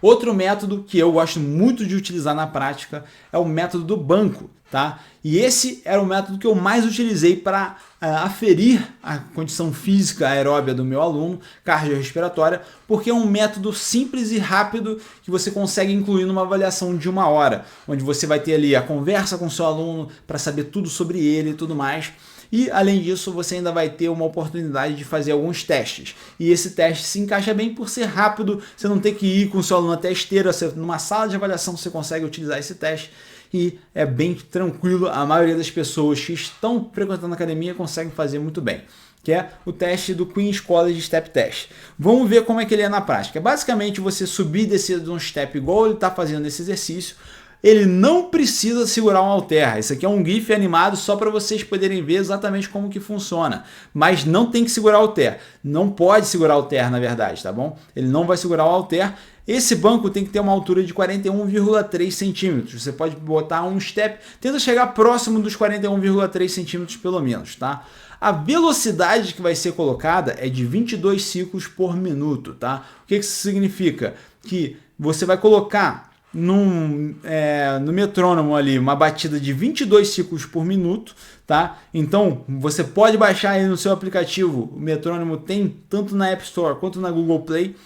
Outro método que eu gosto muito de utilizar na prática é o método do banco, tá? E esse era o método que eu mais utilizei para aferir a condição física aeróbia do meu aluno, cardiorrespiratória, porque é um método simples e rápido que você consegue incluir numa avaliação de 1 hora, onde você vai ter ali a conversa com o seu aluno para saber tudo sobre ele e tudo mais. E, além disso, você ainda vai ter uma oportunidade de fazer alguns testes. E esse teste se encaixa bem por ser rápido, você não tem que ir com o seu aluno até a esteira, numa sala de avaliação você consegue utilizar esse teste e é bem tranquilo, a maioria das pessoas que estão frequentando a academia conseguem fazer muito bem, que é o teste do Queen's College Step Test. Vamos ver como é que ele é na prática. Basicamente, você subir e descer de um step igual ele está fazendo nesse exercício. Ele não precisa segurar um halter. Isso aqui é um GIF animado só para vocês poderem ver exatamente como que funciona. Mas não tem que segurar o halter. Não pode segurar o halter, na verdade, tá bom? Ele não vai segurar o halter. Esse banco tem que ter uma altura de 41,3 centímetros. Você pode botar um step, tenta chegar próximo dos 41,3 centímetros pelo menos, tá? A velocidade que vai ser colocada é de 22 ciclos por minuto, tá? O que isso significa? Que você vai colocar no metrônomo ali uma batida de 22 ciclos por minuto, tá? Então você pode baixar aí no seu aplicativo, o metrônomo tem tanto na App Store quanto na Google Play.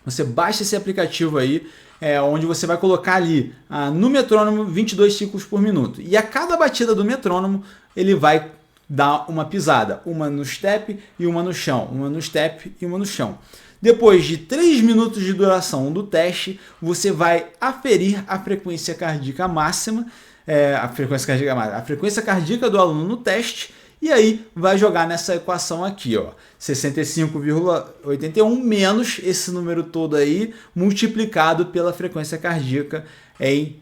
Você baixa esse aplicativo aí, onde você vai colocar ali no metrônomo 22 ciclos por minuto. E a cada batida do metrônomo ele vai dar uma pisada, uma no step e uma no chão, uma no step e uma no chão. Depois de 3 minutos de duração do teste, você vai aferir a frequência cardíaca máxima, a frequência cardíaca do aluno no teste, e aí vai jogar nessa equação aqui, ó, 65,81 menos esse número todo aí, multiplicado pela frequência cardíaca em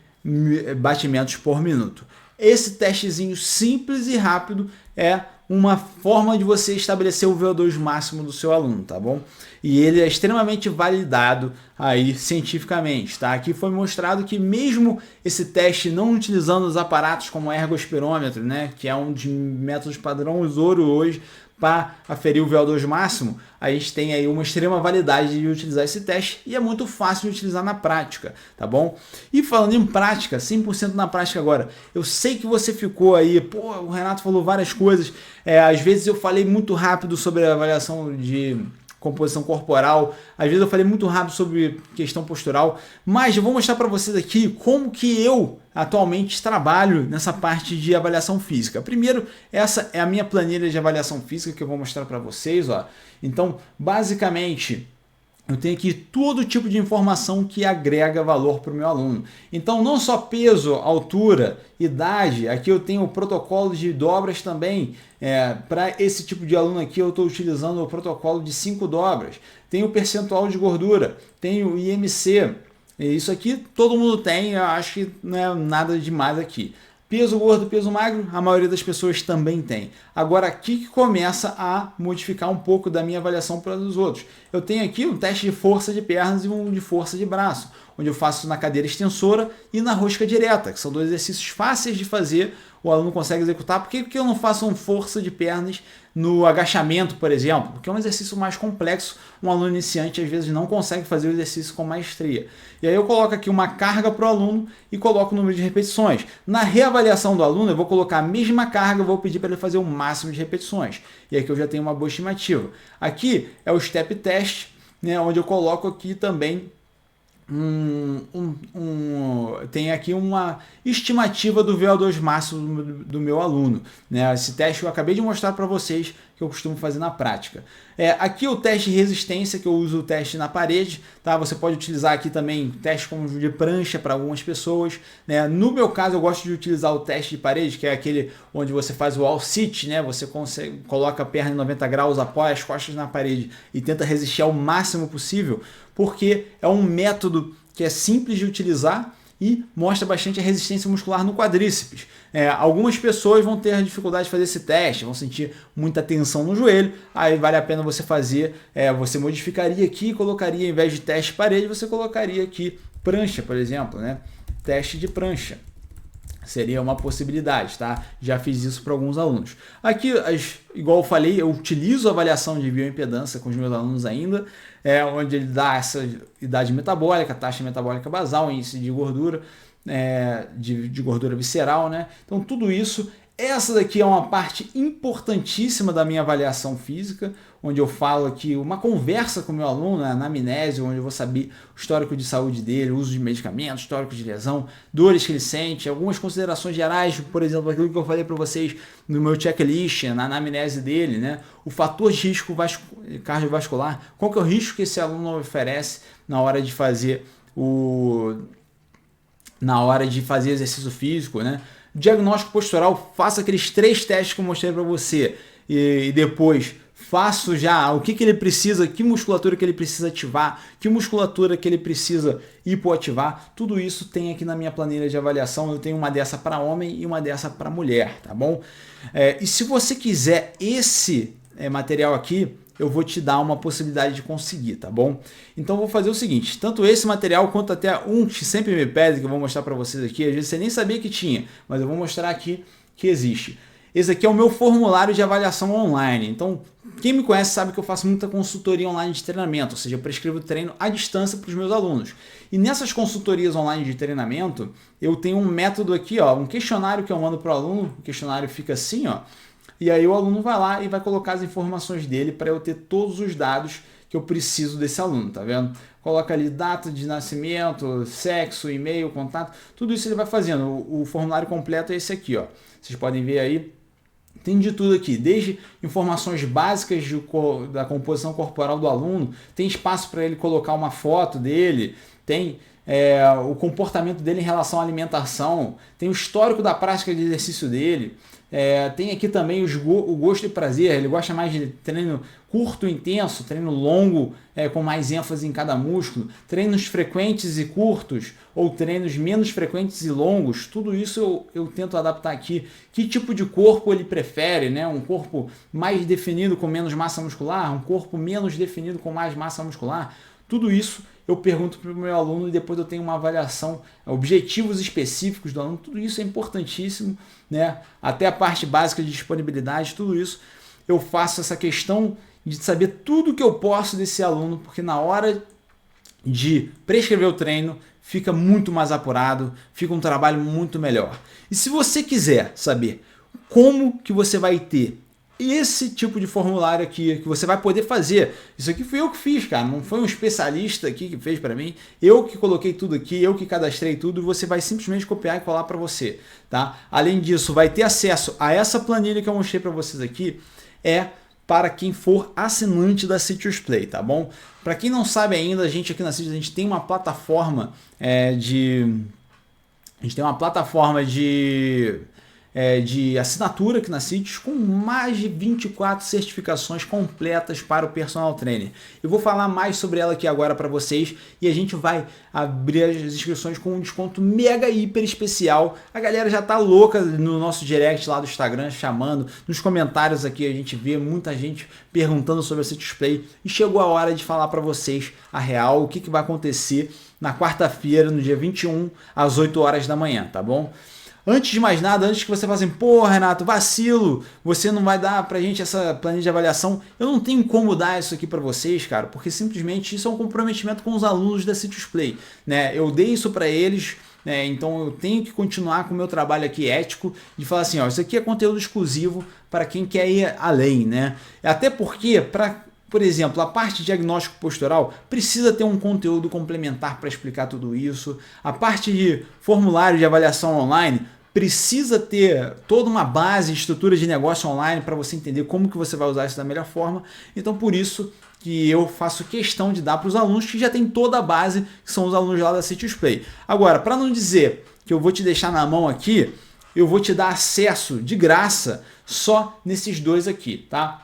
batimentos por minuto. Esse testezinho simples e rápido é uma forma de você estabelecer o VO2 máximo do seu aluno, tá bom? E ele é extremamente validado aí cientificamente, tá? Aqui foi mostrado que mesmo esse teste não utilizando os aparatos como o ergospirometro, né, que é um dos métodos padrão ouro hoje para aferir o VO2 máximo, a gente tem aí uma extrema validade de utilizar esse teste e é muito fácil de utilizar na prática, tá bom? E falando em prática, 100% na prática agora, eu sei que você ficou aí, pô, o Renato falou várias coisas, às vezes eu falei muito rápido sobre a avaliação de composição corporal, às vezes eu falei muito rápido sobre questão postural, mas eu vou mostrar para vocês aqui como que eu atualmente trabalho nessa parte de avaliação física. Primeiro, essa é a minha planilha de avaliação física que eu vou mostrar para vocês, ó. Então, basicamente, eu tenho aqui todo tipo de informação que agrega valor para o meu aluno. Então, não só peso, altura, idade, aqui eu tenho o protocolo de dobras também. Para esse tipo de aluno aqui, eu estou utilizando o protocolo de 5 dobras. Tem o percentual de gordura, tem o IMC. Isso aqui todo mundo tem, eu acho que não é nada demais aqui. Peso gordo, peso magro, a maioria das pessoas também tem. Agora aqui que começa a modificar um pouco da minha avaliação para os outros. Eu tenho aqui um teste de força de pernas e um de força de braço, onde eu faço na cadeira extensora e na rosca direta, que são 2 exercícios fáceis de fazer, o aluno consegue executar. Por que eu não faço uma força de pernas no agachamento, por exemplo? Porque é um exercício mais complexo, um aluno iniciante às vezes não consegue fazer o exercício com maestria. E aí eu coloco aqui uma carga para o aluno e coloco o número de repetições. Na reavaliação do aluno eu vou colocar a mesma carga, vou pedir para ele fazer o máximo de repetições. E aqui eu já tenho uma boa estimativa. Aqui é o step test, né, onde eu coloco aqui também tem aqui uma estimativa do VO2 máximo do meu aluno, né? Esse teste eu acabei de mostrar para vocês que eu costumo fazer na prática. Aqui o teste de resistência, que eu uso o teste na parede, tá? Você pode utilizar aqui também teste como de prancha para algumas pessoas, né? No meu caso eu gosto de utilizar o teste de parede, que é aquele onde você faz o all sit, né? Você coloca a perna em 90 graus, apoia as costas na parede e tenta resistir ao máximo possível, porque é um método que é simples de utilizar e mostra bastante a resistência muscular no quadríceps. Algumas pessoas vão ter dificuldade de fazer esse teste, vão sentir muita tensão no joelho, aí vale a pena você fazer, você modificaria aqui, colocaria, em vez de teste parede, você colocaria aqui prancha, por exemplo, né? Teste de prancha. Seria uma possibilidade, tá? Já fiz isso para alguns alunos. Aqui, igual eu falei, eu utilizo a avaliação de bioimpedância com os meus alunos ainda, onde ele dá essa idade metabólica, taxa metabólica basal, índice de gordura, de gordura visceral, né? Então, tudo isso. Essa daqui é uma parte importantíssima da minha avaliação física, onde eu falo aqui uma conversa com o meu aluno, na anamnese, onde eu vou saber o histórico de saúde dele, o uso de medicamentos, histórico de lesão, dores que ele sente, algumas considerações gerais, por exemplo, aquilo que eu falei para vocês no meu checklist, na anamnese dele, né? O fator de risco cardiovascular, qual que é o risco que esse aluno oferece na hora de fazer exercício físico, né? Diagnóstico postural, faça aqueles 3 testes que eu mostrei para você e depois faço já o que ele precisa, que musculatura que ele precisa ativar, que musculatura que ele precisa hipoativar. Tudo isso tem aqui na minha planilha de avaliação. Eu tenho uma dessa para homem e uma dessa para mulher, tá bom? E se você quiser esse material aqui, eu vou te dar uma possibilidade de conseguir, tá bom? Então eu vou fazer o seguinte, tanto esse material quanto até um que sempre me pede, que eu vou mostrar para vocês aqui, às vezes você nem sabia que tinha, mas eu vou mostrar aqui que existe. Esse aqui é o meu formulário de avaliação online. Então, quem me conhece sabe que eu faço muita consultoria online de treinamento, ou seja, eu prescrevo treino à distância para os meus alunos. E nessas consultorias online de treinamento, eu tenho um método aqui, ó, um questionário que eu mando para o aluno, o questionário fica assim, ó, e aí o aluno vai lá e vai colocar as informações dele para eu ter todos os dados que eu preciso desse aluno, tá vendo? Coloca ali data de nascimento, sexo, e-mail, contato, tudo isso ele vai fazendo. O formulário completo é esse aqui, ó. Vocês podem ver aí, tem de tudo aqui, desde informações básicas da composição corporal do aluno, tem espaço para ele colocar uma foto dele, tem o comportamento dele em relação à alimentação, tem o histórico da prática de exercício dele, tem aqui também o gosto e prazer, ele gosta mais de treino curto e intenso, treino longo com mais ênfase em cada músculo, treinos frequentes e curtos ou treinos menos frequentes e longos, tudo isso eu tento adaptar aqui. Que tipo de corpo ele prefere, né? Um corpo mais definido com menos massa muscular, um corpo menos definido com mais massa muscular, tudo isso eu pergunto para o meu aluno e depois eu tenho uma avaliação, objetivos específicos do aluno, tudo isso é importantíssimo, né? Até a parte básica de disponibilidade, tudo isso eu faço essa questão de saber tudo que eu posso desse aluno, porque na hora de prescrever o treino fica muito mais apurado, fica um trabalho muito melhor. E se você quiser saber como que você vai ter esse tipo de formulário aqui, que você vai poder fazer. Isso aqui fui eu que fiz, cara, não foi um especialista aqui que fez para mim, eu que coloquei tudo aqui, eu que cadastrei tudo, e você vai simplesmente copiar e colar para você, tá? Além disso, vai ter acesso a essa planilha que eu mostrei para vocês aqui, para quem for assinante da Sitius Play, tá bom? Para quem não sabe ainda, a gente aqui na Sitius, a gente tem uma plataforma de assinatura aqui na Sitius com mais de 24 certificações completas para o personal trainer. Eu vou falar mais sobre ela aqui agora para vocês e a gente vai abrir as inscrições com um desconto mega hiper especial. A galera já tá louca no nosso direct lá do Instagram, chamando, nos comentários aqui a gente vê muita gente perguntando sobre a Sitius Play e chegou a hora de falar para vocês a real, o que vai acontecer na quarta-feira, no dia 21, às 8 horas da manhã, tá bom? Antes de mais nada, antes que você fale assim, pô, Renato, vacilo, você não vai dar pra gente essa planilha de avaliação, eu não tenho como dar isso aqui para vocês, cara, porque simplesmente isso é um comprometimento com os alunos da Sitius Play, né? Eu dei isso para eles, né? Então eu tenho que continuar com o meu trabalho aqui ético de falar assim, ó, isso aqui é conteúdo exclusivo para quem quer ir além, né? Até porque, por exemplo, a parte de diagnóstico postural precisa ter um conteúdo complementar para explicar tudo isso. A parte de formulário de avaliação online precisa ter toda uma base, estrutura de negócio online para você entender como que você vai usar isso da melhor forma. Então, por isso que eu faço questão de dar para os alunos que já tem toda a base, que são os alunos lá da Sitius Play. Agora, para não dizer que eu vou te deixar na mão aqui, eu vou te dar acesso de graça só nesses dois aqui, tá?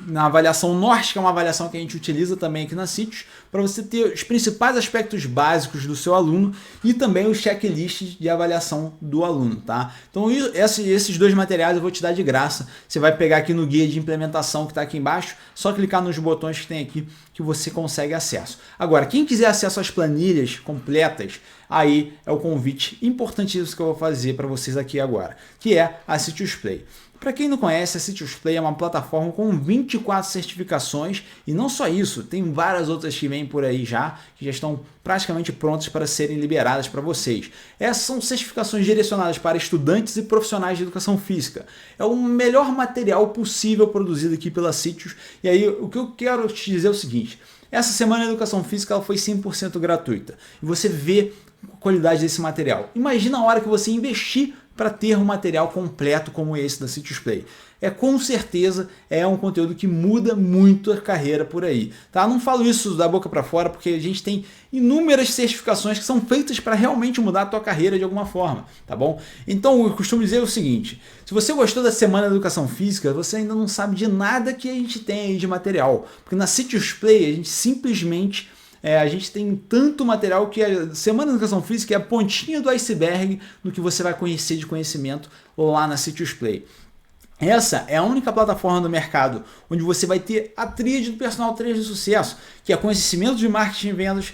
Na avaliação norte, que é uma avaliação que a gente utiliza também aqui na Sitius, para você ter os principais aspectos básicos do seu aluno e também os checklists de avaliação do aluno, tá? Então esses dois materiais eu vou te dar de graça. Você vai pegar aqui no guia de implementação que está aqui embaixo, só clicar nos botões que tem aqui que você consegue acesso. Agora, quem quiser acesso às planilhas completas, aí é o convite importantíssimo que eu vou fazer para vocês aqui agora, que é a Sitius Play. Para quem não conhece, a Sitius Play é uma plataforma com 24 certificações e não só isso, tem várias outras que vêm por aí já, que já estão praticamente prontas para serem liberadas para vocês. Essas são certificações direcionadas para estudantes e profissionais de educação física. É o melhor material possível produzido aqui pela Sitius. E aí o que eu quero te dizer é o seguinte, essa semana a educação física ela foi 100% gratuita e você vê a qualidade desse material. Imagina a hora que você investir para ter um material completo como esse da Sitius Play. Com certeza é um conteúdo que muda muito a carreira por aí, tá? Não falo isso da boca para fora porque a gente tem inúmeras certificações que são feitas para realmente mudar a tua carreira de alguma forma, tá bom? Então eu costumo dizer o seguinte, se você gostou da Semana da Educação Física, você ainda não sabe de nada que a gente tem aí de material, porque na Sitius Play a gente simplesmente a gente tem tanto material que a Semana de Educação Física é a pontinha do iceberg do que você vai conhecer de conhecimento lá na Sitius Play. Essa é a única plataforma do mercado onde você vai ter a tríade do personal trainer de sucesso, que é conhecimento de marketing e vendas,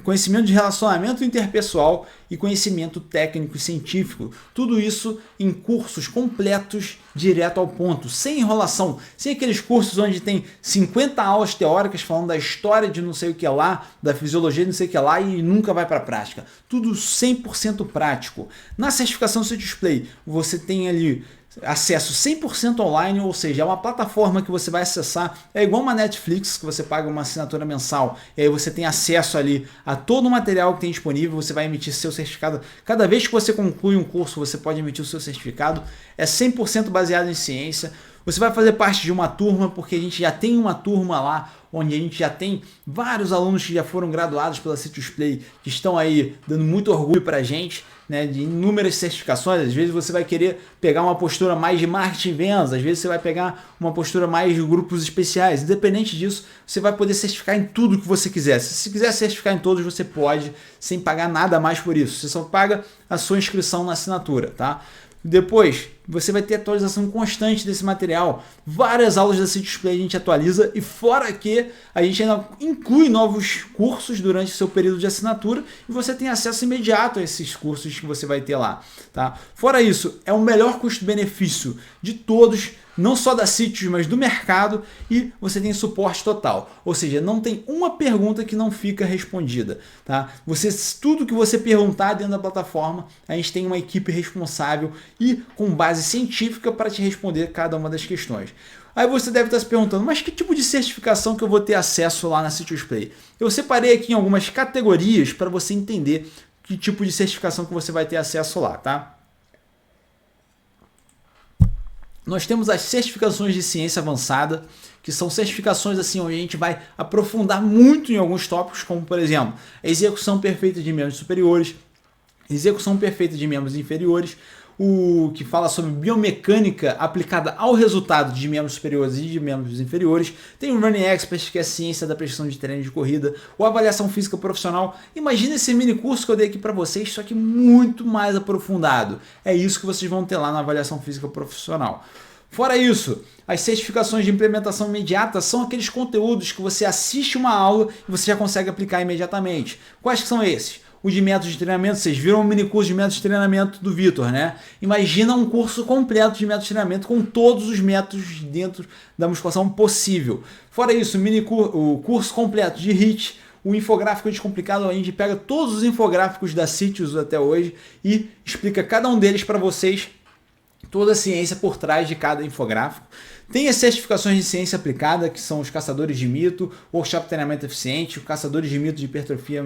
conhecimento de relacionamento interpessoal e conhecimento técnico e científico. Tudo isso em cursos completos, direto ao ponto, sem enrolação, sem aqueles cursos onde tem 50 aulas teóricas falando da história de não sei o que lá, da fisiologia de não sei o que lá e nunca vai para a prática. Tudo 100% prático. Na certificação CityDisplay, você tem ali acesso 100% online, ou seja, é uma plataforma que você vai acessar, é igual uma Netflix, que você paga uma assinatura mensal, e aí você tem acesso ali a todo o material que tem disponível, você vai emitir seu certificado, cada vez que você conclui um curso, você pode emitir o seu certificado, é 100% baseado em ciência, você vai fazer parte de uma turma, porque a gente já tem uma turma lá, onde a gente já tem vários alunos que já foram graduados pela CityDisplay, que estão aí dando muito orgulho para a gente, né, de inúmeras certificações. Às vezes você vai querer pegar uma postura mais de marketing e vendas, às vezes você vai pegar uma postura mais de grupos especiais. Independente disso, você vai poder certificar em tudo que você quiser. Se você quiser certificar em todos, você pode, sem pagar nada mais por isso. Você só paga a sua inscrição na assinatura, tá? Depois, você vai ter atualização constante desse material. Várias aulas da CityDisplay a gente atualiza e fora que a gente ainda inclui novos cursos durante o seu período de assinatura e você tem acesso imediato a esses cursos que você vai ter lá, tá? Fora isso, é o melhor custo-benefício de todos, não só da Citius, mas do mercado, e você tem suporte total. Ou seja, não tem uma pergunta que não fica respondida, tá? Tudo que você perguntar dentro da plataforma, a gente tem uma equipe responsável e com base científica para te responder cada uma das questões. Aí você deve estar se perguntando, mas que tipo de certificação que eu vou ter acesso lá na CityDisplay? Eu separei aqui em algumas categorias para você entender que tipo de certificação que você vai ter acesso lá, tá? Nós temos as certificações de ciência avançada, que são certificações assim onde a gente vai aprofundar muito em alguns tópicos, como por exemplo, a execução perfeita de membros superiores, execução perfeita de membros inferiores, o que fala sobre biomecânica aplicada ao resultado de membros superiores e de membros inferiores. Tem o Running Expert, que é a ciência da prestação de treino de corrida, ou avaliação física profissional. Imagina esse mini curso que eu dei aqui para vocês, só que muito mais aprofundado. É isso que vocês vão ter lá na avaliação física profissional. Fora isso, as certificações de implementação imediata são aqueles conteúdos que você assiste uma aula e você já consegue aplicar imediatamente. Quais que são esses? O de métodos de treinamento, vocês viram o mini curso de métodos de treinamento do Vitor, né? Imagina um curso completo de métodos de treinamento com todos os métodos dentro da musculação possível. Fora isso, o curso completo de HIIT, o infográfico descomplicado, a gente pega todos os infográficos da Citius até hoje e explica cada um deles para vocês, toda a ciência por trás de cada infográfico. Tem as certificações de ciência aplicada, que são os caçadores de mito, o workshop de treinamento eficiente, os caçadores de mito de hipertrofia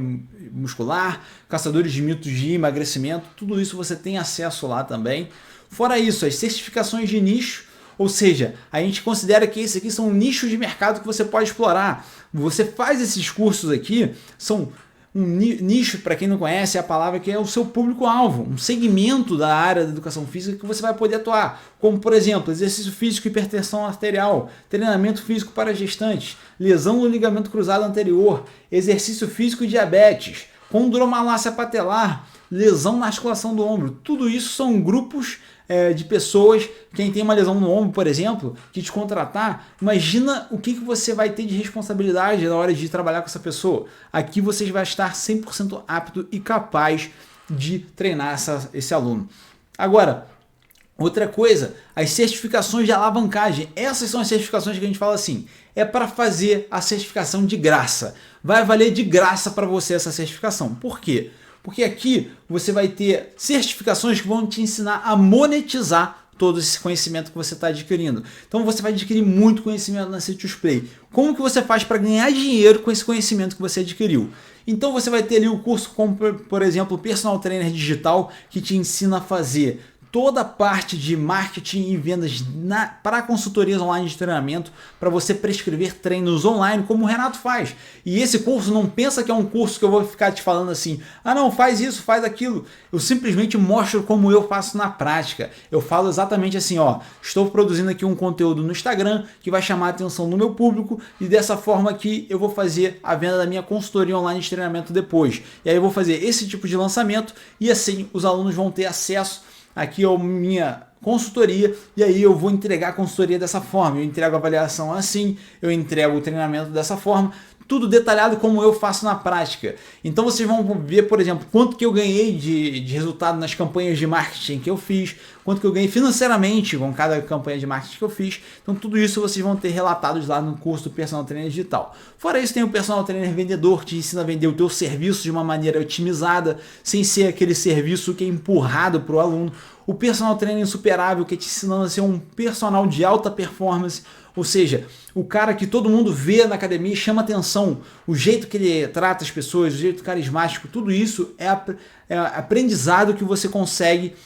muscular, caçadores de mitos de emagrecimento, tudo isso você tem acesso lá também. Fora isso, as certificações de nicho, ou seja, a gente considera que esses aqui são nichos de mercado que você pode explorar. Você faz esses cursos aqui, são um nicho, para quem não conhece, é a palavra que é o seu público-alvo, um segmento da área da educação física que você vai poder atuar, como por exemplo, exercício físico e hipertensão arterial, treinamento físico para gestantes, lesão no ligamento cruzado anterior, exercício físico e diabetes, condromalácia patelar, lesão na articulação do ombro. Tudo isso são grupos de pessoas, quem tem uma lesão no ombro, por exemplo, que te contratar, imagina o que você vai ter de responsabilidade na hora de trabalhar com essa pessoa. Aqui você vai estar 100% apto e capaz de treinar esse aluno. Agora, outra coisa, as certificações de alavancagem. Essas são as certificações que a gente fala assim, é para fazer a certificação de graça. Vai valer de graça para você essa certificação. Por quê? Porque aqui você vai ter certificações que vão te ensinar a monetizar todo esse conhecimento que você está adquirindo. Então você vai adquirir muito conhecimento na CityDisplay. Como que você faz para ganhar dinheiro com esse conhecimento que você adquiriu? Então você vai ter ali o curso como, por exemplo, o Personal Trainer Digital, que te ensina a fazer toda a parte de marketing e vendas para consultorias online de treinamento, para você prescrever treinos online, como o Renato faz. E esse curso, não pensa que é um curso que eu vou ficar te falando assim, ah não, faz isso, faz aquilo. Eu simplesmente mostro como eu faço na prática. Eu falo exatamente assim, ó, estou produzindo aqui um conteúdo no Instagram que vai chamar a atenção do meu público e dessa forma aqui eu vou fazer a venda da minha consultoria online de treinamento depois. E aí eu vou fazer esse tipo de lançamento e assim os alunos vão ter acesso aqui é a minha consultoria, e aí eu vou entregar a consultoria dessa forma, eu entrego a avaliação assim, eu entrego o treinamento dessa forma, tudo detalhado como eu faço na prática. Então vocês vão ver, por exemplo, quanto que eu ganhei de resultado nas campanhas de marketing que eu fiz, quanto que eu ganhei financeiramente com cada campanha de marketing que eu fiz. Então tudo isso vocês vão ter relatados lá no curso do Personal Trainer Digital. Fora isso, tem o Personal Trainer Vendedor, que te ensina a vender o teu serviço de uma maneira otimizada, sem ser aquele serviço que é empurrado para o aluno. O Personal Trainer Insuperável, que te ensinando a ser um personal de alta performance, ou seja, o cara que todo mundo vê na academia e chama atenção, o jeito que ele trata as pessoas, o jeito carismático, tudo isso é aprendizado que você consegue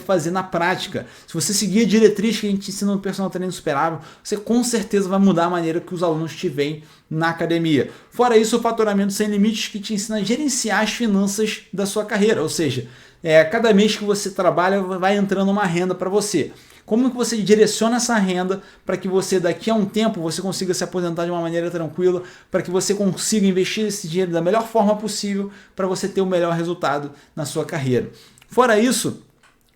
fazer na prática. Se você seguir a diretriz que a gente ensina no Personal Trainer Insuperável, você com certeza vai mudar a maneira que os alunos te veem na academia. Fora isso, o Faturamento Sem Limites, que te ensina a gerenciar as finanças da sua carreira, ou seja, cada mês que você trabalha vai entrando uma renda para você. Como que você direciona essa renda para que você daqui a um tempo você consiga se aposentar de uma maneira tranquila, para que você consiga investir esse dinheiro da melhor forma possível para você ter o melhor resultado na sua carreira. Fora isso,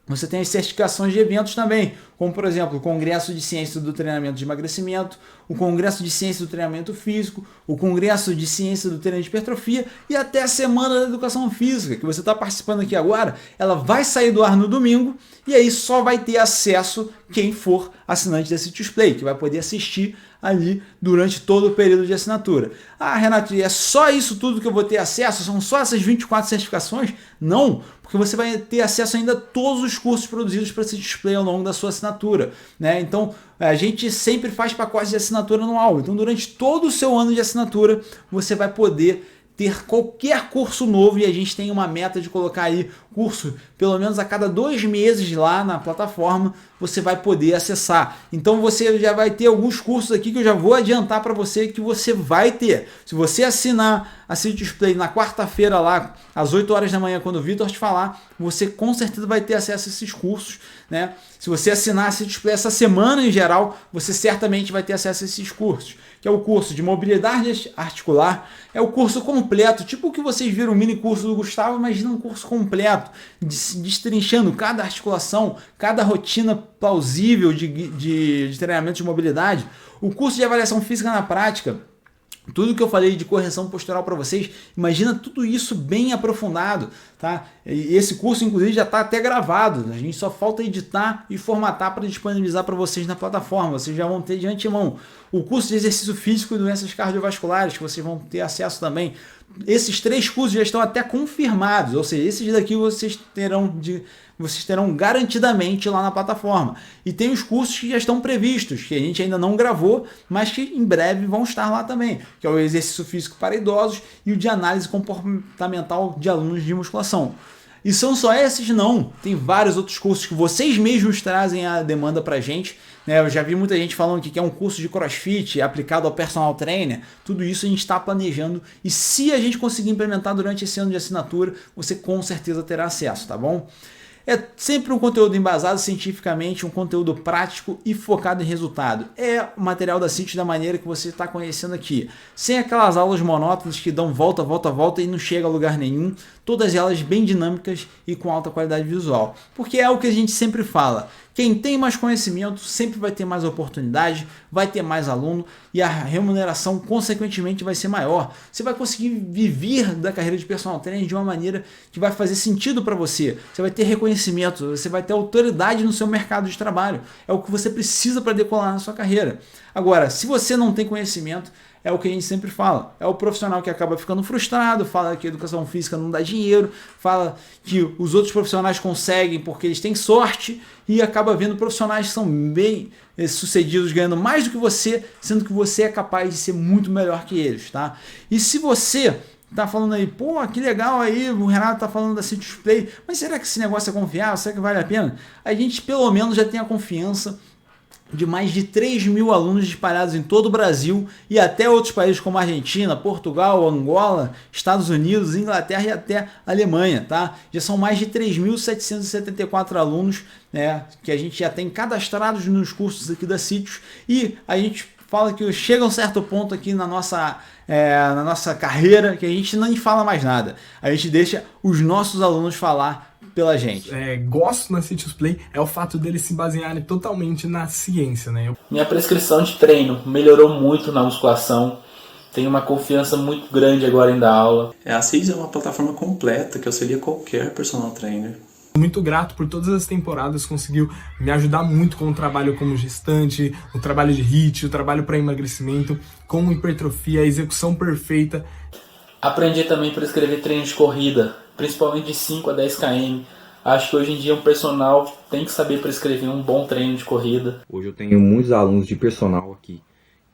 você tem as certificações de eventos também, como por exemplo o Congresso de Ciência do Treinamento de Emagrecimento, o Congresso de Ciência do Treinamento Físico, o Congresso de Ciência do Treinamento de Hipertrofia e até a Semana da Educação Física, que você está participando aqui agora. Ela vai sair do ar no domingo e aí só vai ter acesso quem for assinante da Citius Play, que vai poder assistir ali durante todo o período de assinatura. Ah, Renato, é só isso tudo que eu vou ter acesso? São só essas 24 certificações? Não, porque você vai ter acesso ainda a todos os cursos produzidos para Citius Play ao longo da sua assinatura, né? Então, a gente sempre faz pacote de assinatura anual. Então, durante todo o seu ano de assinatura, você vai poder ter qualquer curso novo, e a gente tem uma meta de colocar aí curso pelo menos a cada 2 meses lá na plataforma, você vai poder acessar. Então você já vai ter alguns cursos aqui que eu já vou adiantar para você que você vai ter. Se você assinar a Citius Play na quarta-feira lá, às 8 horas da manhã, quando o Vitor te falar, você com certeza vai ter acesso a esses cursos, né? Se você assinar a Citius Play essa semana em geral, você certamente vai ter acesso a esses cursos, que é o curso de mobilidade articular, é o curso completo, tipo o que vocês viram, o mini curso do Gustavo, imagina um curso completo, destrinchando cada articulação, cada rotina plausível de treinamento de mobilidade, o curso de avaliação física na prática, tudo que eu falei de correção postural para vocês, imagina tudo isso bem aprofundado, tá? E esse curso, inclusive, já está até gravado. A gente só falta editar e formatar para disponibilizar para vocês na plataforma. Vocês já vão ter de antemão o curso de exercício físico e doenças cardiovasculares, que vocês vão ter acesso também. Esses 3 cursos já estão até confirmados, ou seja, esses daqui vocês terão garantidamente lá na plataforma. E tem os cursos que já estão previstos, que a gente ainda não gravou, mas que em breve vão estar lá também, que é o exercício físico para idosos e o de análise comportamental de alunos de musculação. E são só esses? Não. Tem vários outros cursos que vocês mesmos trazem a demanda pra gente, né? Eu já vi muita gente falando que quer um curso de CrossFit aplicado ao personal trainer. Tudo isso a gente está planejando e se a gente conseguir implementar durante esse ano de assinatura, você com certeza terá acesso, tá bom? É sempre um conteúdo embasado cientificamente, um conteúdo prático e focado em resultado. É o material da Citius da maneira que você está conhecendo aqui. Sem aquelas aulas monótonas que dão volta, volta, volta e não chega a lugar nenhum. Todas elas bem dinâmicas e com alta qualidade visual. Porque é o que a gente sempre fala. Quem tem mais conhecimento sempre vai ter mais oportunidade, vai ter mais aluno e a remuneração, consequentemente, vai ser maior. Você vai conseguir viver da carreira de personal trainer de uma maneira que vai fazer sentido para você. Você vai ter reconhecimento, você vai ter autoridade no seu mercado de trabalho. É o que você precisa para decolar na sua carreira. Agora, se você não tem conhecimento, é o que a gente sempre fala. É o profissional que acaba ficando frustrado, fala que a educação física não dá dinheiro, fala que os outros profissionais conseguem porque eles têm sorte e acaba vendo profissionais que são bem sucedidos ganhando mais do que você, sendo que você é capaz de ser muito melhor que eles, tá? E se você tá falando aí, pô, que legal aí, o Renato tá falando da Citius Play, mas será que esse negócio é confiável? Será que vale a pena? A gente pelo menos já tem a confiança de mais de 3.000 alunos espalhados em todo o Brasil e até outros países como Argentina, Portugal, Angola, Estados Unidos, Inglaterra e até Alemanha, tá? Já são mais de 3.774 alunos, né, que a gente já tem cadastrados nos cursos aqui da Citius e a gente fala que chega a um certo ponto aqui na nossa carreira que a gente nem fala mais nada. A gente deixa os nossos alunos falar pela gente. Gosto na Citius Play é o fato deles se basearem totalmente na ciência, né? Minha prescrição de treino melhorou muito na musculação. Tenho uma confiança muito grande agora em dar aula. A CIS é uma plataforma completa que auxilia qualquer personal trainer. Muito grato por todas as temporadas, conseguiu me ajudar muito com o trabalho como gestante, o trabalho de HIIT, o trabalho para emagrecimento, com hipertrofia, a execução perfeita. Aprendi também a prescrever treino de corrida, principalmente de 5 a 10 km. Acho que hoje em dia um personal tem que saber prescrever um bom treino de corrida. Hoje eu tenho muitos alunos de personal aqui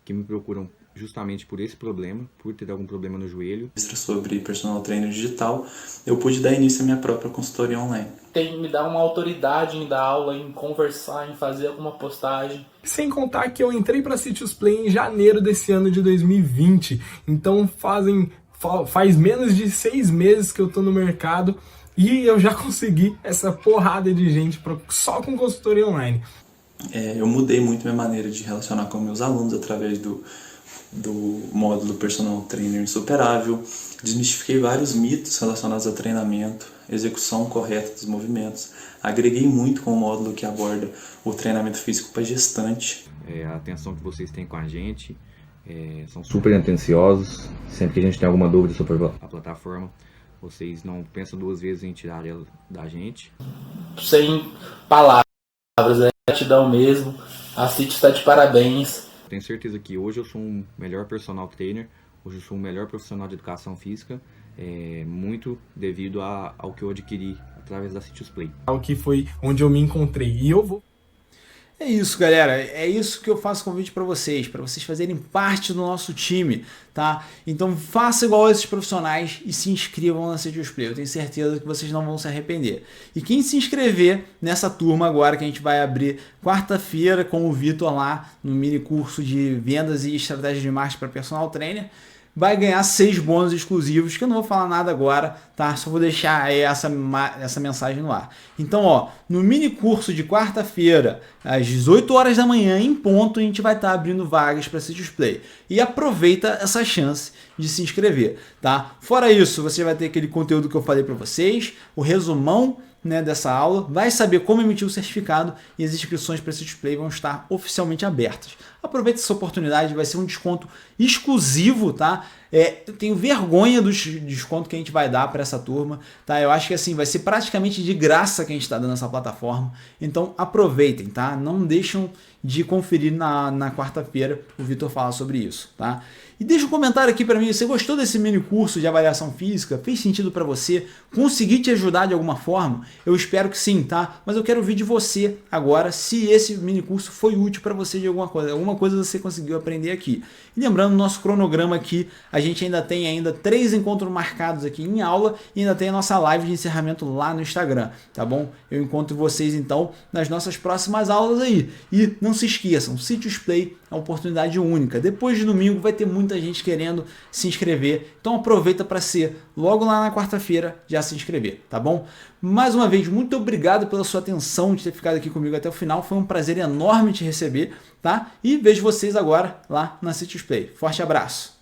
que me procuram justamente por esse problema, por ter algum problema no joelho. Sobre personal trainer digital, eu pude dar início à minha própria consultoria online. Tem que me dar uma autoridade em dar aula, em conversar, em fazer alguma postagem. Sem contar que eu entrei para a Citius Play em janeiro desse ano de 2020, então faz menos de 6 meses que eu tô no mercado e eu já consegui essa porrada de gente só com consultoria online. Eu mudei muito minha maneira de relacionar com meus alunos através do módulo Personal Trainer Insuperável. Desmistifiquei vários mitos relacionados ao treinamento, execução correta dos movimentos. Agreguei muito com o módulo que aborda o treinamento físico para gestante. A atenção que vocês têm com a gente, são super atenciosos. Sempre que a gente tem alguma dúvida sobre a plataforma, vocês não pensam duas vezes em tirar ela da gente. Sem palavras, é gratidão mesmo. A Citius está de parabéns. Tenho certeza que hoje eu sou um melhor personal trainer, hoje eu sou um melhor profissional de educação física, muito devido ao que eu adquiri através da Citius Play. O que foi onde eu me encontrei. E eu vou... É isso, galera. É isso que eu faço convite para vocês fazerem parte do nosso time, tá? Então faça igual a esses profissionais e se inscrevam na Citius Play. Eu tenho certeza que vocês não vão se arrepender. E quem se inscrever nessa turma agora que a gente vai abrir quarta-feira com o Vitor lá no mini curso de vendas e estratégia de marketing para personal trainer, vai ganhar 6 bônus exclusivos, que eu não vou falar nada agora, tá? Só vou deixar aí essa mensagem no ar. Então, ó, no mini curso de quarta-feira, às 18 horas da manhã, em ponto, a gente vai estar abrindo vagas para Citius Play. E aproveita essa chance de se inscrever, tá? Fora isso, você vai ter aquele conteúdo que eu falei para vocês, o resumão, né, dessa aula, vai saber como emitir o certificado e as inscrições para esse display vão estar oficialmente abertas. Aproveite essa oportunidade, vai ser um desconto exclusivo, tá? Eu tenho vergonha do desconto que a gente vai dar para essa turma, tá? Eu acho que assim, vai ser praticamente de graça que a gente está dando essa plataforma, então aproveitem, tá? Não deixam de conferir na quarta-feira o Vitor fala sobre isso, tá? E deixa um comentário aqui para mim, você gostou desse mini curso de avaliação física? Fez sentido para você? Consegui te ajudar de alguma forma? Eu espero que sim, tá? Mas eu quero ouvir de você agora se esse mini curso foi útil para você de alguma coisa você conseguiu aprender aqui. E lembrando, nosso cronograma aqui, a gente ainda tem 3 encontros marcados aqui em aula e ainda tem a nossa live de encerramento lá no Instagram, tá bom? Eu encontro vocês então nas nossas próximas aulas aí. E não se esqueçam, Citius Play é uma oportunidade única. Depois de domingo vai ter muita gente querendo se inscrever, então aproveita para ser logo lá na quarta-feira já se inscrever, tá bom? Mais uma vez, muito obrigado pela sua atenção, de ter ficado aqui comigo até o final, foi um prazer enorme te receber, tá? E vejo vocês agora lá na Citius Play. Forte abraço!